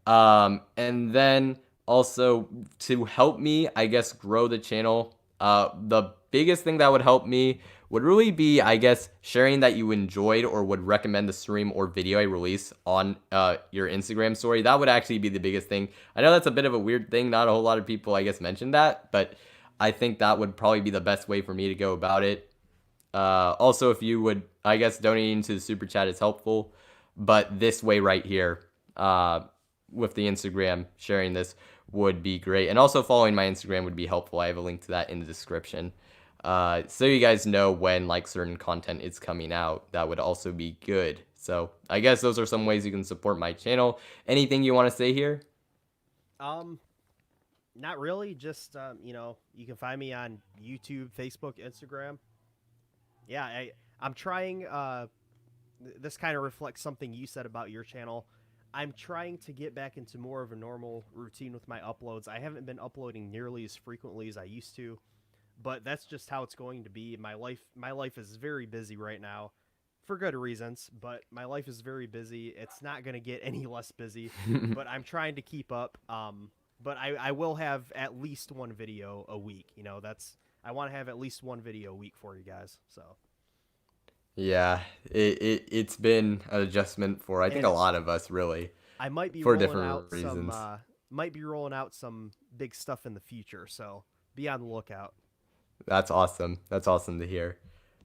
And then also, to help me, I guess, grow the channel, the biggest thing that would help me would really be, I guess, sharing that you enjoyed or would recommend the stream or video I release on your Instagram story. That would actually be the biggest thing. I know that's a bit of a weird thing. Not a whole lot of people, I guess, mention that, but I think that would probably be the best way for me to go about it. Also, if you would, I guess, donating to the super chat is helpful, but this way right here, with the Instagram, sharing this would be great. And also following my Instagram would be helpful. I have a link to that in the description. So you guys know when like certain content is coming out. That would also be good. So I guess those are some ways you can support my channel. Anything you want to say here? Not really. Just you know, you can find me on YouTube, Facebook, Instagram. Yeah, I'm trying. This kind of reflects something you said about your channel. I'm trying to get back into more of a normal routine with my uploads. I haven't been uploading nearly as frequently as I used to, but that's just how it's going to be. My life is very busy right now, for good reasons, but my life is very busy. It's not going to get any less busy, but I'm trying to keep up. But I will have at least one video a week. You know, I want to have at least one video a week for you guys. So. Yeah, it's been an adjustment for I think a lot of us, really. I might be for rolling different out reasons. some big stuff in the future, so be on the lookout. That's awesome. That's awesome to hear.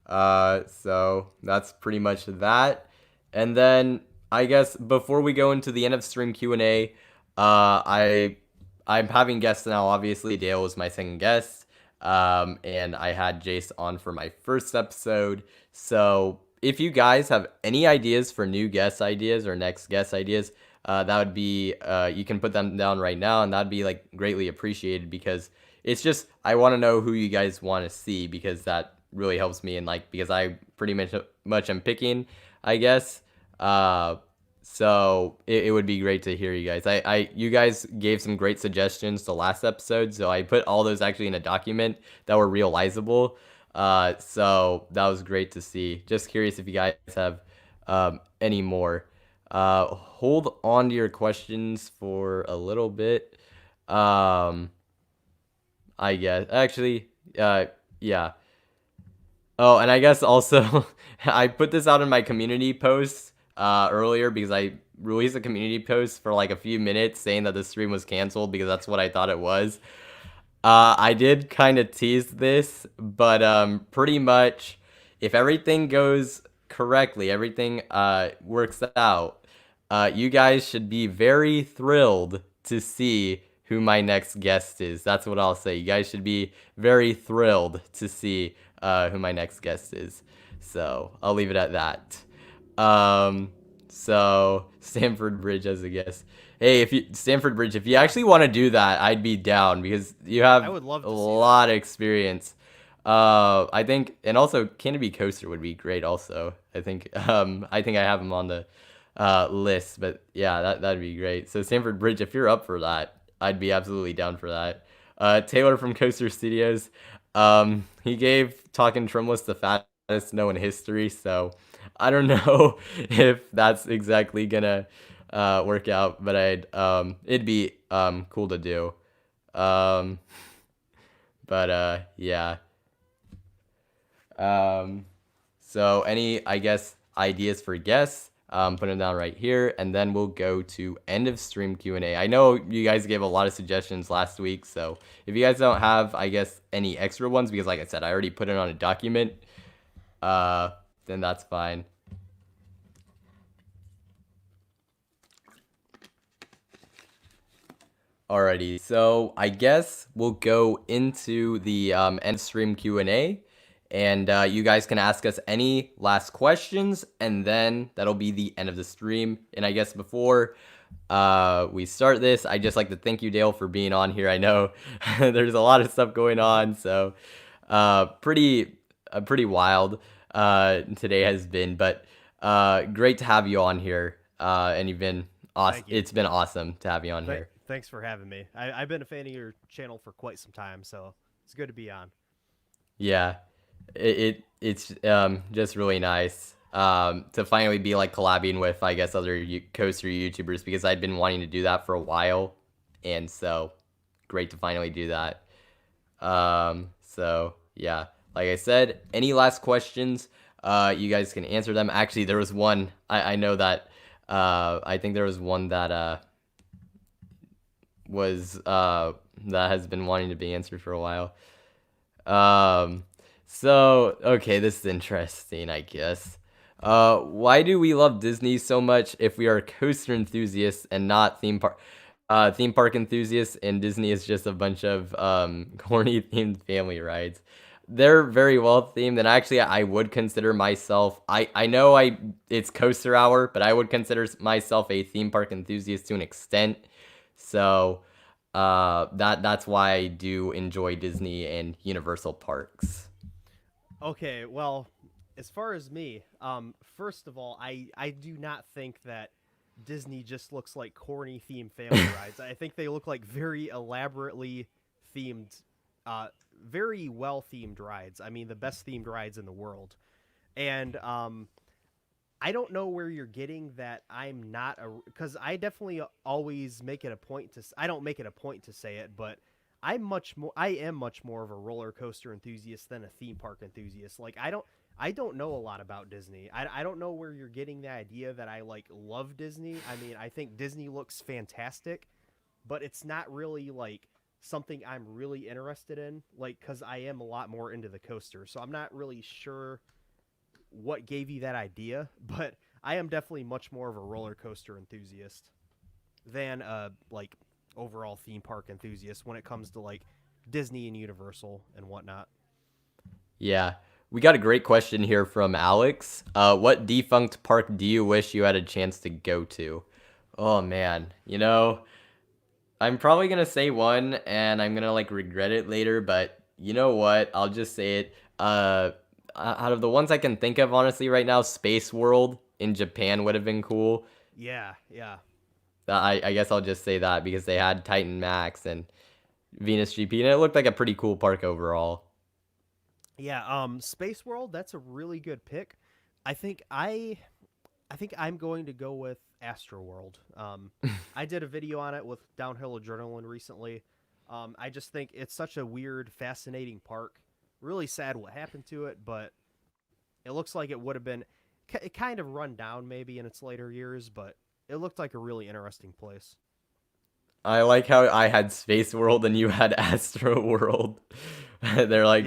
So that's pretty much that. And then I guess before we go into the end of stream Q&A, I'm having guests now. Obviously, Dale was my second guest. And I had Jace on for my first episode. So if you guys have any ideas for new guest ideas or next guest ideas, that would be, you can put them down right now, and that'd be like greatly appreciated, because it's just, I want to know who you guys want to see, because that really helps me, and like, because I pretty much am picking, I guess. So it would be great to hear you guys. You guys gave some great suggestions the last episode, so I put all those actually in a document that were realizable. So that was great to see. Just curious if you guys have any more. Hold on to your questions for a little bit. I guess actually, yeah. Oh, and I guess also I put this out in my community post earlier, because I released a community post for like a few minutes saying that the stream was canceled, because that's what I thought it was. I did kind of tease this, but pretty much if everything goes correctly, everything works out, you guys should be very thrilled to see who my next guest is. That's what I'll say. You guys should be very thrilled to see who my next guest is. So I'll leave it at that. So Stamford Bridge as a guest. Hey, Stamford Bridge, if you actually want to do that, I'd be down, because you have I would love to a see lot of experience. I think, and also Canopy Coaster would be great also. I think I have him on the list, but yeah, that'd be great. So Stamford Bridge, if you're up for that, I'd be absolutely down for that. Taylor from Coaster Studios, he gave Talking Trimless the fattest snow in history, so I don't know if that's exactly gonna work out, but it'd be cool to do. But yeah. So any, I guess, ideas for guests, put them down right here, and then we'll go to end of stream Q&A. I know you guys gave a lot of suggestions last week, so if you guys don't have, I guess, any extra ones, because like I said, I already put it on a document, then that's fine. Alrighty, so I guess we'll go into the end stream Q&A, and you guys can ask us any last questions, and then that'll be the end of the stream. And I guess before we start this, I'd just like to thank you, Dale, for being on here. I know there's a lot of stuff going on, so pretty wild today has been, but great to have you on here. And you've been awesome. Thank you. It's been awesome to have you on here. Thanks for having me. I've been a fan of your channel for quite some time, so it's good to be on. Yeah, it's just really nice to finally be like collabing with, I guess, other coaster YouTubers, because I'd been wanting to do that for a while, and so great to finally do that. So yeah, like I said, any last questions, you guys can answer them. Actually, there was one, I know that I think there was one that that has been wanting to be answered for a while. So, okay, this is interesting, I guess. Why do we love Disney so much if we are coaster enthusiasts and not theme park enthusiasts, and Disney is just a bunch of corny themed family rides? They're very well themed, and actually I would consider myself, I know it's coaster hour, but I would consider myself a theme park enthusiast to an extent. So that's why I do enjoy Disney and Universal parks. Okay, well, as far as me, first of all, I do not think that Disney just looks like corny themed family rides. I think they look like very elaborately themed, very well themed rides. I mean, the best themed rides in the world. And I don't know where you're getting that I'm not because I definitely always make it a point to. I don't make it a point to say it, but I am much more of a roller coaster enthusiast than a theme park enthusiast. Like I don't know a lot about Disney. I don't know where you're getting the idea that I like love Disney. I mean, I think Disney looks fantastic, but it's not really like something I'm really interested in, like, because I am a lot more into the coaster. So I'm not really sure what gave you that idea, but I am definitely much more of a roller coaster enthusiast than like overall theme park enthusiast when it comes to like Disney and Universal and whatnot. Yeah, we got a great question here from Alex. What defunct park do you wish you had a chance to go to? Oh man, I'm probably gonna say one, and I'm gonna like regret it later, but you know what? I'll just say it. Out of the ones I can think of, honestly, right now, Space World in Japan would have been cool. Yeah. I guess I'll just say that because they had Titan Max and Venus GP, and it looked like a pretty cool park overall. Yeah, Space World, that's a really good pick. I think I'm going to go with Astro World. I did a video on it with Downhill Adrenaline recently. I just think it's such a weird, fascinating park. Really sad what happened to it, but it looks like it would have been kind of run down maybe in its later years, but it looked like a really interesting place. I like how I had Space World and you had Astro World. They're like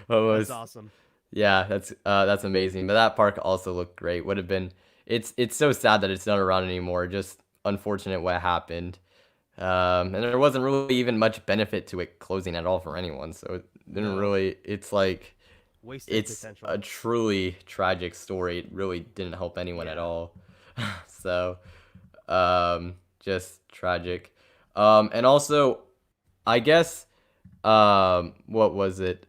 almost. That's awesome. Yeah, that's amazing. But that park also looked great. Would have been. It's so sad that it's not around anymore. Just unfortunate what happened. And there wasn't really even much benefit to it closing at all for anyone. So it didn't really. It's like Wasted it's potential. a truly tragic story. It really didn't help anyone at all. So, just tragic. And also, I guess, what was it?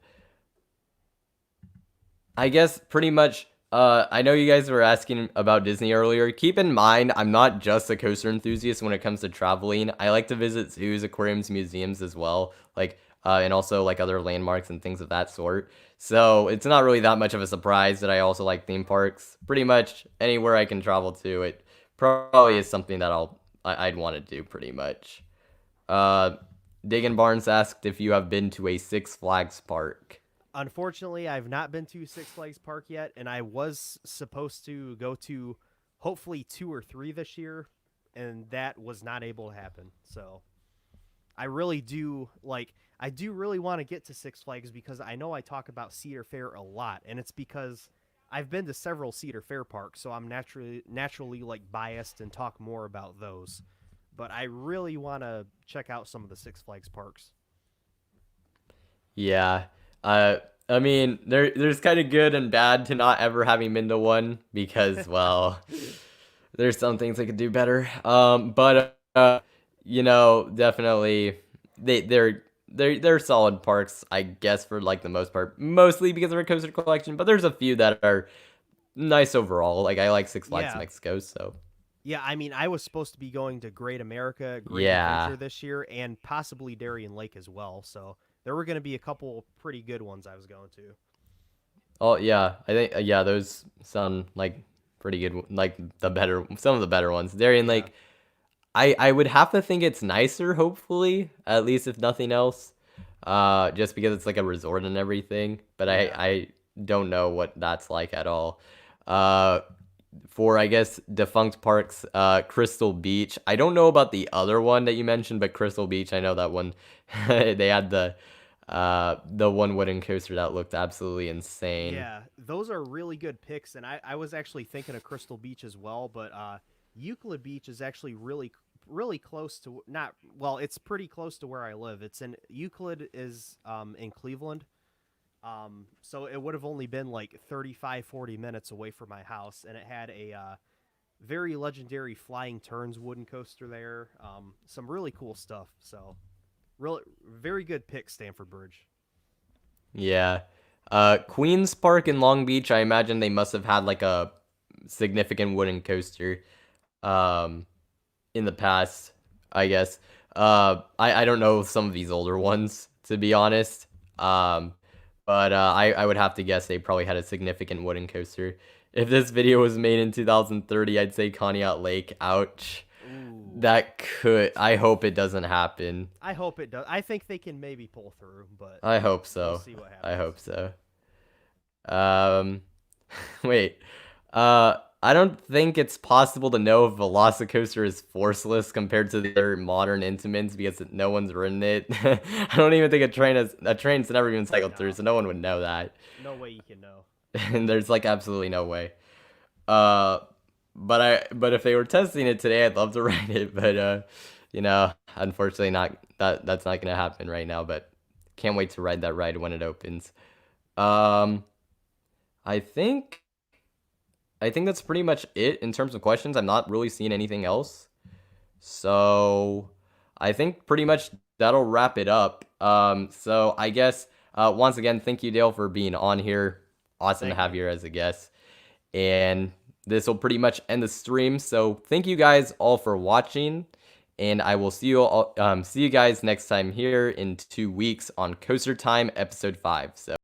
I guess pretty much, I know you guys were asking about Disney earlier. Keep in mind, I'm not just a coaster enthusiast when it comes to traveling. I like to visit zoos, aquariums, museums as well, like, and also like other landmarks and things of that sort. So it's not really that much of a surprise that I also like theme parks. Pretty much anywhere I can travel to, it probably is something that I'd want to do pretty much. Diggin Barnes asked if you have been to a Six Flags park. Unfortunately, I've not been to Six Flags Park yet, and I was supposed to go to hopefully 2 or 3 this year, and that was not able to happen. So I do really want to get to Six Flags because I know I talk about Cedar Fair a lot, and it's because I've been to several Cedar Fair parks, so I'm naturally like biased and talk more about those. But I really want to check out some of the Six Flags parks. Yeah. I mean, there's kind of good and bad to not ever having been to one because, well, there's some things they could do better. But you know, definitely they're solid parks, I guess, for like the most part, mostly because of our coaster collection. But there's a few that are nice overall. Like I like Six Flags Yeah. Mexico, so Yeah, I mean, I was supposed to be going to Great America, Great yeah. Adventure this year, and possibly Darien Lake as well. So there were going to be a couple pretty good ones I was going to. Oh yeah, I think yeah, those sound like pretty good, like some of the better ones. Darien Yeah. Lake, I would have to think it's nicer, hopefully, at least if nothing else, just because it's like a resort and everything. But Yeah. I don't know what that's like at all. Uh, for I guess defunct parks, Crystal Beach. I don't know about the other one that you mentioned, but Crystal Beach, I know that one. They had the one wooden coaster that looked absolutely insane. Yeah, those are really good picks, and I was actually thinking of Crystal Beach as well, but Euclid Beach is actually really close to not well, it's pretty close to where I live. It's in Euclid is in Cleveland. So it would have only been like 35-40 minutes away from my house, and it had a very legendary Flying Turns wooden coaster there. Some really cool stuff. So really very good pick, Stanford Bridge. Yeah. Queens Park in Long Beach, I imagine they must have had like a significant wooden coaster um in the past, I guess. I don't know some of these older ones, to be honest. But I would have to guess they probably had a significant wooden coaster. If this video was made in 2030, I'd say Conneaut Lake. Ouch. Ooh. That could. I hope it doesn't happen. I hope it does. I think they can maybe pull through, but I hope we'll so. see what I happens. hope so. Wait. I don't think it's possible to know if VelociCoaster is forceless compared to the other modern Intamins because no one's ridden it. I don't even think a train's never even cycled through, so no one would know that. No way you can know. And there's like absolutely no way. Uh, but if they were testing it today, I'd love to ride it. But you know, unfortunately, that's not gonna happen right now. But can't wait to ride that ride when it opens. Um, I think that's pretty much it in terms of questions. I'm not really seeing anything else. So I think pretty much that'll wrap it up. So I guess once again, thank you, Dale, for being on here. Awesome to Thank have you. you here as a guest. And this will pretty much end the stream. So thank you guys all for watching. And I will see you guys next time here in 2 weeks on Coaster Time episode 5. So